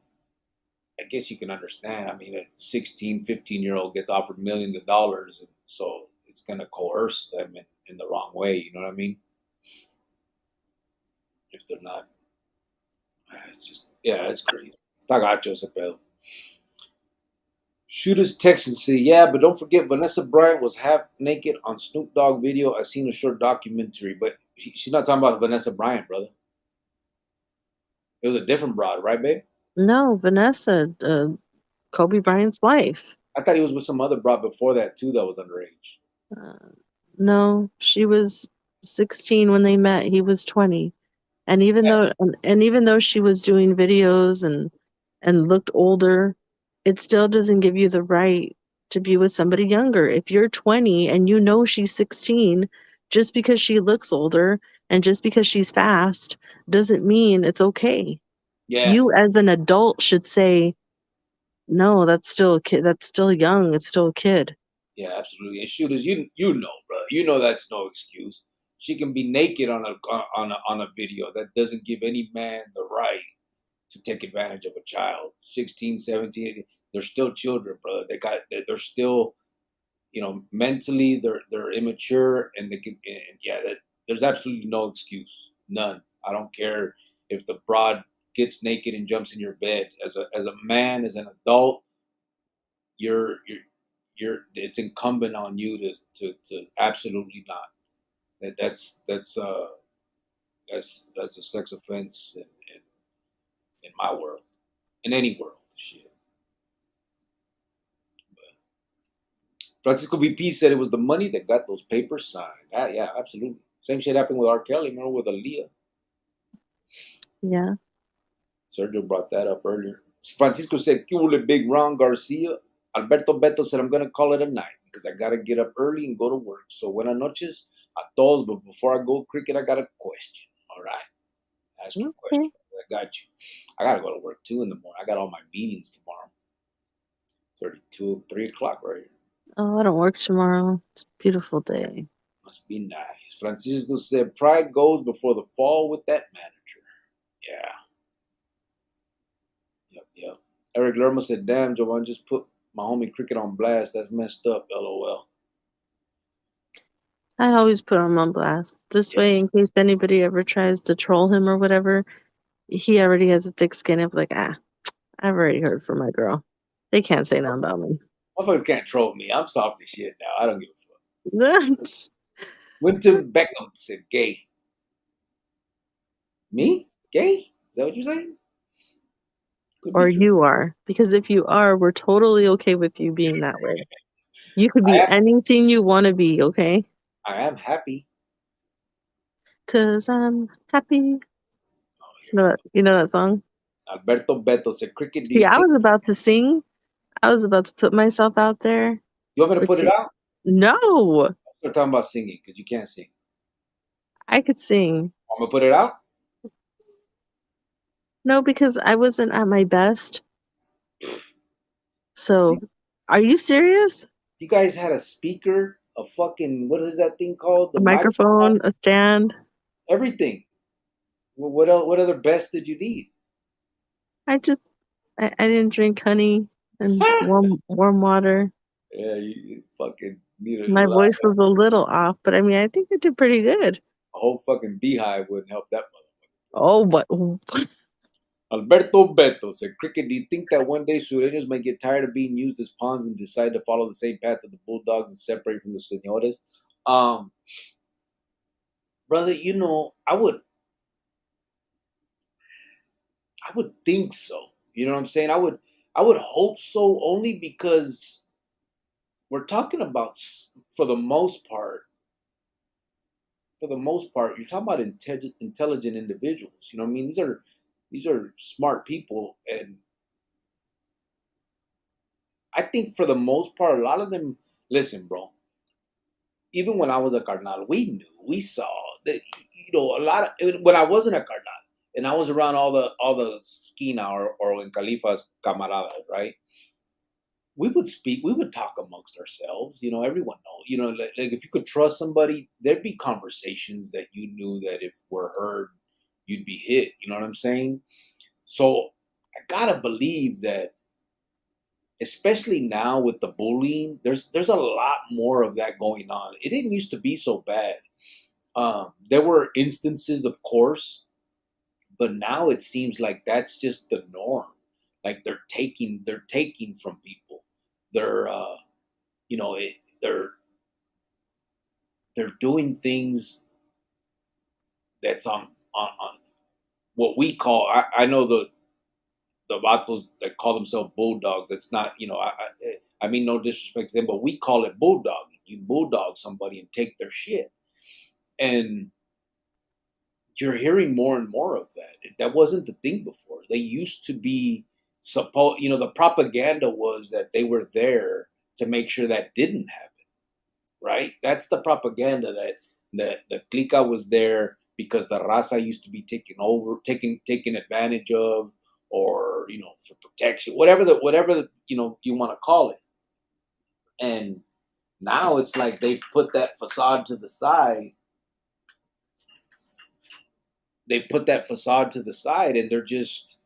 you can understand. I mean, a 16, 15-year-old gets offered millions of dollars, and so it's going to coerce them in the wrong way. You know what I mean? If they're not, it's just, yeah, it's crazy. Está gacho ese pedo. Shooters text and say, yeah, but don't forget, Vanessa Bryant was half naked on Snoop Dogg video. I seen a short documentary, but she's not talking about Vanessa Bryant, brother. It was a different broad, right, babe? No, Vanessa, Kobe Bryant's wife. I thought he was with some other broad before that, too, that was underage. No, she was 16 when they met. He was 20. And even though she was doing videos and looked older, it still doesn't give you the right to be with somebody younger. If you're 20 and you know she's 16, just because she looks older and just because she's fast doesn't mean it's okay. Yeah. You as an adult should say, no, that's still a kid. That's still young. It's still a kid. Yeah, absolutely. And shooters, you know, bro. You know that's no excuse. She can be naked on a video. That doesn't give any man the right to take advantage of a child. 16, 17. They're still children, brother. They're still, mentally they're immature, and they can, and yeah, there's absolutely no excuse, none. I don't care if the broad gets naked and jumps in your bed. As a man, as an adult, you're it's incumbent on you to absolutely not. That's a sex offense in my world, in any world, shit. Francisco VP said it was the money that got those papers signed. Yeah, absolutely. Same shit happened with R. Kelly, remember, with Aaliyah. Yeah. Sergio brought that up earlier. Francisco said, "Cule Big Ron Garcia." Alberto Beto said, "I'm going to call it a night because I got to get up early and go to work. So buenas noches a todos. But before I go, Cricket, I got a question. All right? Ask your question. Okay. I got you. I got to go to work, too, in the morning. I got all my meetings tomorrow. It's already 3 o'clock right here. Oh, I don't work tomorrow. It's a beautiful day. Must be nice." Francisco said, "Pride goes before the fall with that manager." Yeah. Yep. Eric Lerma said, "Damn, Jovan just put my homie Cricket on blast. That's messed up, LOL." I always put him on blast. This Yeah. way, in case anybody ever tries to troll him or whatever, he already has a thick skin of like, I've already heard from my girl. They can't say nothing about me. Motherfuckers can't troll me. I'm soft as shit now. I don't give a fuck. Winter Beckham said, "Gay." Me? Gay? Is that what you're saying? Could Or be true. you are. Because if you are, we're totally okay with you being that way. You could be I anything you want to be, okay? am happy. 'Cause I'm happy. Oh, here You know that song? Alberto Beto said, "Cricket, do See, you I think was about to sing. I was about to put myself out there. you want me to But put it out?" no, We're talking about singing because you can't sing. I could sing. Want me to put it out? No, because I wasn't at my best. So, are you serious? You guys had a speaker, a fucking, what is that thing called? A The microphone, a stand. everything. What else, what other best did you need? I didn't drink honey and warm water. Yeah, you fucking needed My a lot. voice was a little off, but I mean, I think I did pretty good. A whole fucking beehive wouldn't help that motherfucker. Oh, but Alberto Beto said, "Cricket, do you think that one day Sureños might get tired of being used as pawns and decide to follow the same path of the Bulldogs and separate from the Señores?" Brother, I would think so. You know what I'm saying? I would hope so, only because we're talking about, for the most part, you're talking about intelligent individuals. You know what I mean? These are smart people, and I think for the most part, a lot of them. Listen, bro. Even when I was a carnal, we saw that, a lot of, when I wasn't a carnal and I was around all the skina or in Khalifa's camaradas, right? We would speak, we would talk amongst ourselves. Everyone knows. Like if you could trust somebody, there'd be conversations that you knew that if were heard, you'd be hit. You know what I'm saying? So I gotta believe that, especially now with the bullying, there's a lot more of that going on. It didn't used to be so bad. There were instances, of course, but now it seems like that's just the norm. Like they're taking from people. They're they're doing things that's on what we call. I know the vatos that call themselves bulldogs. That's not, I mean, no disrespect to them, but we call it bulldog. You bulldog somebody and take their shit, and you're hearing more and more of that. That wasn't the thing before. They used to be supposed. The propaganda was that they were there to make sure that didn't happen. Right? That's the propaganda, that the clica was there because the raza used to be taken advantage of, or for protection, whatever you want to call it. And now it's like they've put that facade to the side. And they're just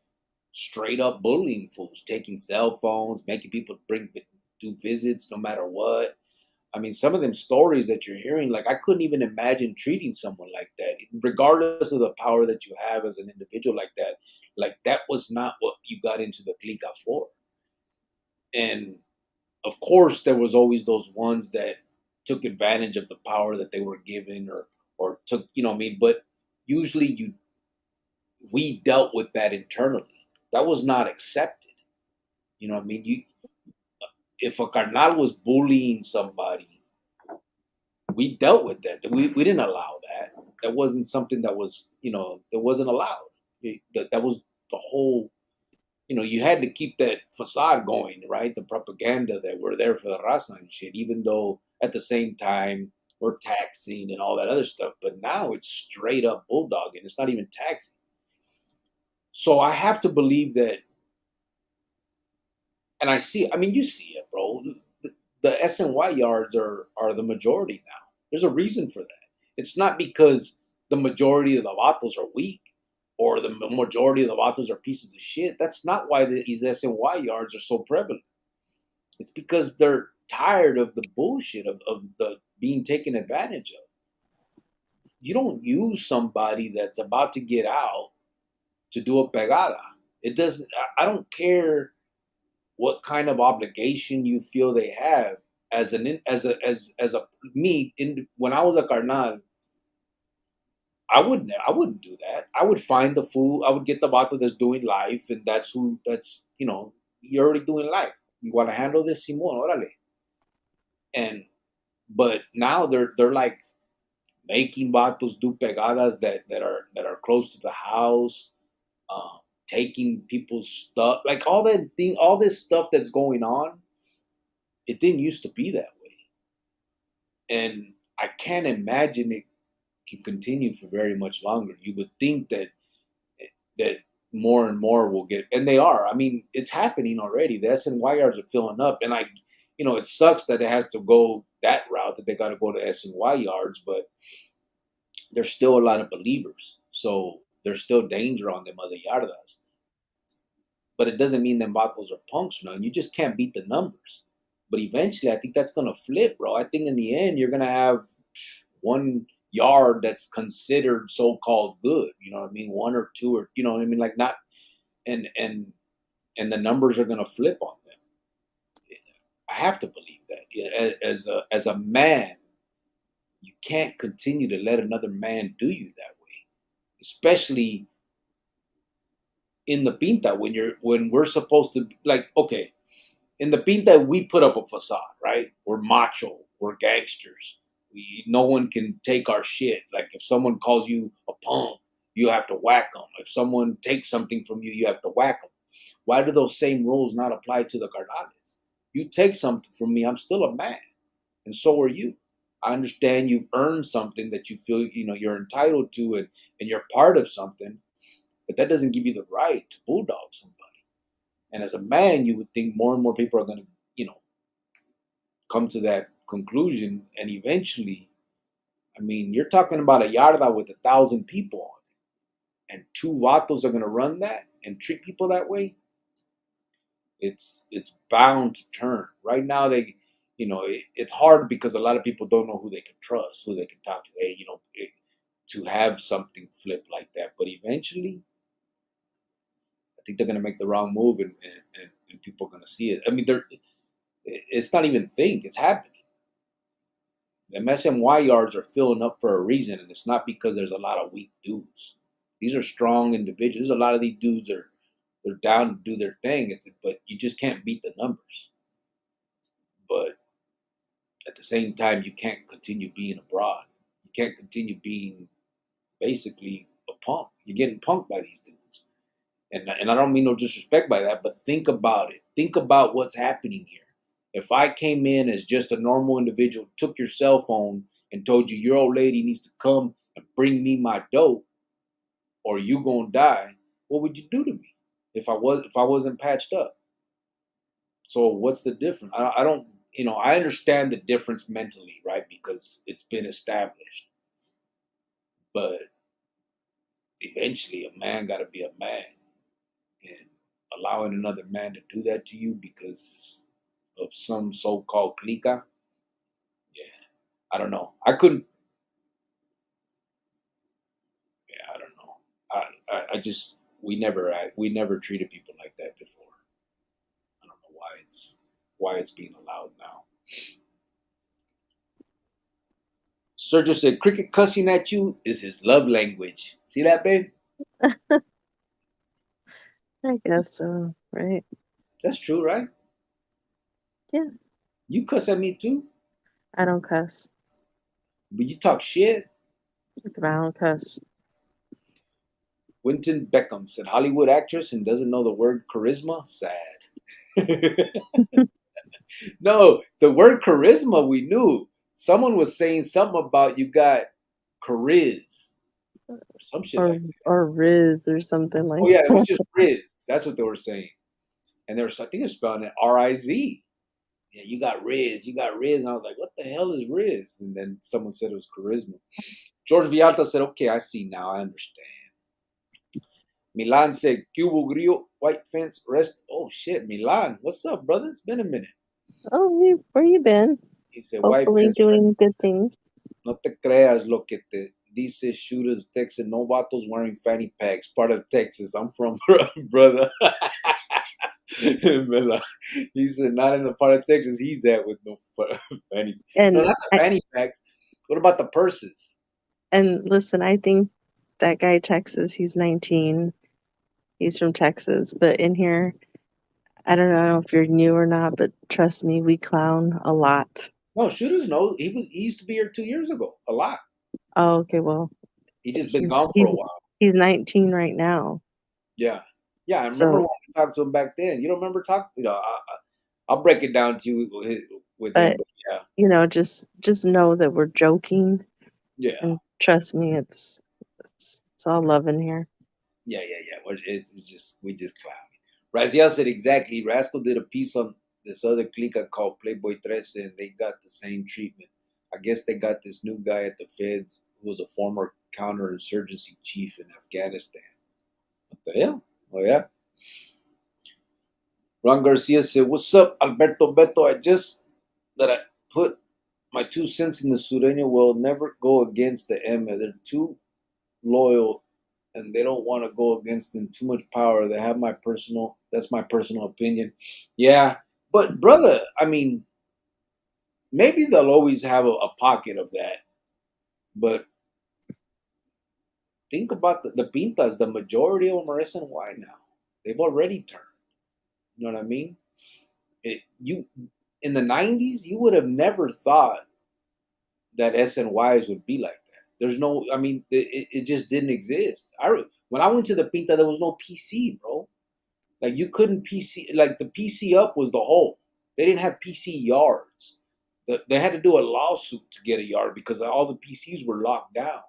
straight up bullying fools, taking cell phones, making people do visits no matter what. I mean, some of them stories that you're hearing, like I couldn't even imagine treating someone like that, regardless of the power that you have as an individual like that. Like that was not what you got into the clica for. And of course, there was always those ones that took advantage of the power that they were given, or took, you know what I mean. But usually, we dealt with that internally. That was not accepted. You know what I mean? If a carnal was bullying somebody, we dealt with that. We didn't allow that. That wasn't something that was, that wasn't allowed. That was the whole, you had to keep that facade going, right? The propaganda that we're there for the raza and shit, even though at the same time we're taxing and all that other stuff. But now it's straight up bulldogging. It's not even taxing. So I have to believe that, and I see, I mean, you see it, bro. The SNY yards are the majority now. There's a reason for that. It's not because the majority of the vatos are weak or the majority of the vatos are pieces of shit. That's not why these SNY yards are so prevalent. It's because they're tired of the bullshit of the being taken advantage of. You don't use somebody that's about to get out to do a pegada. It doesn't. I don't care what kind of obligation you feel they have as a me in when I was a carnal. I wouldn't do that. I would find the fool. I would get the vato that's doing life, and that's you're already doing life. You want to handle this, Simon, órale. And but now they're like making vatos do pegadas that are close to the house, taking people's stuff, like all that thing, all this stuff that's going on. It didn't used to be that way, and I can't imagine it can continue for very much longer. You would think that more and more will get, and they are. I mean, it's happening already. The SNY yards are filling up, and it sucks that it has to go that route, that they got to go to SNY yards, but there's still a lot of believers, so there's still danger on them other yardas. But it doesn't mean them vatos are punks now. You just can't beat the numbers. But eventually, I think that's gonna flip, bro. I think in the end, you're gonna have one yard that's considered so-called good. You know what I mean? One or two, or you know what I mean? Like not, and the numbers are gonna flip on them. I have to believe that. As a man, you can't continue to let another man do you that way, especially in the pinta when we're supposed to, like, okay, in the pinta we put up a facade, right? We're macho, we're gangsters. No one can take our shit. Like if someone calls you a punk, you have to whack them. If someone takes something from you, you have to whack them. Why do those same rules not apply to the carnales? You take something from me, I'm still a man, and so are you. I understand you've earned something that you feel you're entitled to, and you're part of something, but that doesn't give you the right to bulldog somebody. And as a man, you would think more and more people are going to, come to that conclusion. And eventually, I mean, you're talking about a yarda with 1,000 people on it, and two vatos are going to run that and treat people that way. It's bound to turn. Right now, it's hard because a lot of people don't know who they can trust, who they can talk to. Hey, to have something flip like that. But eventually, I think they're going to make the wrong move, and people are going to see it. I mean, it's not even think, it's happening. The SMY yards are filling up for a reason, and it's not because there's a lot of weak dudes. These are strong individuals. A lot of these dudes they're down to do their thing, but you just can't beat the numbers. But at the same time, you can't continue being abroad. You can't continue being basically a punk. You're getting punked by these dudes. And I don't mean no disrespect by that, but think about it. Think about what's happening here. If I came in as just a normal individual, took your cell phone and told you your old lady needs to come and bring me my dope, or you gonna die, what would you do to me if I wasn't patched up? So what's the difference? I don't, I understand the difference mentally, right? Because it's been established. But eventually, a man got to be a man. And allowing another man to do that to you because of some so-called clica. Yeah, I don't know. I couldn't. Yeah, I don't know. I just we never treated people like that before. I don't know why it's being allowed now. Sergio said, "Cricket cussing at you is his love language." See that, babe? I guess so, right? That's true, right? Yeah. You cuss at me too, I don't cuss. but you talk shit. But I don't cuss. Winton Beckham said, "Hollywood actress and doesn't know the word charisma? Sad." No, the word charisma we knew. Someone was saying something about you got chariz or some shit like that. Or Riz or something like Oh yeah, it was that. just Riz. That's what they were saying. And I think they're spelling it R-I-Z. Yeah, you got Riz, you got Riz. And I was like, what the hell is Riz? And then someone said it was charisma. George Vialta said, okay, I see now, I understand. Milan said, Cubo Grillo, white fence, rest. Oh shit, Milan, what's up, brother? It's been a minute. Oh, where you been? He said, white Hopefully fence, doing good things. no te creas lo que te dice shooters, Texas, no vatos wearing fanny packs. Part of Texas. I'm from, brother. He said, not in the part of Texas he's at with no fanny. No, And not the fanny packs. What about the purses? and listen, I think that guy Texas, he's 19. He's from Texas, but in here, I don't know if you're new or not, but trust me, we clown a lot. No, shooters know. He used to be here 2 years ago. A lot. Oh, okay, well, He's just been he's gone for a while. he's 19 right now. Yeah. Yeah, I remember So, when we talked to him back then. You don't remember talking? You know, I'll break it down to you with him. but But yeah. you know, just know that we're joking, Yeah. and trust me, it's all love in here. Yeah. It's just we just clown. Raziel said exactly. Rascal did a piece on this other clique called Playboy 13, and they got the same treatment. I guess they got this new guy at the feds who was a former counterinsurgency chief in Afghanistan. What the hell? Oh yeah. Ron Garcia said, "What's up, Alberto Beto? I put my 2 cents in the Sureño will never go against the Emma. They're too loyal and they don't want to go against them. Too much power. That's my personal opinion." Yeah. But brother, I mean, maybe they'll always have a pocket of that. But think about the Pintas, the majority of them are SNY now. They've already turned. You know what I mean? You in the 90s, you would have never thought that SNYs would be like that. There's no, I mean, it just didn't exist. When I went to the Pinta, there was no PC, bro. Like you couldn't PC, like the PC up was the hole. They didn't have PC yards. They had to do a lawsuit to get a yard because all the PCs were locked down.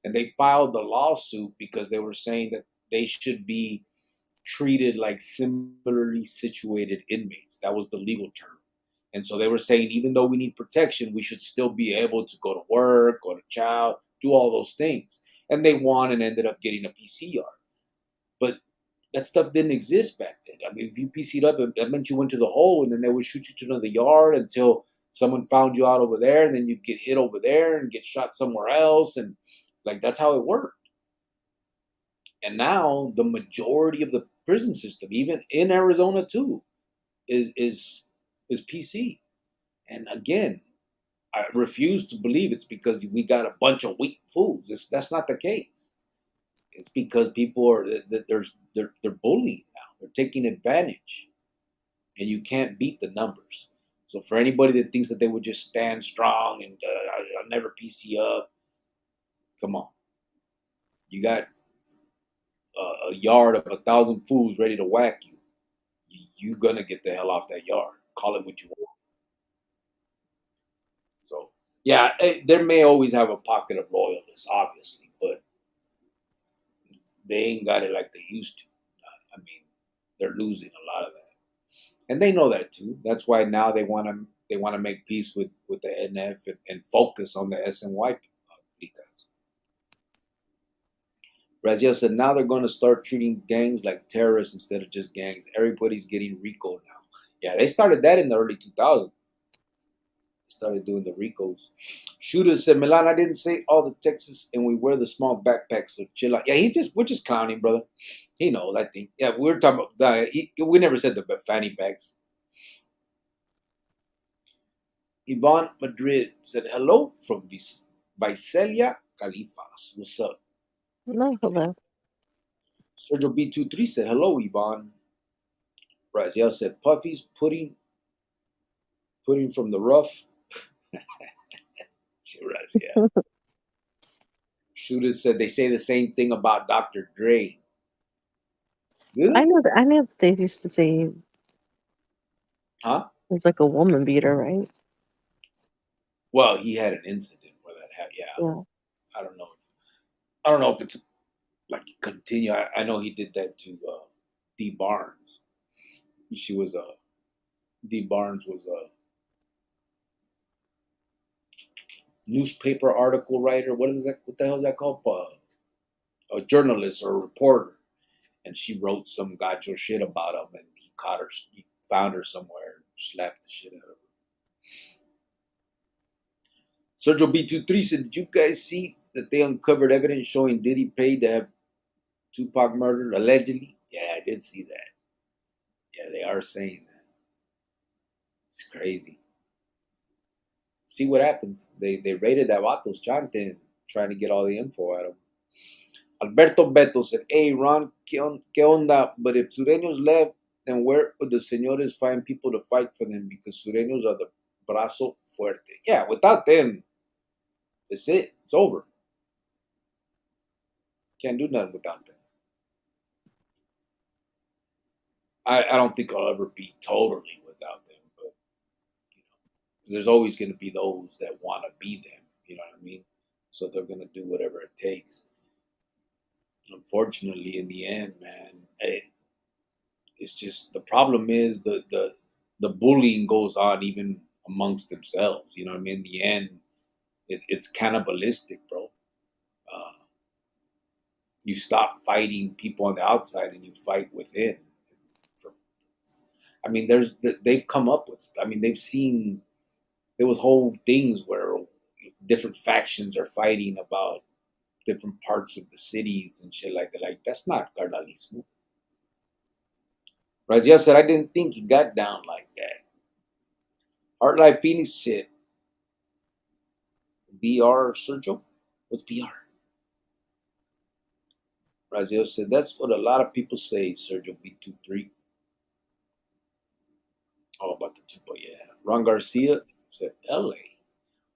And they filed the lawsuit because they were saying that they should be treated like similarly situated inmates. That was the legal term. And so they were saying, even though we need protection, we should still be able to go to work, go to chow, do all those things. And they won and ended up getting a PC yard. But that stuff didn't exist back then. I mean, if you PC'd up, that meant you went to the hole and then they would shoot you to another yard until someone found you out over there. And then you'd get hit over there and get shot somewhere else. And like, that's how it worked. And now the majority of the prison system, even in Arizona too, is PC. And again, I refuse to believe it's because we got a bunch of weak fools. That's not the case. It's because people are they're bullying now. They're taking advantage, and you can't beat the numbers. So for anybody that thinks that they would just stand strong and I'll never PC up, come on. You got a yard of 1,000 fools ready to whack you. You're gonna get the hell off that yard. Call it what you want. So yeah, there may always have a pocket of loyalists, obviously, but they ain't got it like they used to. I mean, they're losing a lot of that, and they know that too. That's why now they want to make peace with the NF and focus on the SNY because Raziel said, now they're going to start treating gangs like terrorists instead of just gangs. Everybody's getting RICO now. Yeah, they started that in the early 2000s. They started doing the RICOs. Shooter said, Milan, I didn't say all the Texas and we wear the small backpacks, so chill out. Yeah, we're just clowning, brother. He knows, I think. Yeah, we were talking about, we never said the fanny bags. Yvonne Madrid said, hello from Visalia, Califas. What's up? No, hello. Sergio B23 said, hello, Yvonne. Raziel said, Puffy's pudding from the rough. Raziel. Shooter said, they say the same thing about Dr. Dre. Do I they? know that they used to say it Huh? was like a woman beater, right? Well, he had an incident where that happened. Yeah. Yeah. I don't know. I don't know if it's like continue. I know he did that to D Barnes. She was D Barnes was a newspaper article writer. What is that? What the hell is that called? A journalist or a reporter. And she wrote some gacho shit about him, and he caught her. He found her somewhere and slapped the shit out of her. Sergio B23 said, did you guys see that they uncovered evidence showing Diddy paid to have Tupac murdered, allegedly? Yeah, I did see that. Yeah, they are saying that. It's crazy. See what happens. They raided that Vatos Chante trying to get all the info out of him. Alberto Beto said, hey, Ron, ¿qué onda? But if Sureños left, then where would the señores find people to fight for them? Because Sureños are the brazo fuerte. Yeah, without them, that's it. It's over. Can't do nothing without them. I don't think I'll ever be totally without them, but there's always going to be those that want to be them. You know what I mean? So they're going to do whatever it takes. Unfortunately, in the end, man, it's just the problem is the bullying goes on even amongst themselves. You know what I mean? In the end, it's cannibalistic, bro. Uh, you stop fighting people on the outside and you fight within. I mean, they've come up with. I mean, they've seen. There was whole things where different factions are fighting about different parts of the cities and shit like that. Like, that's not carnalismo. Raziel said, I didn't think he got down like that. Art Life Phoenix said, BR Sergio? What's BR? Raziel said, that's what a lot of people say, Sergio B23. Oh, about the Tupo, yeah. Ron Garcia said, LA.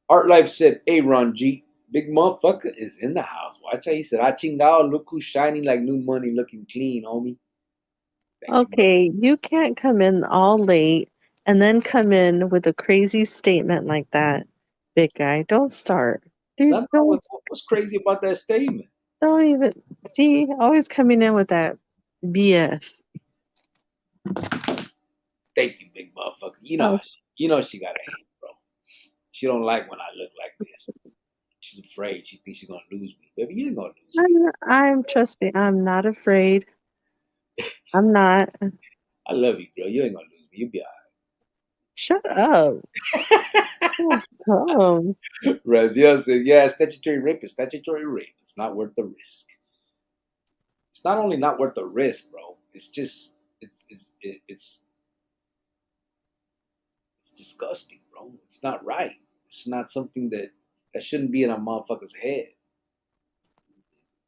Art Life said, hey, Ron G, big motherfucker is in the house. Watch out. He said, ah, chingao, look who's shining like new money, looking clean, homie. Thank Okay, you can't come in all late and then come in with a crazy statement like that, big guy. Don't start. Dude, Son, what's crazy about that statement? don't even see, always coming in with that BS. Thank you, big motherfucker. You know she got a hate, bro. She don't like when I look like this. She's afraid. She thinks she's gonna lose me. Baby, you ain't gonna lose me. Trust me, I'm not afraid. I'm not. I love you, girl. You ain't gonna lose me. You'll be Shut up. Oh, Raziel said, yeah, statutory rape is statutory rape. It's not worth the risk. It's not only not worth the risk, bro. It's just it's disgusting, bro. It's not right. It's not something that shouldn't be in a motherfucker's head.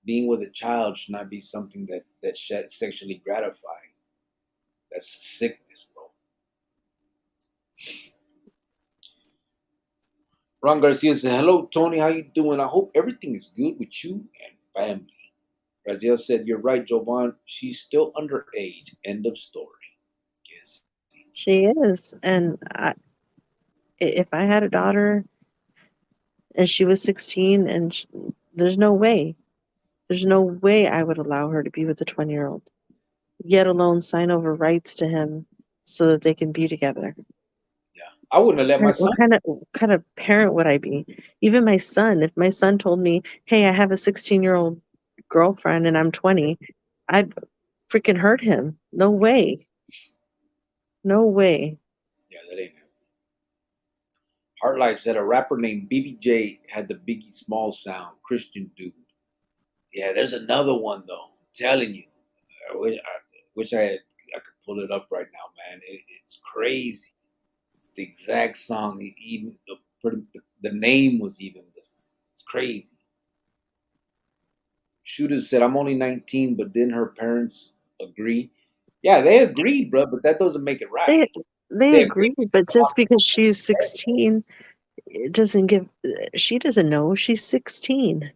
Being with a child should not be something that's sexually gratifying. That's sickness, bro. Ron Garcia said, hello, Tony. How you doing? I hope everything is good with you and family. Raziel said, you're right, Jovan. She's still underage. End of story. Yes. she is. And if I had a daughter and she was 16 and there's no way. There's no way I would allow her to be with a 20-year-old, yet alone sign over rights to him so that they can be together. Yeah. I wouldn't have let my son. What kind of parent would I be? Even my son, if my son told me, hey, I have a 16-year-old girlfriend and I'm 20, I'd freaking hurt him. No way. No way. Yeah, that ain't happening. Heartlife said a rapper named BBJ had the Biggie Small sound. Christian dude. Yeah, there's another one though. I'm telling you. I wish I could pull it up right now, man. It's crazy. It's the exact song. Even the name was even this. It's crazy. Shooter said, "I'm only 19, but didn't her parents agree?" Yeah, they agreed, bro, but that doesn't make it right. They They agree, agreed. but just because she's 16, it doesn't give. She doesn't know she's 16.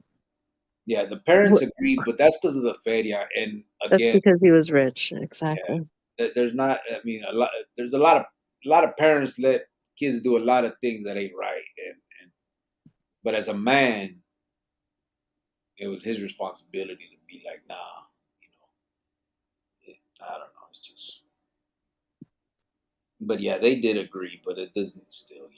Yeah, the parents agreed, but that's because of the feria. And That's again, because he was rich. yeah, Exactly. there's not. I mean, there's a lot of parents let kids do a lot of things that ain't right, and but as a man, it was his responsibility to be like, nah, you know, I don't know, it's just. But yeah, they did agree, but it doesn't still,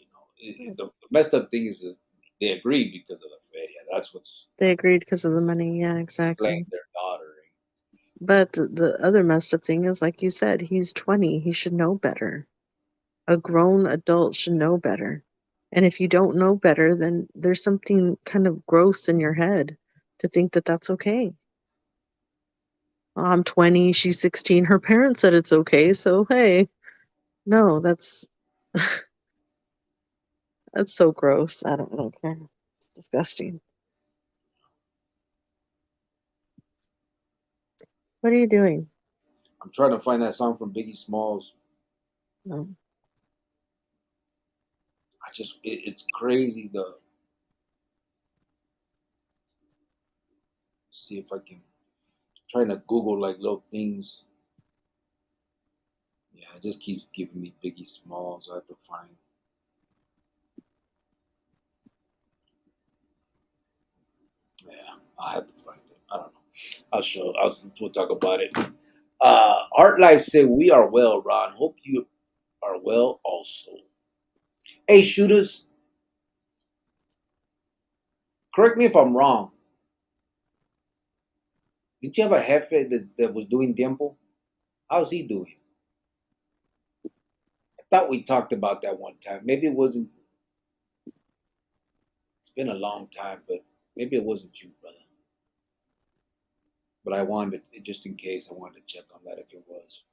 the messed up thing is that they agreed because of the feria. That's what's They like agreed because of the money. Yeah, playing exactly. their daughter. But the other messed up thing is, like you said, he's 20. He should know better. A grown adult should know better. And if you don't know better, then there's something kind of gross in your head to think that that's okay. I'm 20, she's 16. Her parents said it's okay, so hey, no, that's so gross. I don't care. It's disgusting. What are you doing? I'm trying to find that song from Biggie Smalls. No. It's crazy though. See if I can trying to Google like little things. Yeah, it just keeps giving me Biggie Smalls. I have to find. Yeah, I have to find it. I don't know. We'll talk about it. Art Life said, "We are well, Ron. Hope you are well also." Hey, shooters, correct me if I'm wrong. Did you have a jefe that was doing tiempo? How's he doing? I thought we talked about that one time. Maybe it wasn't. It's been a long time, but maybe it wasn't you, brother. But I wanted, just in case, I wanted to check on that if it was.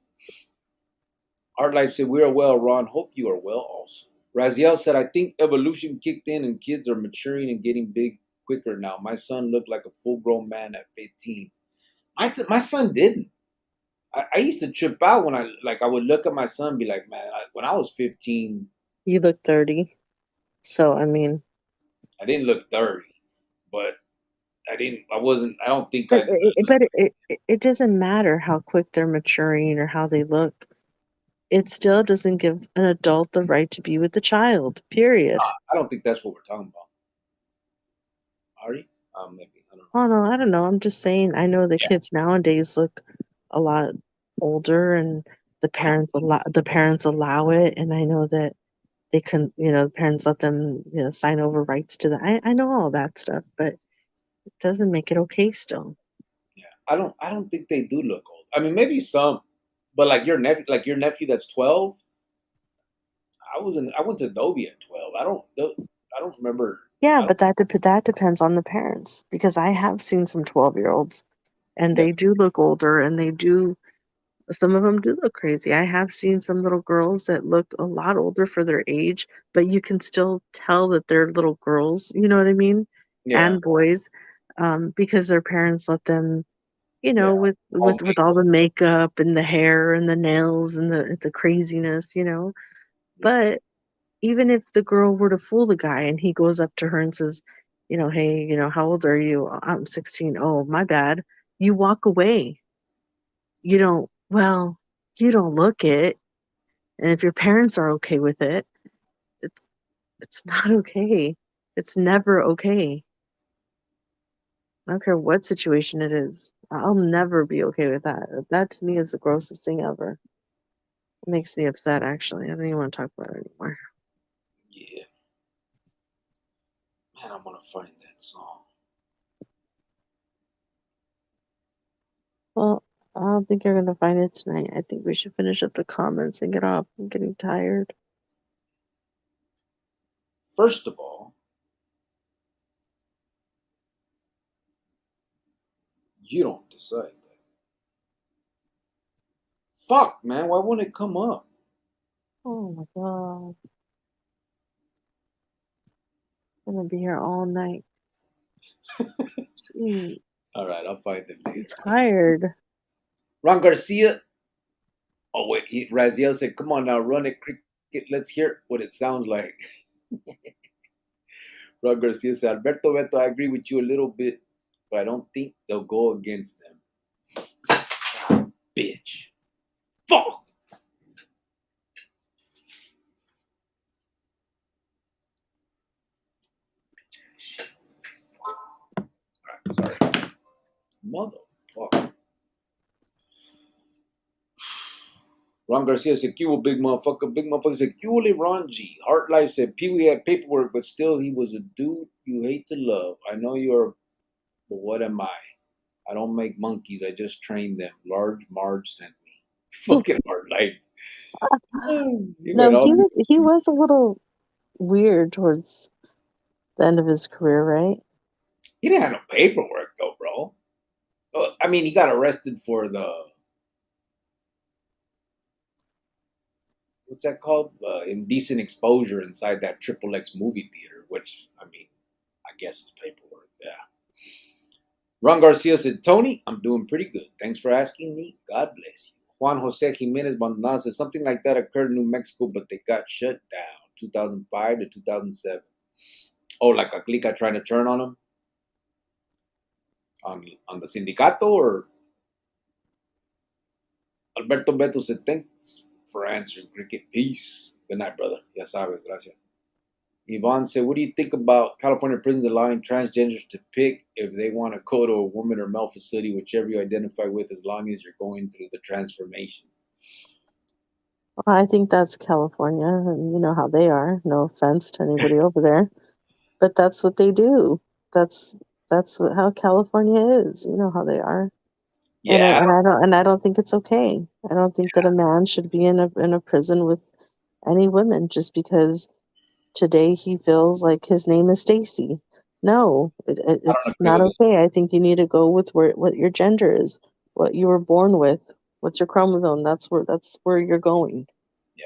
Art Life said, "We are well, Ron. Hope you are well also." Raziel said, "I think evolution kicked in and kids are maturing and getting big quicker now. My son looked like a full grown man at 15. My son didn't. I used to trip out when I would look at my son and be like, man, when I was 15, You look 30. So, I mean, I didn't look 30, but I don't think but I it doesn't matter how quick they're maturing or how they look. It still doesn't give an adult the right to be with the child, period. I don't think that's what we're talking about. Are you? Maybe. I don't know. Oh no, I don't know. I'm just saying I know the Yeah. kids nowadays look a lot older and I don't think the parents allow it, and I know that they can, the parents let them, sign over rights to that. I know all that stuff, but it doesn't make it okay still. yeah. I don't think they do look old. I mean maybe some, but like your nephew that's 12, I went to Adobe at 12. I don't remember. Yeah, I don't but that depends on the parents because I have seen some 12-year-olds and Yeah. they do look older and some of them do look crazy. I have seen some little girls that look a lot older for their age, but you can still tell that they're little girls, you know what I mean? Yeah. And boys, because their parents let them, Yeah. with All with all the makeup and the hair and the nails and the craziness. Yeah. But even if the girl were to fool the guy and he goes up to her and says, "Hey, how old are you?" "I'm 16." "Oh, my bad." You walk away. You don't, well, you don't look it. And if your parents are okay with it, it's it's not okay. It's never okay. I don't care what situation it is. I'll never be okay with that. That to me is the grossest thing ever. It makes me upset actually. I don't even want to talk about it anymore. Yeah. Man, I'm gonna find that song. I don't think you're gonna find it tonight. I think we should finish up the comments and get off. I'm getting tired. First of all, you don't decide that. Fuck, man, why won't it come up? Oh my god. I'm gonna be here all night. Jeez, All right, I'll find it I'm later. tired. Ron Garcia. Oh wait, Raziel said, "Come on now, run it, cricket. Let's hear what it sounds like." Ron Garcia said, "Alberto Beto, I agree with you a little bit, but I don't think they'll go against them." Bitch. Fuck. Alright, sorry. Motherfucker. Ron Garcia said, "Cuba, big motherfucker." Big motherfucker said, "Cuba, Ron G." Heart Life said, "Pee Wee had paperwork, but still he was a dude you hate to love. I know you're, but what am I? I don't make monkeys. I just train them. Large Marge sent me." Fucking Heart Life. He went No, all. he was a little weird towards the end of his career, right? He didn't have no paperwork though, bro. I mean, he got arrested for the what's that called? Indecent exposure inside that Triple X movie theater, which I mean, I guess it's paperwork. Yeah. Ron Garcia said, "Tony, I'm doing pretty good. Thanks for asking me. God bless you." Juan Jose Jimenez Bondon said something like that occurred in New Mexico, but they got shut down 2005 to 2007. Oh, like a clica trying to turn on him on the sindicato, or Alberto Beto said, "Thanks for answering, Cricket. Peace. Good night, brother. Ya sabes, gracias." Yvonne said, "What do you think about California prisons allowing transgenders to pick if they want to go to a woman or male facility, whichever you identify with, as long as you're going through the transformation?" I think that's California, and you know how they are. No offense to anybody over there, but that's what they do. That's how California is. You know how they are. And Yeah, I don't think it's okay. I don't think that a man should be in a prison with any women just because today he feels like his name is Stacy. No, I don't it's agree not with it. okay. I think you need to go with what your gender is, what you were born with, what's your chromosome. That's where you're going. Yeah.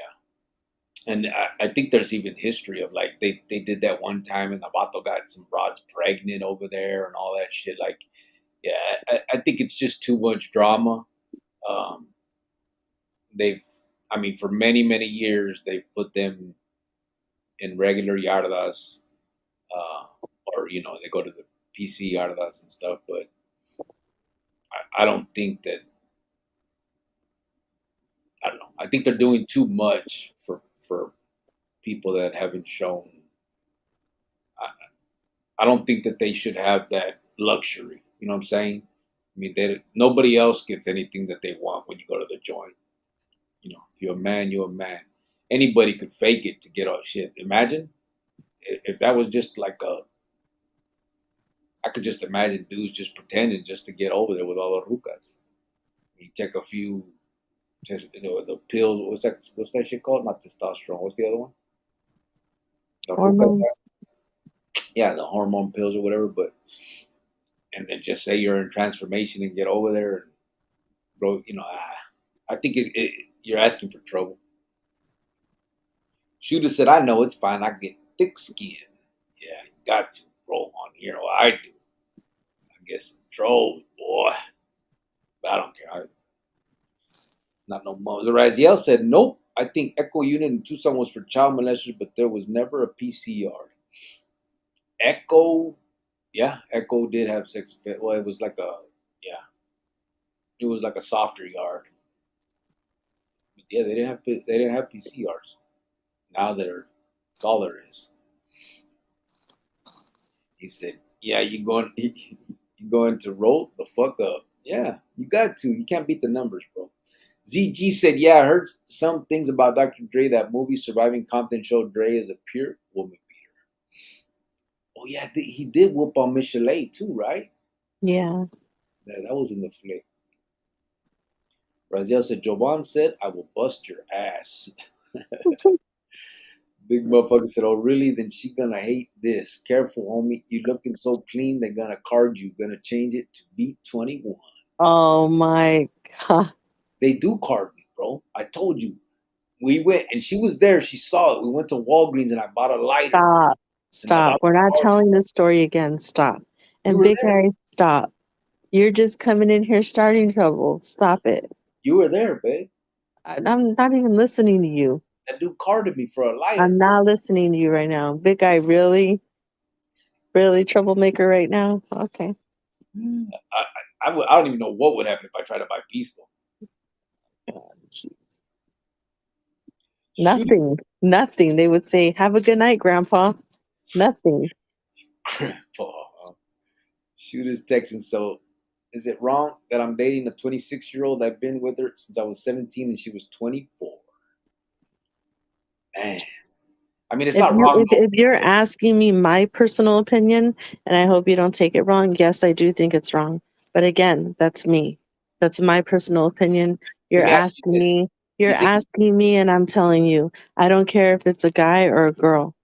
And I think there's even history of like they did that one time and Navato got some broads pregnant over there and all that shit. Like, yeah, I think it's just too much drama. Um, they've, I mean, for many, many years, they've put them in regular yardas, uh, or, they go to the PC yardas and stuff. But I don't think that, I don't know. I think they're doing too much for people that haven't shown. I don't think that they should have that luxury. You know what I'm saying? I mean, nobody else gets anything that they want when you go to the joint. If you're a man, you're a man. Anybody could fake it to get all shit. Imagine if that was just like a. I could just imagine dudes just pretending just to get over there with all the rucas. You take a few, the pills. What's that shit called? Not testosterone. What's the other one? The rucas. Hormones. Yeah, the hormone pills or whatever. But and then just say you're in transformation and get over there and bro, I think you're asking for trouble. Shooter said, "I know it's fine. I get thick skin." Yeah, you got to, bro, on here. Well, I do. I guess troll, boy. But I don't care. Not no more. Raziel said, "Nope. I think Echo Unit in Tucson was for child molesters, but there was never a PCR." Echo, yeah, Echo did have sex offense. Well, it was like yeah, it was like a softer yard. But yeah, they didn't have PCRs. Now it's all there is. He said, "Yeah, you going to roll the fuck up? Yeah, you got to. You can't beat the numbers, bro." ZG said, "Yeah, I heard some things about Dr. Dre. That movie, Surviving Compton, showed Dre as a pure woman beater." Oh yeah, he did whoop on Michelet too, right? Yeah. Yeah, that was in the flick. Raziel said, Jovan said, I will bust your ass. Big motherfucker said, oh, really? Then she gonna hate this. Careful, homie. You looking so clean, they gonna card you. Gonna change it to beat 21. Oh my God. They do card me, bro. I told you. We went, and she was there. She saw it. We went to Walgreens, and I bought a lighter. Stop. And I Stop. bought We're not card. telling the story again. Stop. You And were Big there. Guy, stop. You're just coming in here starting trouble. Stop it. You were there, babe. I'm not even listening to you. That dude carded me for a lighter. I'm not listening to you right now. Big Guy, really? Really troublemaker right now? Okay. I don't even know what would happen if I tried to buy pistol. Nothing. Nothing. They would say, have a good night, Grandpa. Nothing. Grandpa. Shooter's texting. So, is it wrong that I'm dating a 26-year-old? I've been with her since I was 17 and she was 24. Man. I mean, it's not wrong. If you're asking me my personal opinion, and I hope you don't take it wrong, yes, I do think it's wrong. But again, that's me. That's my personal opinion. Let You're me ask you asking this. me. You're You think asking me, and I'm telling you. I don't care if it's a guy or a girl.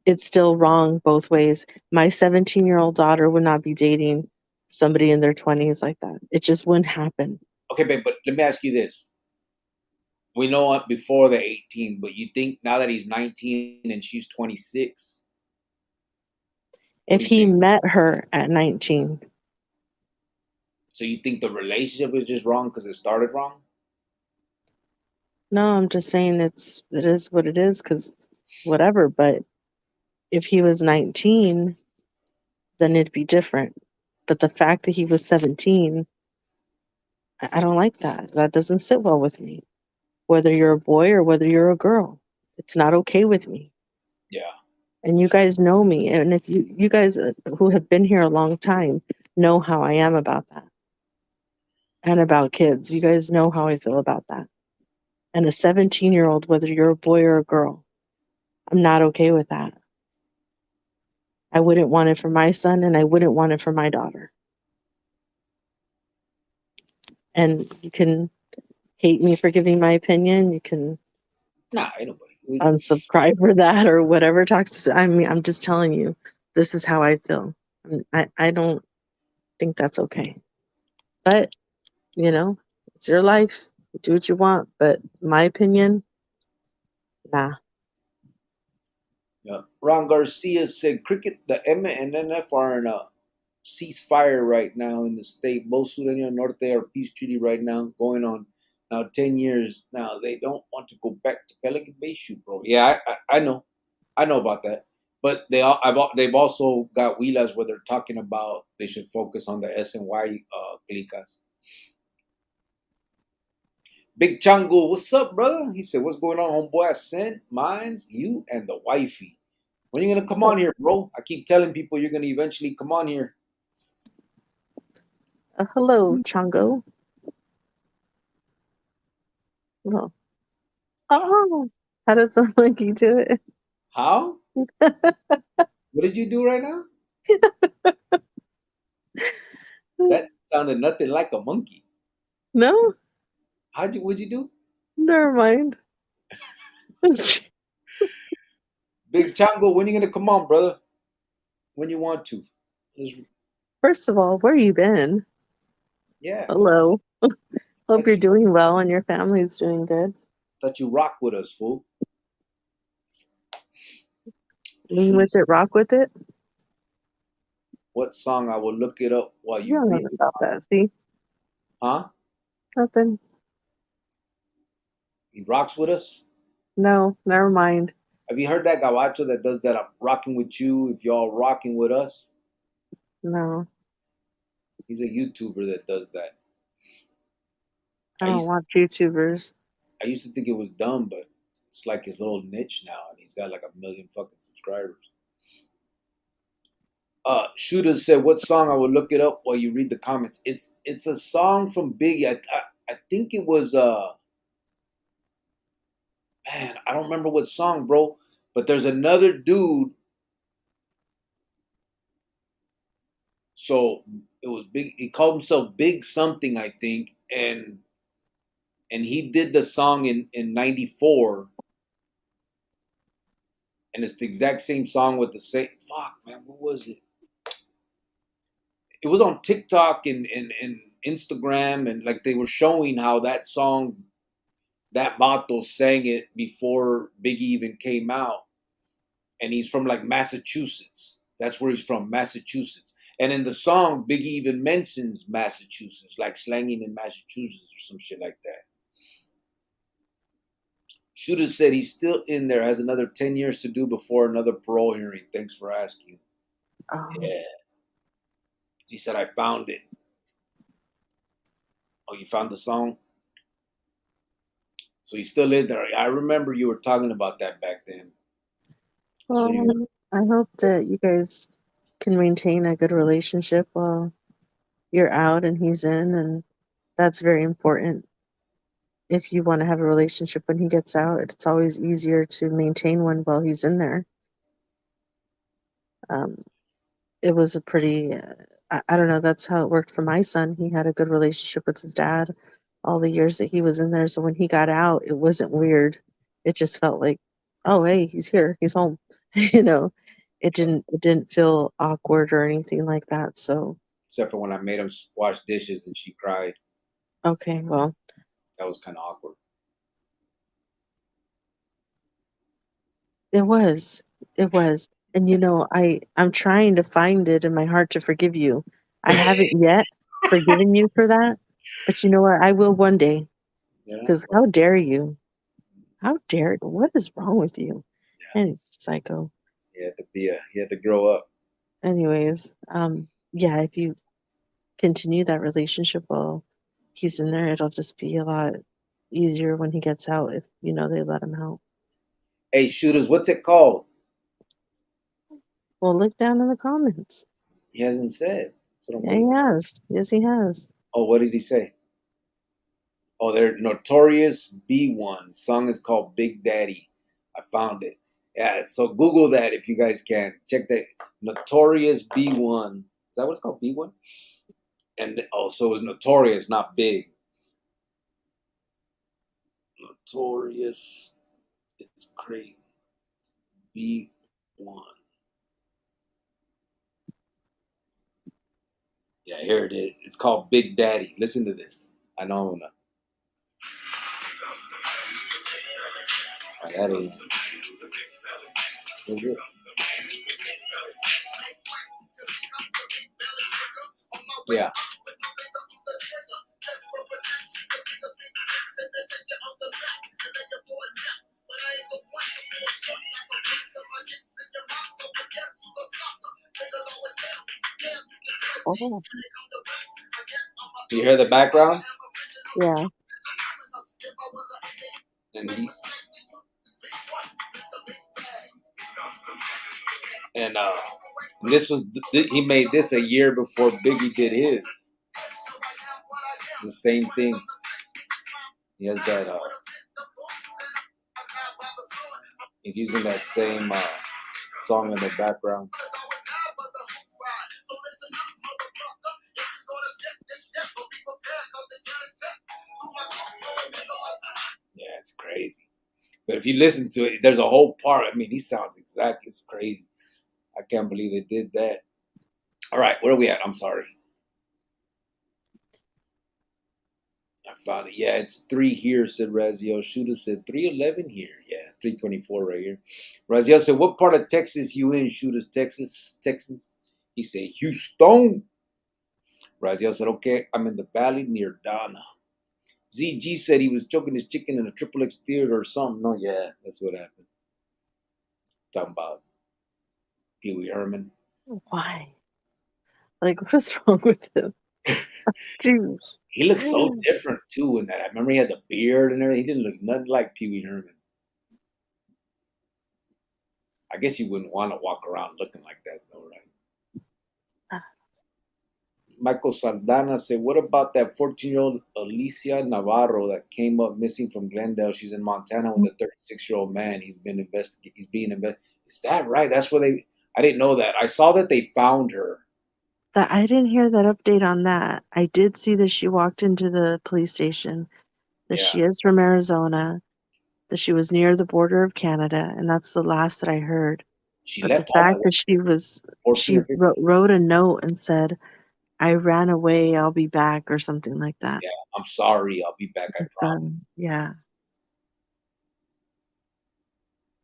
It's still wrong both ways. My 17-year-old daughter would not be dating somebody in their 20s like that. It just wouldn't happen. okay, babe, but let me ask you this. We know before the 18, but you think now that he's 19 and she's 26? What If do you he think? met her at 19, So you think the relationship is just wrong because it started wrong? no, I'm just saying it is what it is because whatever. But if he was 19, then it'd be different. But the fact that he was 17, I don't like that. That doesn't sit well with me. Whether you're a boy or whether you're a girl, it's not okay with me. Yeah. And you guys know me. And if you guys who have been here a long time know how I am about that and about kids. You guys know how I feel about that. And a 17-year-old, whether you're a boy or a girl, I'm not okay with that. I wouldn't want it for my son and I wouldn't want it for my daughter. And you can hate me for giving my opinion. You can Nah, ain't nobody. unsubscribe for that or whatever talks. I mean, I'm just telling you, this is how I feel. I don't think that's okay. But, it's your life. Do what you want. But my opinion, nah. Yeah. Ron Garcia said, Cricket, the M and NF are in a ceasefire right now in the state. Both Sudan and Norte are peace treaty right now, going on now 10 years. Now, they don't want to go back to Pelican Bay shoot, bro. Yeah, I know. I know about that. But they've also got wheelers where they're talking about they should focus on the SNY clicas. Big Chango, what's up, brother? He said, what's going on, homeboy? I sent mines, you, and the wifey. When are you going to come on here, bro? I keep telling people you're going to eventually come on here. Hello, Chongo. Oh. Oh, how does a monkey do it? How? What did you do right now? That sounded nothing like a monkey. No, What'd you do? never mind. Big Chango, when are you going to come on, brother? When you want to. First of all, where you been? Yeah. Hello. Hope you're Thought doing well and your family's doing good. you rock with us, fool. Lean with it, rock with it. What song? I will look it up while You you don't know read. nothing about that. See? Huh? Nothing. He rocks with us? No, never mind. Have you heard that gabacho that does that? I'm rocking with you if y'all rocking with us. No, He's a YouTuber that does that. I I don't used watch YouTubers. I used to think it was dumb, but it's like his little niche now, and he's got like 1 million fucking subscribers. Shooter said, "What song?" I will look it up while you read the comments. It's a song from Biggie. I think it was man, I don't remember what song, bro. But there's another dude. So it was Big. He called himself Big something, I think, and and he did the song in '94, and it's the exact same song with the same. Fuck, man, what was it? It was on TikTok and Instagram, and like they were showing how that song, that Bato sang it before Biggie even came out, and he's from like Massachusetts. That's where he's from, Massachusetts. And in the song, Biggie even mentions Massachusetts, like slanging in Massachusetts or some shit like that. Shooter said he's still in there, has another 10 years to do before another parole hearing. Thanks for asking. Yeah. He said, I found it. Oh, you found the song? So he's still in there. I remember you were talking about that back then. Well, I hope that you guys can maintain a good relationship while you're out and he's in, and that's very important. If you want to have a relationship when he gets out, it's always easier to maintain one while he's in there. It was a pretty, I don't know, that's how it worked for my son. He had a good relationship with his dad all the years that he was in there. So when he got out, it wasn't weird. It just felt like, oh, hey, he's here, he's home. You know, it didn't feel awkward or anything like that. So Except for when I made him wash dishes and she cried. okay, well, That was kind of awkward. it was. It was. And I'm trying to find it in my heart to forgive you. I haven't yet forgiven you for that, but you know what? I will one day. Yeah. Because how dare you? How dare? What is wrong with you? Yeah. And psycho. He had to grow up. Anyways, yeah, if you continue that relationship while he's in there, it'll just be a lot easier when he gets out if they let him out. Hey, shooters, what's it called? Well, look down in the comments. He hasn't said. Yeah, he has. Yes, he has. Oh, what did he say? Oh, they're Notorious B1. Song is called Big Daddy. I found it. Yeah, so Google that if you guys can. Check that. Notorious B1. Is that what it's called? B1? And also it's Notorious, not Big. Notorious. It's crazy. B1. Yeah, here it is. It's called Big Daddy. Listen to this. I know I'm not. That ain't. Is it? Yeah. Oh, You hear the background? yeah. And this was he made this a year before Biggie did his. The same thing. He has that. He's using that same song in the background. Yeah, it's crazy. But if you listen to it, there's a whole part. I mean, he sounds exactly. It's crazy. I can't believe they did that. All right, where are we at? I'm sorry. I found it. Yeah, it's 3 here, said Raziel. Shooter said 311 here. Yeah, 324 right here. Raziel said, what part of Texas you in, Shooters, Texans? He said, Houston. Raziel said, okay, I'm in the valley near Donna. ZG said he was choking his chicken in a Triple X theater or something. No, yeah, that's what happened. Talking about Pee Wee Herman. Why? Like, what's wrong with him? Jeez. He looked so different too in that. I remember he had the beard and everything. He didn't look nothing like Pee Wee Herman. I guess you wouldn't want to walk around looking like that though, right? Michael Saldana said, what about that 14-year-old Alicia Navarro that came up missing from Glendale? She's in Montana with a 36-year-old man. He's being investigated. Is that right? That's where I didn't know that. I saw that they found her. I didn't hear that update on that. I did see that she walked into the police station, that Yeah. she is from Arizona, that she was near the border of Canada, and that's the last that I heard. She But the left all that fact way, that she 14 or 15. wrote a note and said, "I ran away, I'll be back," or something like that. Yeah, I'm sorry. I'll be back. I It's, promise. yeah,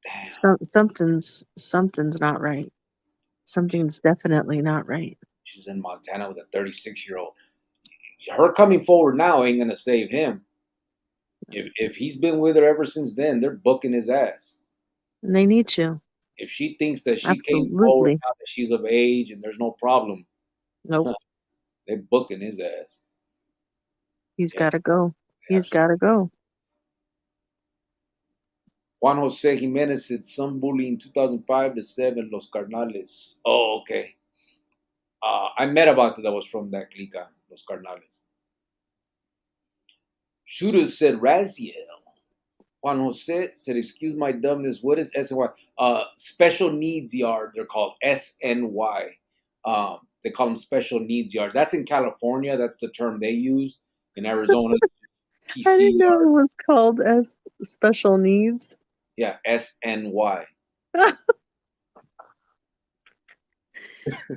Damn. something's not right. Something's definitely not right. She's in Montana with a 36-year-old. Her coming forward now ain't gonna save him. If he's been with her ever since then, they're booking his ass. And they need to. If she thinks that she came forward Absolutely. now that she's of age and there's no problem, Nope. they're booking his ass. He's Yeah, got to go. He's absolutely. got to go. Juan Jose Jimenez said some bullying 2005 to 7 Los Carnales. Oh, okay. I met about that was from that clica, Los Carnales. Shooter said Raziel. Juan Jose said, excuse my dumbness, what is SNY? Special needs yard, they're called SNY. They call them special needs yards. That's in California. That's the term they use. In Arizona, I PC didn't know yard. it was called as special needs. Yeah, SNY.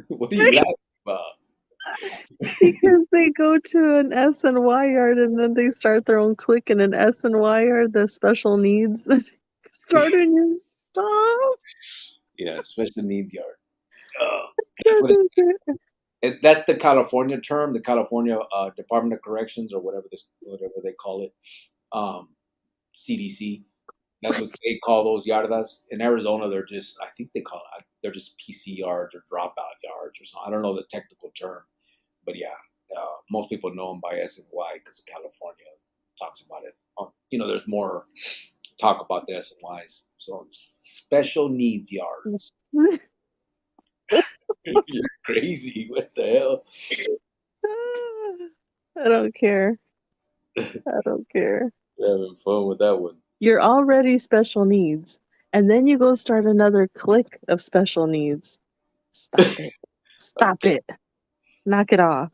What are you laughing about? Because they go to an S and Y yard and then they start their own clique in an S and Y yard, the special needs. Starting your stuff. Yeah, special needs yard. That's what that's the California term, the California Department of Corrections or whatever they call it, CDC. That's what they call those yardas. In Arizona, I think they're just PC yards or dropout yards or something. I don't know the technical term, but yeah, most people know them by S and Y because California talks about it. There's more talk about the S and Ys. So special needs yards. You're crazy. What the hell? I don't care. I don't care. You're having fun with that one. You're already special needs. And then you go start another clique of special needs. Stop it. Stop it. Knock it off.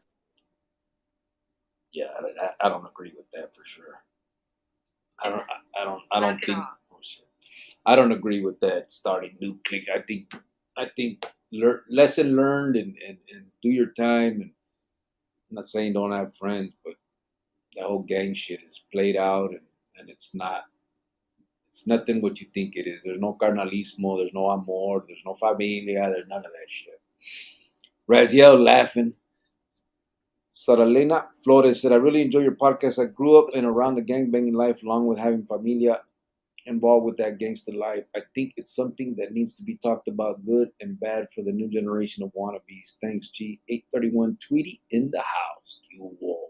Yeah, I don't agree with that for sure. I don't think. Oh shit. I don't agree with that. Starting new cliques. I think lesson learned and do your time. And I'm not saying don't have friends, but that whole gang shit is played out and it's not. It's nothing what you think it is. There's no carnalismo. There's no amor. There's no familia. There's none of that shit. Raziel laughing. Saralena Flores said, I really enjoy your podcast. I grew up and around the gangbanging life along with having familia involved with that gangster life. I think it's something that needs to be talked about, good and bad, for the new generation of wannabes. Thanks, G. 831 Tweety in the house.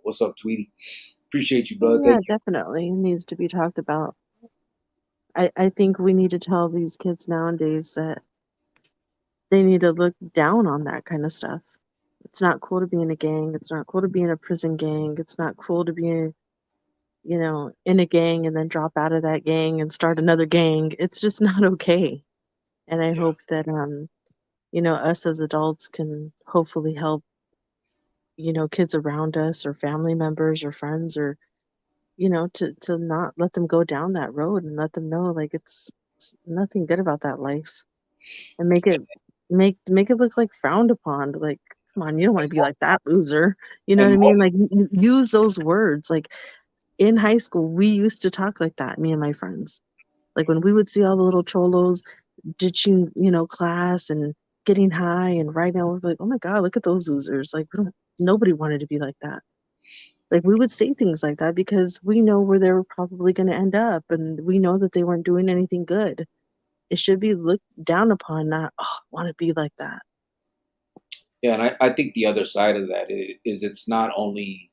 What's up, Tweety? Appreciate you, brother. Yeah, Thank you. definitely. It needs to be talked about. I think we need to tell these kids nowadays that they need to look down on that kind of stuff. It's not cool to be in a gang. It's not cool to be in a prison gang. It's not cool to be in a gang and then drop out of that gang and start another gang. It's just not okay. And I Yeah. hope that us as adults can hopefully help, kids around us or family members or friends or, to not let them go down that road and let them know like it's nothing good about that life and make it look like frowned upon. Like, come on, you don't want to be like that loser. You know what And I mean? Like use those words. Like in high school, we used to talk like that, me and my friends. Like when we would see all the little cholos ditching, class and getting high and right now we're like, oh my God, look at those losers. Like nobody wanted to be like that. Like we would say things like that because we know where they were probably going to end up and we know that they weren't doing anything good. It should be looked down upon, not, oh, I want to be like that. yeah, and I think the other side of that is it's not only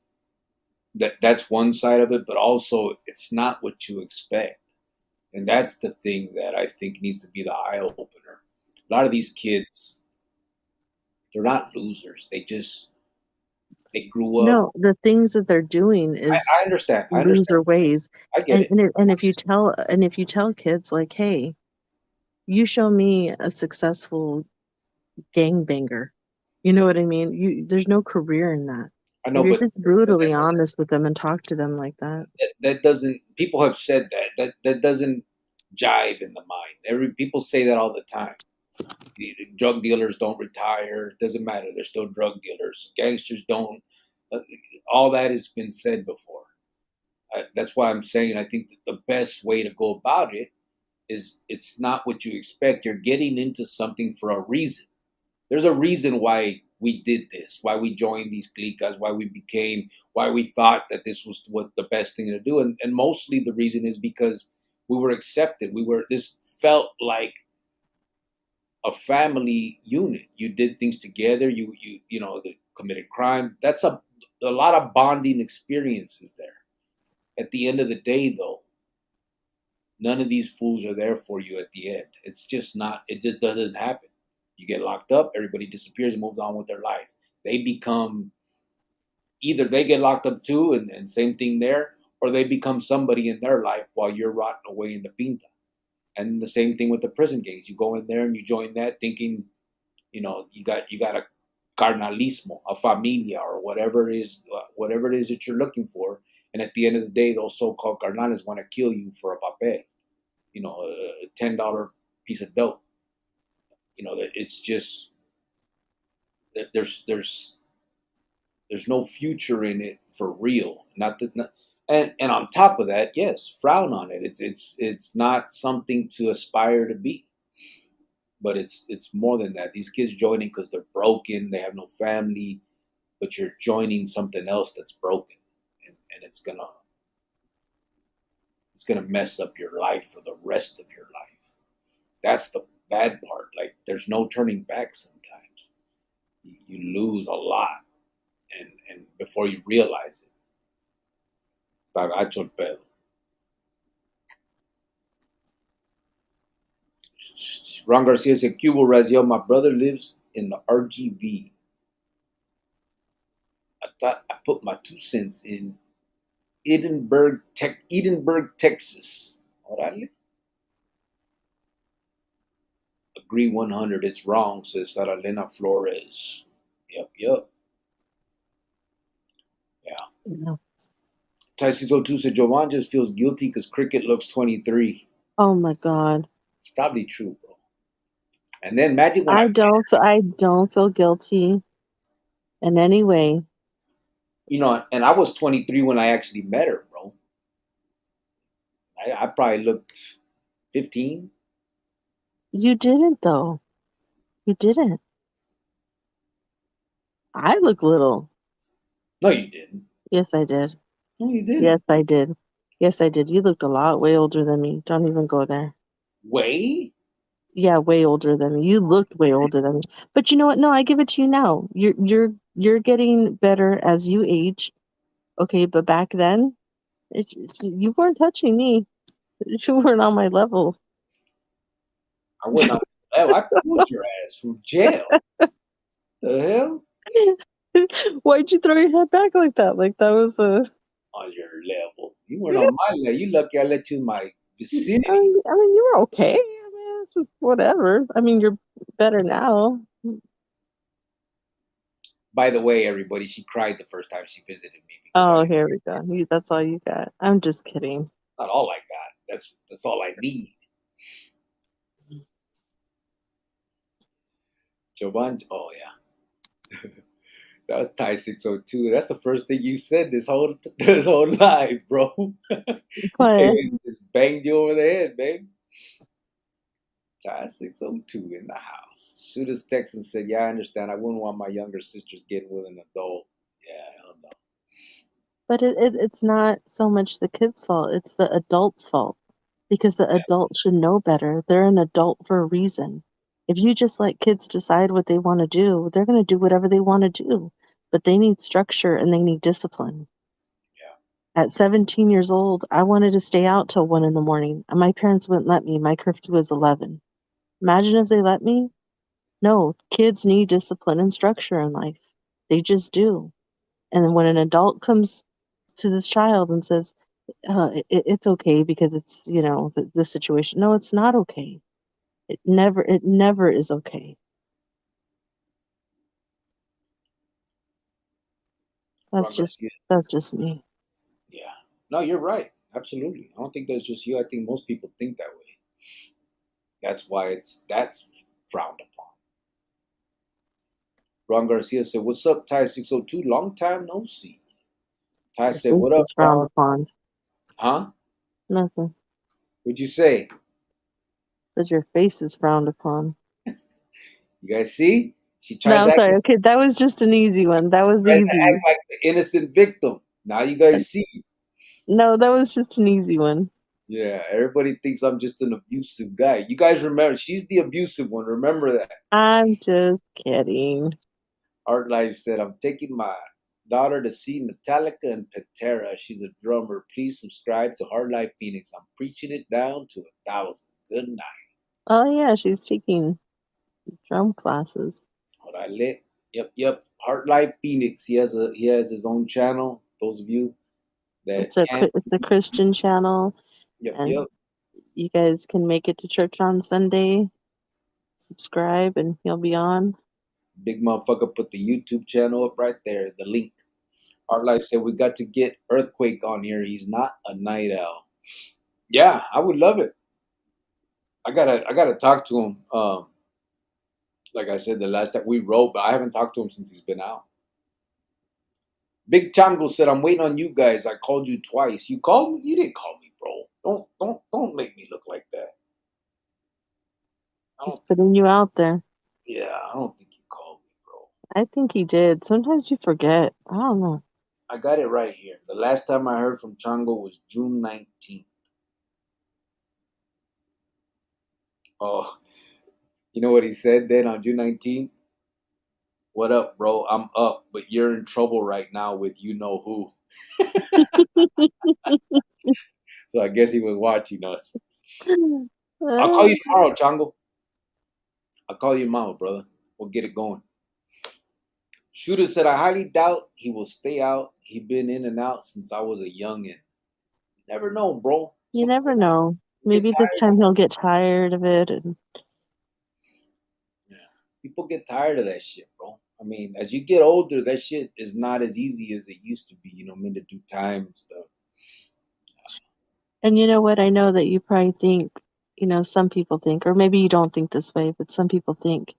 that's one side of it, but also it's not what you expect. And that's the thing that I think needs to be the eye opener. A lot of these kids, they're not losers. They grew up. No, the things that they're doing I, is I understand. I understand. loser ways. I get And it. and if you tell kids like, hey, you show me a successful gangbanger, you know what I mean? There's no career in that. I If know, you're but just brutally honest with them and talk to them like that. that doesn't. People have said that doesn't jive in the mind. People say that all the time. The drug dealers don't retire. It doesn't matter. They're still drug dealers. Gangsters don't. Uh, all that has been said before. That's why I'm saying I think that the best way to go about it is it's not what you expect. You're getting into something for a reason. There's a reason why we did this, why we joined these cliques, why we thought that this was what the best thing to do. And mostly the reason is because we were accepted. This felt like a family unit. You did things together. Committed crime. That's a lot of bonding experiences there. At the end of the day, though, none of these fools are there for you at the end. It's just not. It just doesn't happen. You get locked up. Everybody disappears and moves on with their life. They become either they get locked up too, and same thing there, or they become somebody in their life while you're rotting away in the pinta. And the same thing with the prison gangs. You go in there and you join that thinking, you got a carnalismo, a familia, or whatever it is that you're looking for. And at the end of the day, those so-called carnales want to kill you for a papel, a $10 piece of dope. It's just there's no future in it for real. And on top of that, yes, frown on it. It's not something to aspire to be. But it's more than that. These kids joining because they're broken, they have no family, but you're joining something else that's broken, and it's gonna mess up your life for the rest of your life. That's the bad part. Like there's no turning back. Sometimes you lose a lot, and before you realize it, tagacho el pedo. Ron Garcia said, Cubo Raziel, my brother lives in the RGV. I thought I put my 2 cents in Edinburgh, Texas. Orale. Agree 100. It's wrong, says Saralena Flores. Yep. Yeah. No. Ty602 said, Jovan just feels guilty because Cricket looks 23. Oh my God. It's probably true, bro. And then imagine when I don't feel guilty in any way. and I was 23 when I actually met her, bro. I probably looked 15. You didn't though. You didn't. I look little. No, you didn't. Yes, I did. No, you didn't. Yes, I did. Yes, I did. You looked a lot way older than me. Don't even go there. Way? Yeah, way older than me. You looked way older than me. But you know what? No, I give it to you now. You're getting better as you age. Okay, but back then, you weren't touching me. You weren't on my level. I went on. I pulled your ass from jail. The hell? Why'd you throw your head back like that? Like that was a. On your level. You weren't on my level. You lucky I let you in my vicinity. I mean, you were okay. I mean, it's whatever. I mean, you're better now. By the way, everybody, she cried the first time she visited me. Oh, here we go. That's all you got. I'm just kidding. Not all I got. That's all I need. Jovan, oh yeah. That was Ty 602. That's the first thing you said this whole live, bro. He But came in and just banged you over the head, babe. Ty 602 in the house. Shoot us text and said, yeah, I understand. I wouldn't want my younger sisters getting with an adult. Yeah, hell no. but it's not so much the kid's fault. It's the adult's fault because the adult should know better. They're an adult for a reason. If you just let kids decide what they want to do, they're going to do whatever they want to do. But they need structure and they need discipline. Yeah. At 17 years old, I wanted to stay out till 1 a.m. and my parents wouldn't let me. My curfew was 11. Imagine if they let me. No, kids need discipline and structure in life. They just do. And then when an adult comes to this child and says, it's okay because it's, this situation. No, it's not okay. It never is okay. That's just Garcia. that's just me. Yeah. No, you're right. Absolutely. I don't think that's just you. I think most people think that way. That's why that's frowned upon. Ron Garcia said, "What's up, Ty 602? Long time no see." Ty Your said, face "What up, is frowned Ron?" upon. Huh? Nothing. What'd you say? But your face is frowned upon. You guys see? She No, tries I'm to act, sorry. Okay, that was just an easy one. That was tries to act easy. like the innocent victim. Now you guys see. No, that was just an easy one. Yeah, everybody thinks I'm just an abusive guy. You guys remember, she's the abusive one. Remember that. I'm just kidding. Art Life said, "I'm taking my daughter to see Metallica and Pantera. She's a drummer. Please subscribe to Hard Life Phoenix. I'm preaching it down to 1,000. Good night." Oh yeah, she's taking drum classes. Orale. Yep. Hard Life Phoenix. He has his own channel. Those of you that can't. It's a Christian channel, Yep. and you guys can make it to church on Sunday. Subscribe, and he'll be on. Big motherfucker put the YouTube channel up right there. The link. Art Life said, "We got to get Earthquake on here. He's not a night owl." Yeah, I would love it. I gotta talk to him. Like I said, the last time we wrote, but I haven't talked to him since he's been out. Big Chango said, "I'm waiting on you guys. I called you twice. You called me? You didn't call me, bro. Don't make me look like that. I He's don't. putting you out there. Yeah, I don't think you called me, bro. I think he did. Sometimes you forget. I don't know. I got it right here. The last time I heard from Chango was June 19th. Oh, you know what he said then on June 19th? "What up, bro? I'm up, but you're in trouble right now with you know who." So I guess he was watching us. I'll call you tomorrow, Chango. I'll call you tomorrow, brother. We'll get it going. Shooter said, "I highly doubt he will stay out. He been in and out since I was a youngin'. Never know, bro. You Some never know. people get Maybe this tired. time he'll get tired of it. And Yeah. People get tired of that shit, bro. I mean, as you get older, that shit is not as easy as it used to be. You know, I mean, to do time and stuff. you know what? I know that you probably think, some people think, or maybe you don't think this way, but some people think,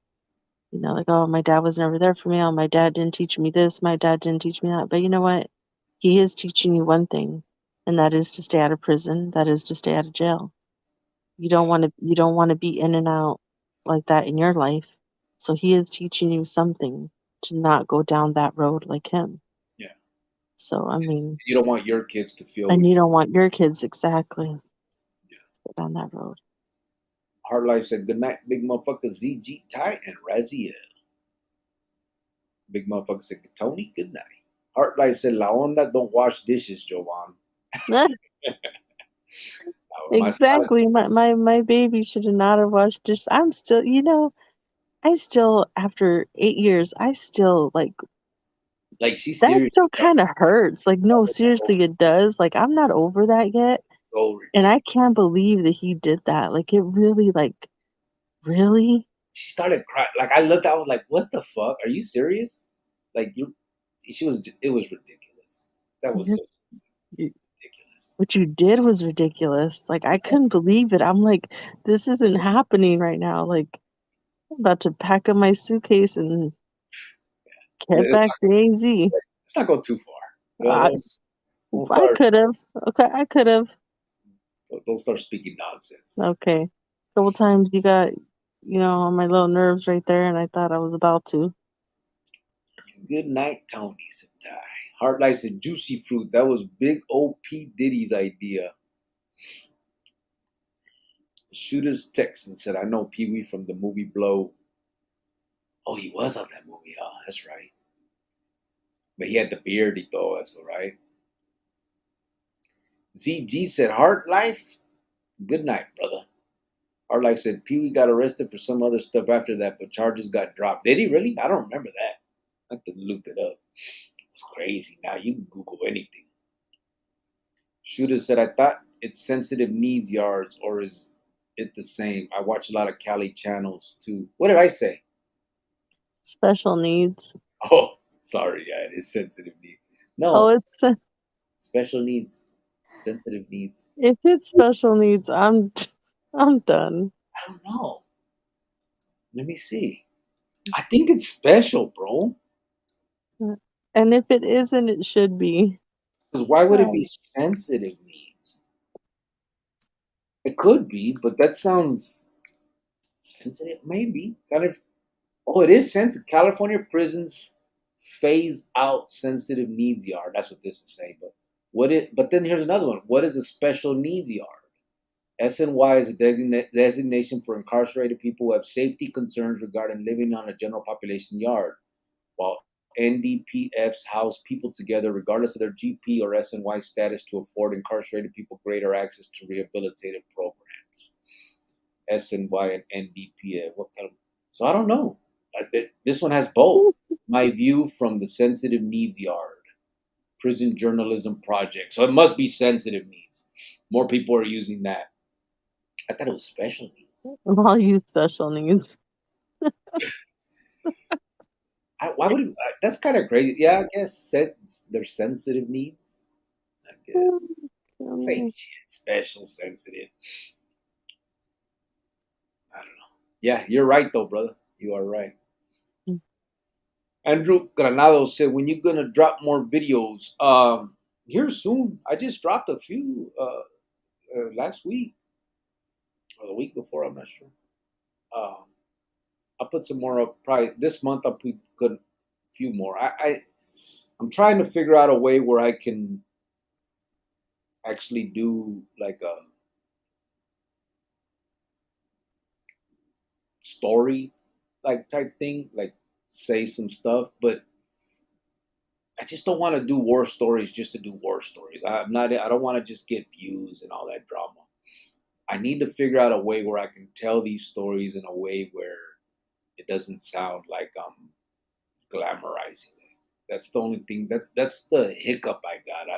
like, oh, my dad was never there for me. Oh, my dad didn't teach me this. My dad didn't teach me that. But you know what? He is teaching you one thing, and that is to stay out of prison. That is to stay out of jail. You don't want to be in and out like that in your life. So he is teaching you something to not go down that road like him. Yeah. So I mean, You don't want your kids to feel and what you you. don't want your kids exactly Yeah. go down that road. Hard Life said, "Good night, big motherfucker ZG Ty and Raziel." Big motherfucker said, "Tony, good night." Heart Life said, "La onda don't wash dishes, Jovan." My son, Exactly. My baby should have not have washed dishes. I'm still, I still, after 8 years, I still like like she's that serious. still kind of hurts. Like, no, seriously, it does. Like, I'm not over that yet. So And I ridiculous. can't believe that he did that. Like, it really, like, really? She started crying. Like I looked, I was like, "What the fuck? Are you serious?" Like you, she was. It was ridiculous. That was You- just you- ridiculous. What you did was ridiculous. Like, I couldn't believe it. I'm like, this isn't happening right now. Like, I'm about to pack up my suitcase and head Let's back not, to AZ. let's not go too far. I, Don't I start. could have. Okay, I could have. Don't start speaking nonsense. Okay. A couple times you got, on my little nerves right there, and I thought I was about to. Good night, Tony. Said Ty. Heart Life said, "Juicy fruit." That was Big O P Diddy's idea. Shooter's text and said, "I know Pee Wee from the movie Blow." Oh, he was on that movie, huh? That's right. But he had the beard y todo eso, right? ZG said, "Heart Life, good night, brother." Heart Life said, "Pee Wee got arrested for some other stuff after that, but charges got dropped." Did he really? I don't remember that. I could look it up. It's crazy. Now you can Google anything. Shooter said, "I thought it's sensitive needs yards, or is it the same? I watch a lot of Cali channels too." What did I say? Special needs. Oh, sorry. Yeah, it is sensitive needs. Oh, No, it's special needs, sensitive needs. if it's special needs, I'm done. I don't know. Let me see. I think it's special, bro. And if it isn't, it should be. Because why would it be Um, sensitive needs? It could be, but that sounds sensitive. Maybe kind of. Oh, it is sensitive. California prisons phase out sensitive needs yard. That's what this is saying. But what it? But then here's another one. What is a special needs yard? SNY is a designation for incarcerated people who have safety concerns regarding living on a general population yard, while NDPFs house people together regardless of their GP or SNY status to afford incarcerated people greater access to rehabilitative programs. SNY and NDPF. What kind of? So I don't know. This one has both. My view from the sensitive needs yard, prison journalism project. So it must be sensitive needs. More people are using that. I thought it was special needs. I'll use special needs. Why would it, that's kind of crazy? Yeah, I guess they're sensitive needs. I guess same shit. Special, sensitive. I don't know. Yeah, you're right though, brother. You are right. Andrew Granado said, "When you gonna drop more videos?" Here soon. I just dropped a few last week or the week before. I'm not sure. Um, I'll put some more up. Probably this month. I'll put a few more. I'm trying to figure out a way where I can actually do like a story like type thing, like say some stuff, but I just don't want to do war stories just to do war stories. I don't want to just get views and all that drama. I need to figure out a way where I can tell these stories in a way where it doesn't sound like I'm glamorizing it. That's the only thing. That's the hiccup I got.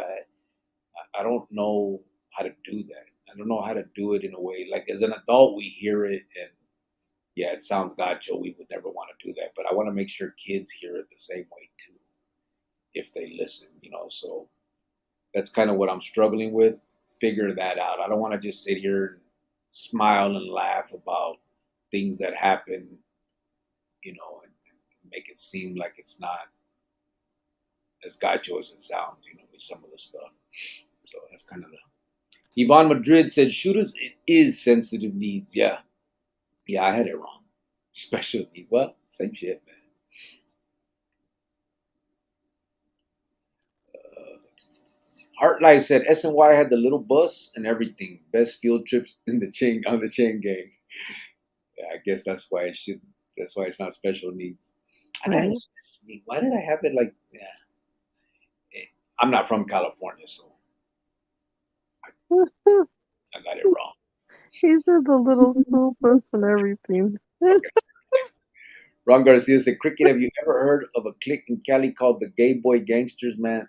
I don't know how to do that. I don't know how to do it in a way like as an adult we hear it and yeah, it sounds gacho. We would never want to do that, but I want to make sure kids hear it the same way too if they listen. So that's kind of what I'm struggling with. Figure that out. I don't want to just sit here and smile and laugh about things that happen, and make it seem like it's not as gacho as it sounds, with some of the stuff. So that's kind of the. Yvonne Madrid said, shooters, it is sensitive needs. Yeah. Yeah, I had it wrong. Special needs. Well, same shit, man. Heart Life said SNY had the little bus and everything. Best field trips in the chain on the chain gang. Yeah, I guess that's why it should. That's why it's not special needs. I thought it Right. was special needs. Why did I have it like? Yeah, I'm not from California, so I got it wrong. He said the little school bus and everything. Okay. Ron Garcia said, "Cricket, have you ever heard of a clique in Cali called the Gay Boy Gangsters? Man,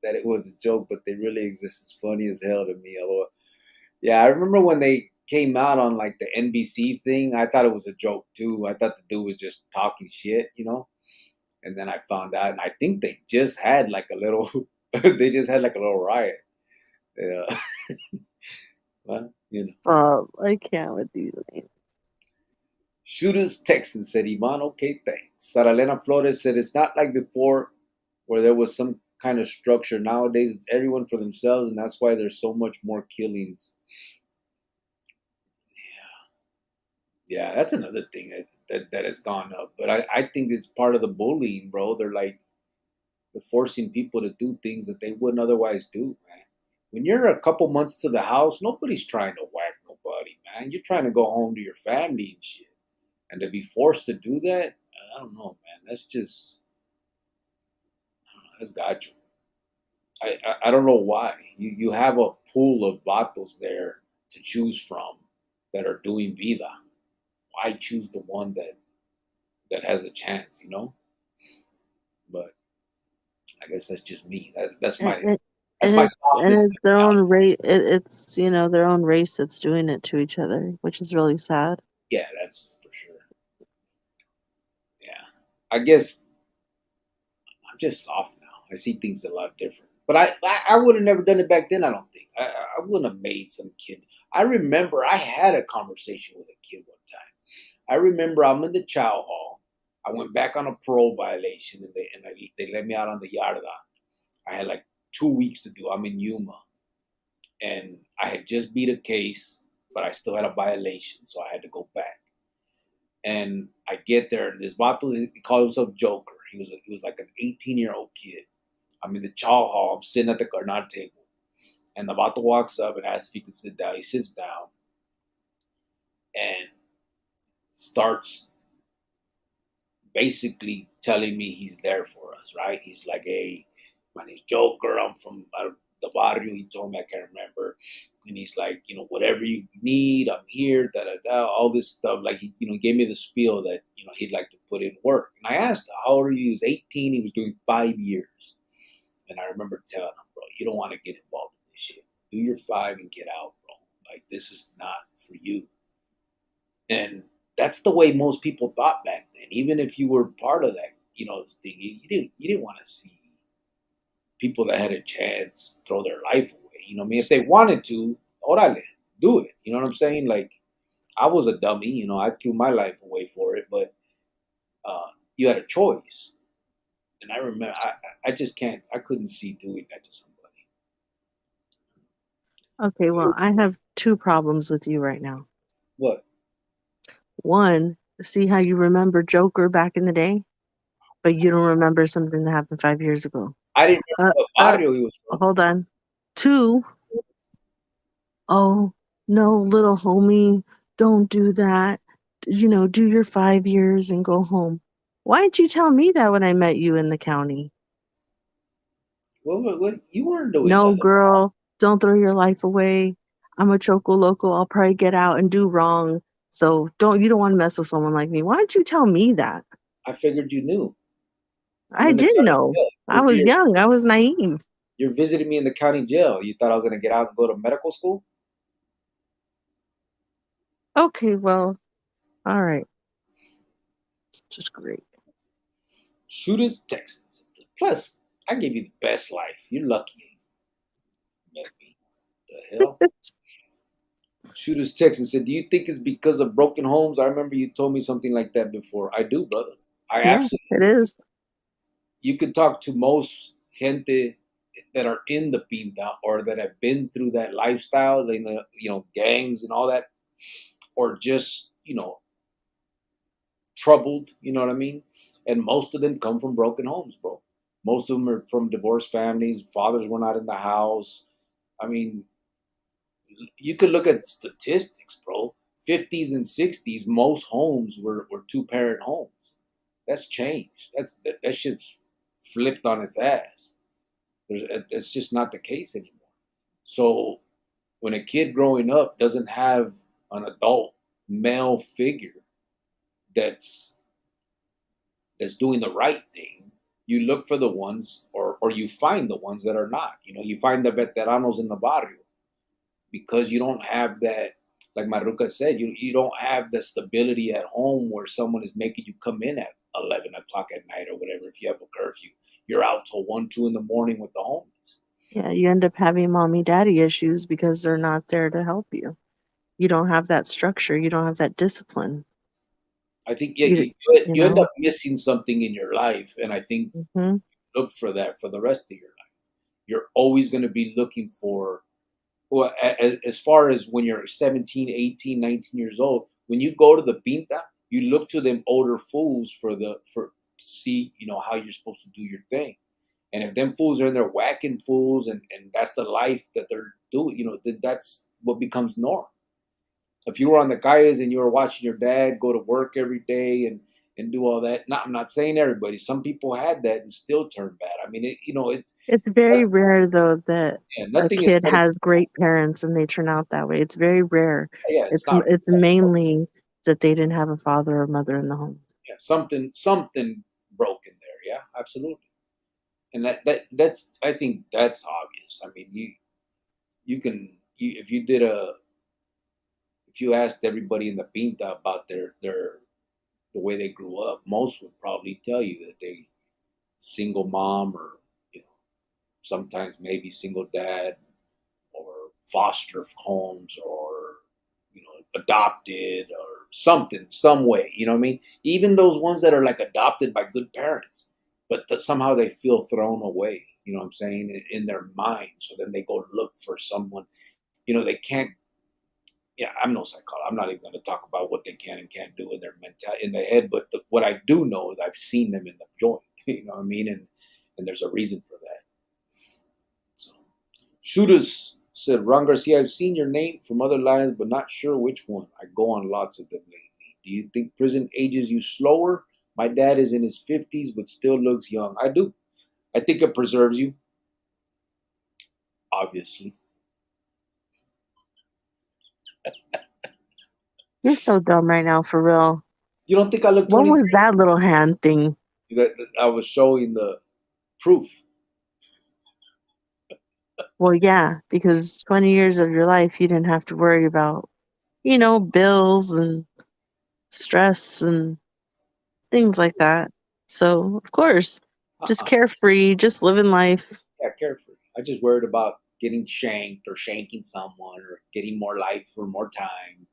that it was a joke, but they really exist. It's funny as hell to me. Although, yeah, I remember when they came out on like the NBC thing. I thought it was a joke too. I thought the dude was just talking shit. And then I found out, and I think they just had like a little, they just had like a little riot. Yeah, well. I can't with these names. Shooters Texan said, Iman, okay, thanks. Saralena Flores said, it's not like before where there was some kind of structure. Nowadays, it's everyone for themselves, and that's why there's so much more killings. Yeah, that's another thing that has gone up. But I think it's part of the bullying, bro. They're forcing people to do things that they wouldn't otherwise do, man. When you're a couple months to the house, nobody's trying to whack nobody, man. You're trying to go home to your family and shit. And to be forced to do that, I don't know, man. That's just, I don't know, that's gotcha. I don't know why. You have a pool of vatos there to choose from that are doing vida. Why choose the one that has a chance? But I guess that's just me. That's And, my and, that's and my it's and softness. it's their own race. It's their own race that's doing it to each other, which is really sad. Yeah, that's for sure. Yeah, I guess I'm just soft now. I see things a lot different. But I would have never done it back then, I don't think. I wouldn't have made some kid. I remember I had a conversation with a kid one time. I remember I'm in the chow hall. I went back on a parole violation, and they let me out on the yarda. I had like 2 weeks to do. I'm in Yuma, and I had just beat a case, but I still had a violation, so I had to go back. And I get there, and this vato, he called himself Joker. He was like an 18-year-old kid. I'm in the chow hall. I'm sitting at the carnal table, and the vato walks up and asks if he can sit down. He sits down and starts basically telling me he's there for us, right? He's like, hey, my name's Joker. I'm from the barrio. He told me, I can't remember. And he's like, whatever you need, I'm here, da da da, all this stuff. Like, he, gave me the spiel that, he'd like to put in work. And I asked him, how old are you? He was 18. He was doing 5 years. And I remember telling him, bro, you don't want to get involved in this shit. Do your 5 and get out, bro. Like, this is not for you. And that's the way most people thought back then. Even if you were part of that, thing, you didn't want to see people that had a chance throw their life away. I mean, if they wanted to, orale, do it. You know what I'm saying? Like, I was a dummy. I threw my life away for it, but you had a choice. And I remember, I just can't. I couldn't see doing that to somebody. Okay, well, I have 2 problems with you right now. What? One, see how you remember Joker back in the day, but you don't remember something that happened 5 years ago. I didn't remember what barrio he was from. Hold on. 2, oh, no, little homie, don't do that. Do your 5 years and go home. Why didn't you tell me that when I met you in the county? What? You weren't doing No, nothing. girl, don't throw your life away. I'm a choco loco. I'll probably get out and do wrong. So you don't want to mess with someone like me. Why didn't you tell me that? I figured you knew. I didn't know. I was young. I was naive. You're visiting me in the county jail. You thought I was going to get out and go to medical school? Okay, well, all right. It's just great. Shooters, Texans. Plus, I gave you the best life. You're lucky you met me. The hell? Shooters, Texans said, do you think it's because of broken homes? I remember you told me something like that before. I do, brother. I absolutely. It is. You could talk to most gente that are in the pinta or that have been through that lifestyle, gangs and all that, or just, troubled, you know what I mean? And most of them come from broken homes, bro. Most of them are from divorced families. Fathers were not in the house. I mean, you could look at statistics, bro. 50s and 60s, most homes were 2-parent homes. That's changed. That shit's flipped on its ass. It's just not the case anymore. So when a kid growing up doesn't have an adult male figure that's doing the right thing, you look for the ones or you find the ones that are not. You find the veteranos in the barrio because you don't have that, like Maruca said, you don't have the stability at home where someone is making you come in at 11 o'clock at night or whatever. If you have a curfew, you're out till 1, 2 in the morning with the homies. Yeah, you end up having mommy daddy issues because they're not there to help you. You don't have that structure. You don't have that discipline. I think you end up missing something in your life, and I think look for that for the rest of your life. You're always going to be looking for, well, as far as when you're 17, 18, 19 years old, when you go to the pinta, you look to them older fools for see, how you're supposed to do your thing. And if them fools are in there whacking fools and that's the life that they're doing, that's what becomes norm. If you were on the calles and you were watching your dad go to work every day and do all that, I'm not saying everybody. Some people had that and still turned bad. I mean, it's very rare though that a nothing kid has great parents and they turn out that way. It's very rare. Yeah, it's mainly that they didn't have a father or mother in the home. Yeah, something broken there. Yeah, absolutely. And that's I think that's obvious. I mean, if you asked everybody in the pinta about the way they grew up, most would probably tell you that they single mom or sometimes maybe single dad or foster homes or adopted or something, some way. You know what I mean? Even those ones that are like adopted by good parents, but somehow they feel thrown away. You know what I'm saying? In their mind. So then they go look for someone. They can't. Yeah, I'm no psychologist. I'm not even going to talk about what they can and can't do in their in the head. But what I do know is I've seen them in the joint. You know what I mean? And there's a reason for that. So, Shooters said, Ron Garcia, I've seen your name from other lines, but not sure which one. I go on lots of them lately. Do you think prison ages you slower? My dad is in his 50s, but still looks young. I do. I think it preserves you, obviously. You're so dumb right now, for real. You don't think I look What 23? was that little hand thing? I was showing the proof. Well, yeah, because 20 years of your life, you didn't have to worry about, bills and stress and things like that. So, of course, just carefree, just living life. Yeah, carefree. I just worried about getting shanked or shanking someone or getting more life or more time.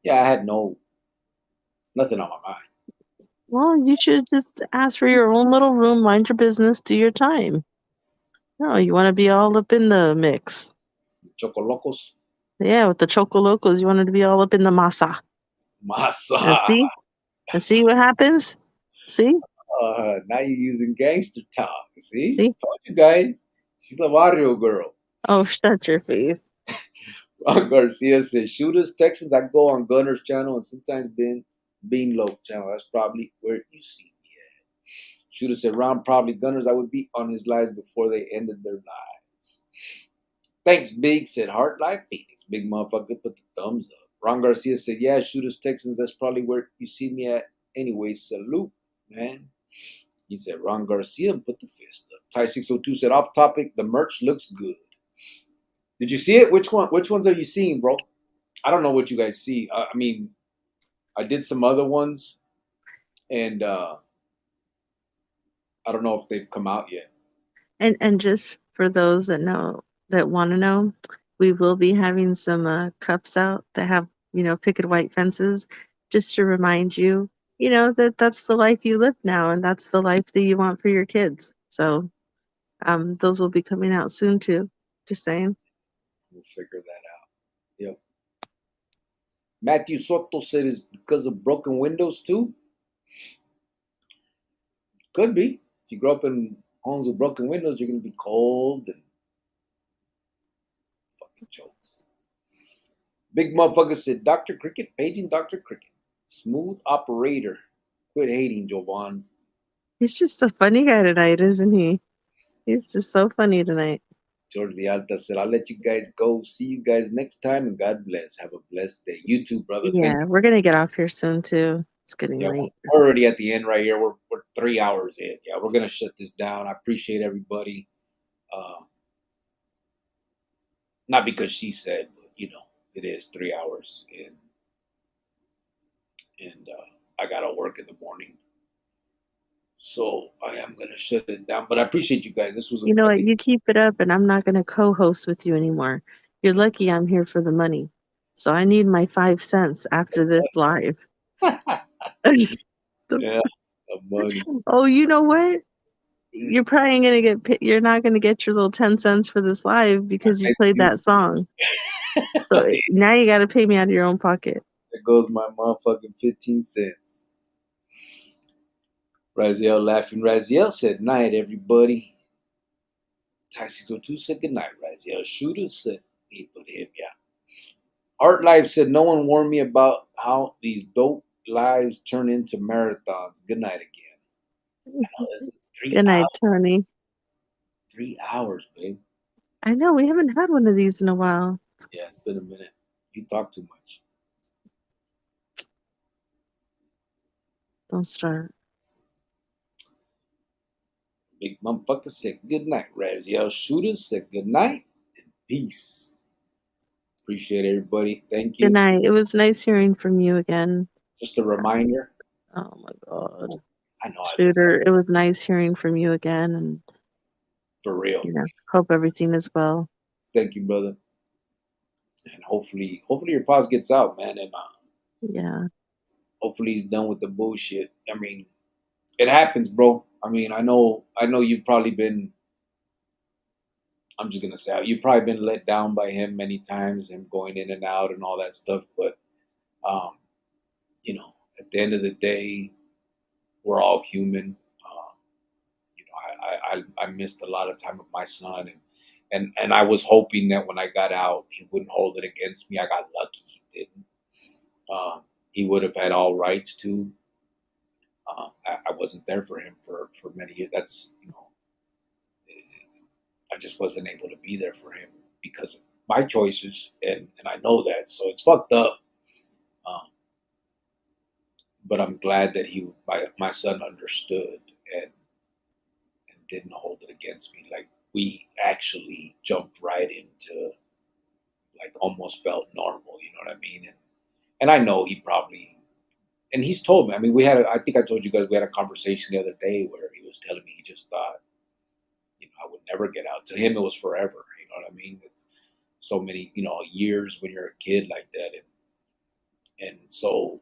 Yeah, I had nothing on my mind. Well, you should just ask for your own little room, mind your business, do your time. No, you want to be all up in the mix. Chocolocos. Yeah, with the Choco Locos, you wanted to be all up in the masa. Masa. And see what happens? See? Now you're using gangster talk. See? See? Told you guys. She's a barrio girl. Oh, shut your face. Ron Garcia says, Shooters, Texans, I go on Gunner's channel and sometimes Bean Low channel. That's probably where you see me at. Shooter said, Ron, probably Gunners. I would be on his lives before they ended their lives. Thanks, Big, said Heart Life Phoenix. Big motherfucker put the thumbs up. Ron Garcia said, yeah, Shooters, Texans, that's probably where you see me at. Anyway, salute, man. He said, Ron Garcia put the fist up. Ty602 said, off topic, the merch looks good. Did you see it? Which one? Which ones are you seeing, bro? I don't know what you guys see. I mean, I did some other ones, and I don't know if they've come out yet. And just for those that want to know, we will be having some cups out that have picket white fences, just to remind you, that that's the life you live now, and that's the life that you want for your kids. So, those will be coming out soon too. Just saying. We'll figure that out. Yep. Matthew Soto said it's because of broken windows too. Could be. If you grow up in homes with broken windows, you're gonna be cold and fucking jokes. Big motherfucker said, Dr. Cricket, paging Dr. Cricket. Smooth operator. Quit hating, Jovan. He's just a funny guy tonight, isn't he? He's just so funny tonight. George Vialta said, I'll let you guys go. See you guys next time, and God bless. Have a blessed day. You too, brother. Yeah, we're gonna get off here soon too. It's getting late. We're already at the end right here. We're 3 hours in. Yeah, we're gonna shut this down. I appreciate everybody. Not because she said, but it is 3 hours in, and I gotta work in the morning. So I am gonna shut it down. But I appreciate you guys. This was You know what? You keep it up, and I'm not going to co-host with you anymore. You're lucky I'm here for the money. So I need my 5 cents after this live. Yeah, money. Oh, you know what? You're probably going to you're not going to get your little 10 cents for this live because you played that song. So now you got to pay me out of your own pocket. There goes my motherfucking 15 cents. Raziel laughing. Raziel said, night, everybody. Ty602 said, good night, Raziel. Shooter said, he put him, yeah. Art Life said, no one warned me about how these dope lives turn into marathons. Good night again. Good night, Tony. 3 hours, babe. I know. We haven't had one of these in a while. Yeah, it's been a minute. You talk too much. Don't start. Big motherfucker said good night. Raziel Shooter said good night and peace. Appreciate everybody. Thank you. Good night. It was nice hearing from you again. Just a reminder. Oh my God. I know. Shooter, it was nice hearing from you again. And For real. Hope everything is well. Thank you, brother. And hopefully your pops gets out, man, and Yeah. hopefully he's done with the bullshit. I mean, it happens, bro. I mean, I know you've probably been. I'm just gonna say you've probably been let down by him many times, him going in and out and all that stuff. But um, at the end of the day, we're all human. I missed a lot of time with my son, and I was hoping that when I got out, he wouldn't hold it against me. I got lucky; he didn't. He would have had all rights to. I wasn't there for him for many years. That's I just wasn't able to be there for him because of my choices, and I know that. So it's fucked up. Um, but I'm glad that my son understood and didn't hold it against me. Like we actually jumped right into like almost felt normal. You know what I mean? And I know he probably and he's told me. I mean, I think I told you guys we had a conversation the other day where he was telling me he just thought, I would never get out. To him, it was forever. You know what I mean? It's so many, years when you're a kid like that, and so,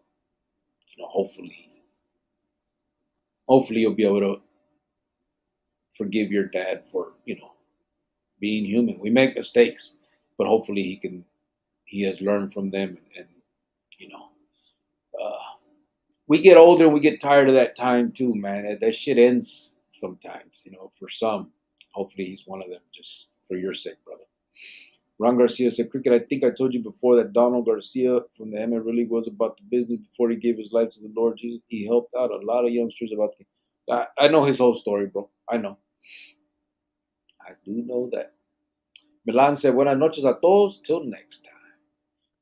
hopefully you'll be able to forgive your dad for, being human. We make mistakes, but hopefully he has learned from them, and you know, uh, we get older and we get tired of that time too, man. That shit ends sometimes, for some. Hopefully he's one of them, just for your sake, brother. Ron Garcia said, Cricket, I think I told you before that Donald Garcia from the MMA really was about the business before he gave his life to the Lord Jesus. He helped out a lot of youngsters about the... I know his whole story, bro. I know. I do know that. Milan said, Buenas noches a todos. Till next time.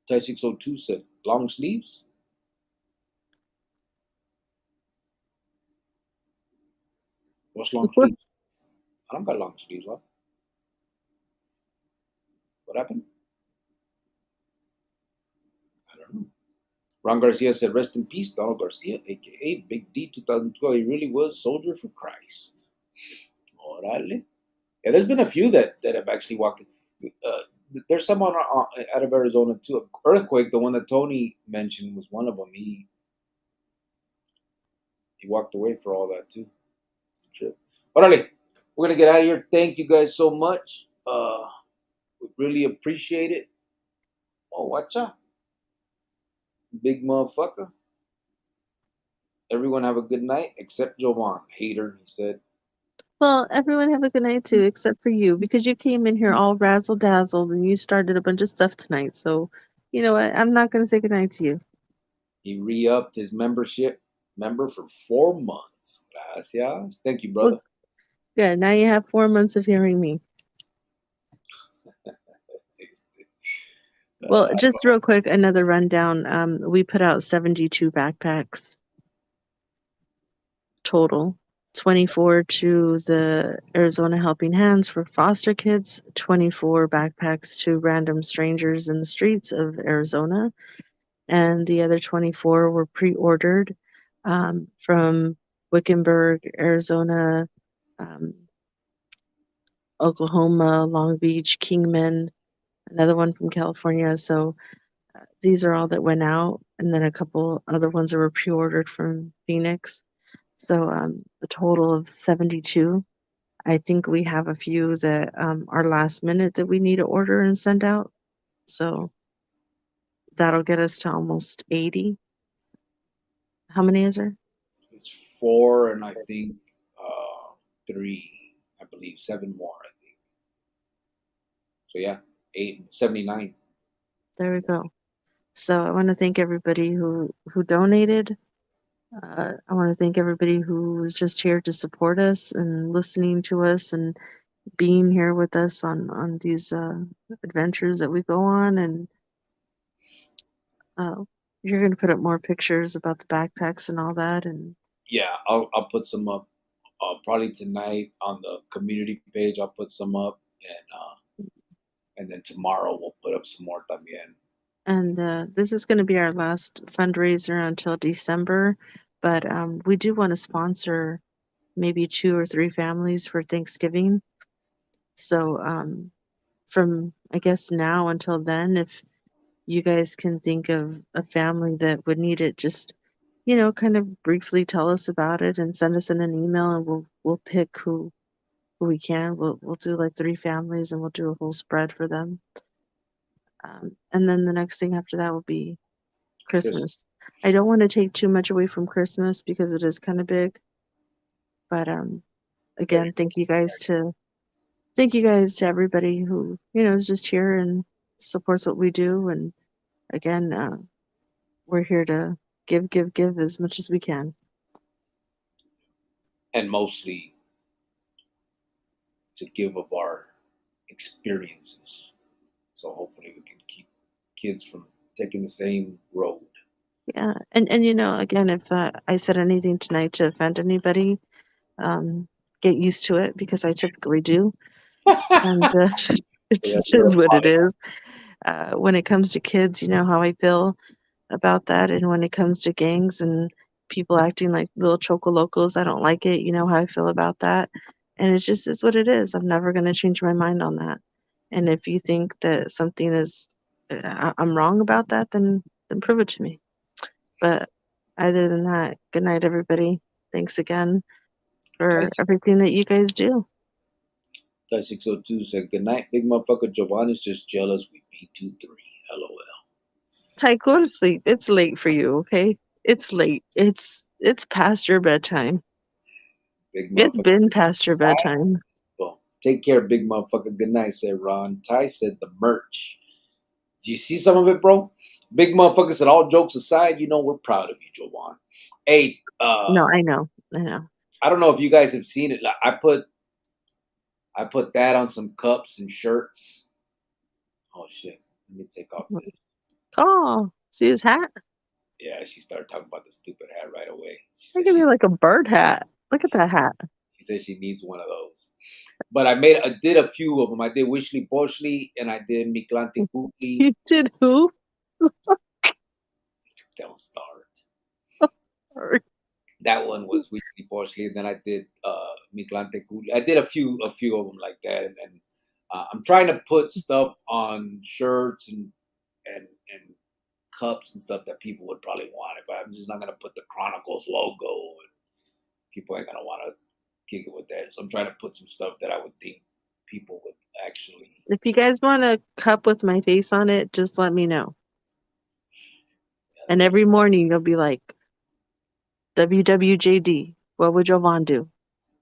Tai 602 said, long sleeves? What's long sleeves? I don't got long sleeves, huh? What happened? I don't know. Ron Garcia said, rest in peace, Donald Garcia, a.k.a. Big D 2012. He really was soldier for Christ. Orale. Yeah, there's been a few that have actually walked. There's some out of Arizona too. Earthquake, the one that Tony mentioned, was one of them. He walked away for all that too. It's a trip. Orale, we're gonna get out of here. Thank you guys so much. We really appreciate it. Oh, watch out, big motherfucker. Everyone have a good night except Jovan. Hater, he said. Well, everyone have a good night too, except for you, because you came in here all razzle dazzled and you started a bunch of stuff tonight. So, you know what? I'm not going to say good night to you. He re-upped his member for 4 months. Gracias. Thank you, brother. Well, good. Now you have 4 months of hearing me. Well, just real quick, another rundown. We put out 72 backpacks total. 24 to the Arizona Helping Hands for foster kids, 24 backpacks to random strangers in the streets of Arizona, and the other 24 were pre-ordered from Wickenburg, Arizona, Oklahoma, Long Beach, Kingman, another one from California. So these are all that went out, and then a couple other ones that were pre-ordered from Phoenix. So a total of 72. I think we have a few that are last minute that we need to order and send out. So that'll get us to almost 80. How many is there? It's 4, and I think 3. I believe 7 more. I think. So yeah, 79. There we go. So I want to thank everybody who donated. I want to thank everybody who was just here to support us and listening to us and being here with us on these adventures that we go on. And you're going to put up more pictures about the backpacks and all that. And yeah, I'll put some up probably tonight on the community page. I'll put some up, and then tomorrow we'll put up some more también. And this is going to be our last fundraiser until December, but we do want to sponsor maybe 2 or 3 families for Thanksgiving. So from I guess now until then, if you guys can think of a family that would need it, just kind of briefly tell us about it and send us in an email, and we'll pick who we can. We'll do like 3 families, and we'll do a whole spread for them. And then the next thing after that will be Christmas. I don't want to take too much away from Christmas because it is kind of big. But again, thank you guys to everybody who is just here and supports what we do. And again, we're here to give as much as we can. And mostly to give of our experiences. So hopefully we can keep kids from taking the same road. Yeah, and again, if I said anything tonight to offend anybody, get used to it because I typically do, and it So just is what it is. When it comes to kids, you know how I feel about that, and when it comes to gangs and people acting like little chocolocos, I don't like it. You know how I feel about that, and it just is what it is. I'm never going to change my mind on that. And if you think that something is, I'm wrong about that, then prove it to me. But other than that, good night, everybody. Thanks again for everything that you guys do. 602 said, good night, big motherfucker. Giovanni's just jealous we beat 2-3. LOL. Ty, go to sleep. It's late for you, okay? It's late. It's past your bedtime. Big It's motherfucker. been past your bedtime. Well, take care, big motherfucker. Good night, said Ron. Ty said the merch. Did you see some of it, bro? Big motherfucker said, all jokes aside, we're proud of you, Jovan. Hey, No, I know. I don't know if you guys have seen it. I put that on some cups and shirts. Oh shit. Let me take off this. Oh, see his hat? Yeah, she started talking about the stupid hat right away. She That said could be like a bird hat. Look at that hat. She said she needs one of those. But I did a few of them. I did Wishly Boshly and I did Miklante Kutli. You did who? Don't start. Sorry. That one was Wishly Boshly, and then I did Miklante Kutli. I did a few of them like that, and then I'm trying to put stuff on shirts and cups and stuff that people would probably want. If I'm just not gonna put the Chronicles logo, and people ain't gonna want to kick it with that. So I'm trying to put some stuff that I would think people would actually. If you guys want a cup with my face on it, just let me know. And every morning you'll be like, WWJD, what would Jovan do?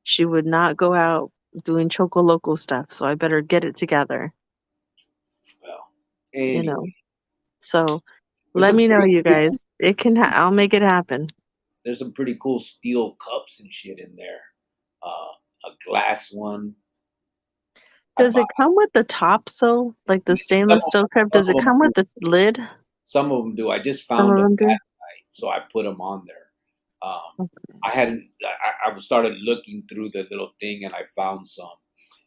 She would not go out doing Choco Loco stuff, so I better get it together. Well, anyway. So let me know, you guys. It can. I'll make it happen. There's some pretty cool steel cups and shit in there. A glass one. Does it come with the top, so like the stainless steel cup? Does it come with the lid? Some of them do. I just found them last night, so I put them on there. I hadn't. I started looking through the little thing, and I found some,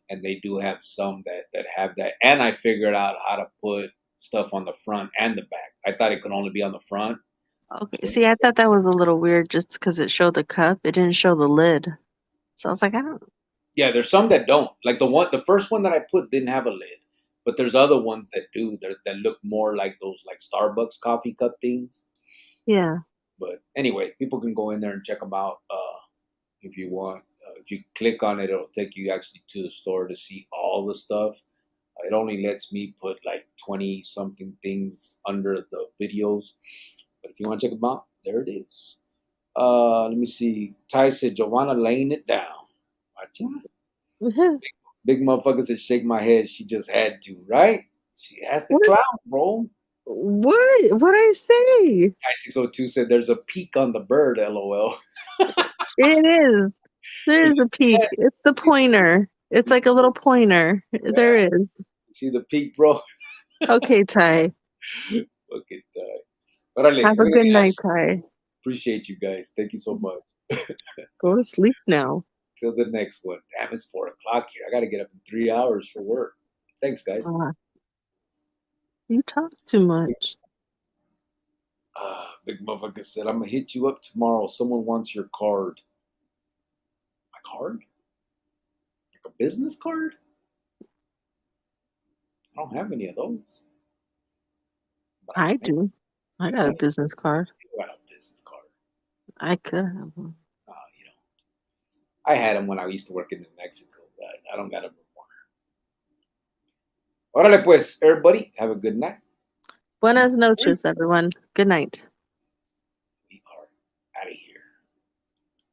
and they do have some that have that. And I figured out how to put stuff on the front and the back. I thought it could only be on the front. Okay. See, I thought that was a little weird just because it showed the cup. It didn't show the lid. So I was like, I don't. Yeah, there's some that don't. Like the first one that I put didn't have a lid, but there's other ones that do. That look more like those like Starbucks coffee cup things. Yeah. But anyway, people can go in there and check them out if you want. If you click on it, it'll take you actually to the store to see all the stuff. It only lets me put like 20 something things under the videos. But if you want to check them out, there it is. Let me see. Ty said, Joanna laying it down. Big motherfucker said, shake my head. She just had to, right? She has to clown, bro. What? What'd I say? I602 said, there's a peak on the bird, LOL. It is. There's a peak. It's the pointer. It's like a little pointer. Yeah. There is. See the peak, bro? Okay, Ty. Okay, Ty. Have a good night, Ty. Appreciate you guys. Thank you so much. Go to sleep now. Till the next one. Damn, it's 4 o'clock here. I got to get up in 3 hours for work. Thanks, guys. You talk too much. Big motherfucker said, I'm going to hit you up tomorrow. Someone wants your card. My card? Like a business card? I don't have any of those. But I do. I got a business card. You got a business card. I could have one. You know, I had them when I used to work in New Mexico, but I don't got them anymore. Órale pues, everybody. Have a good night. Buenas noches, everyone. Good night.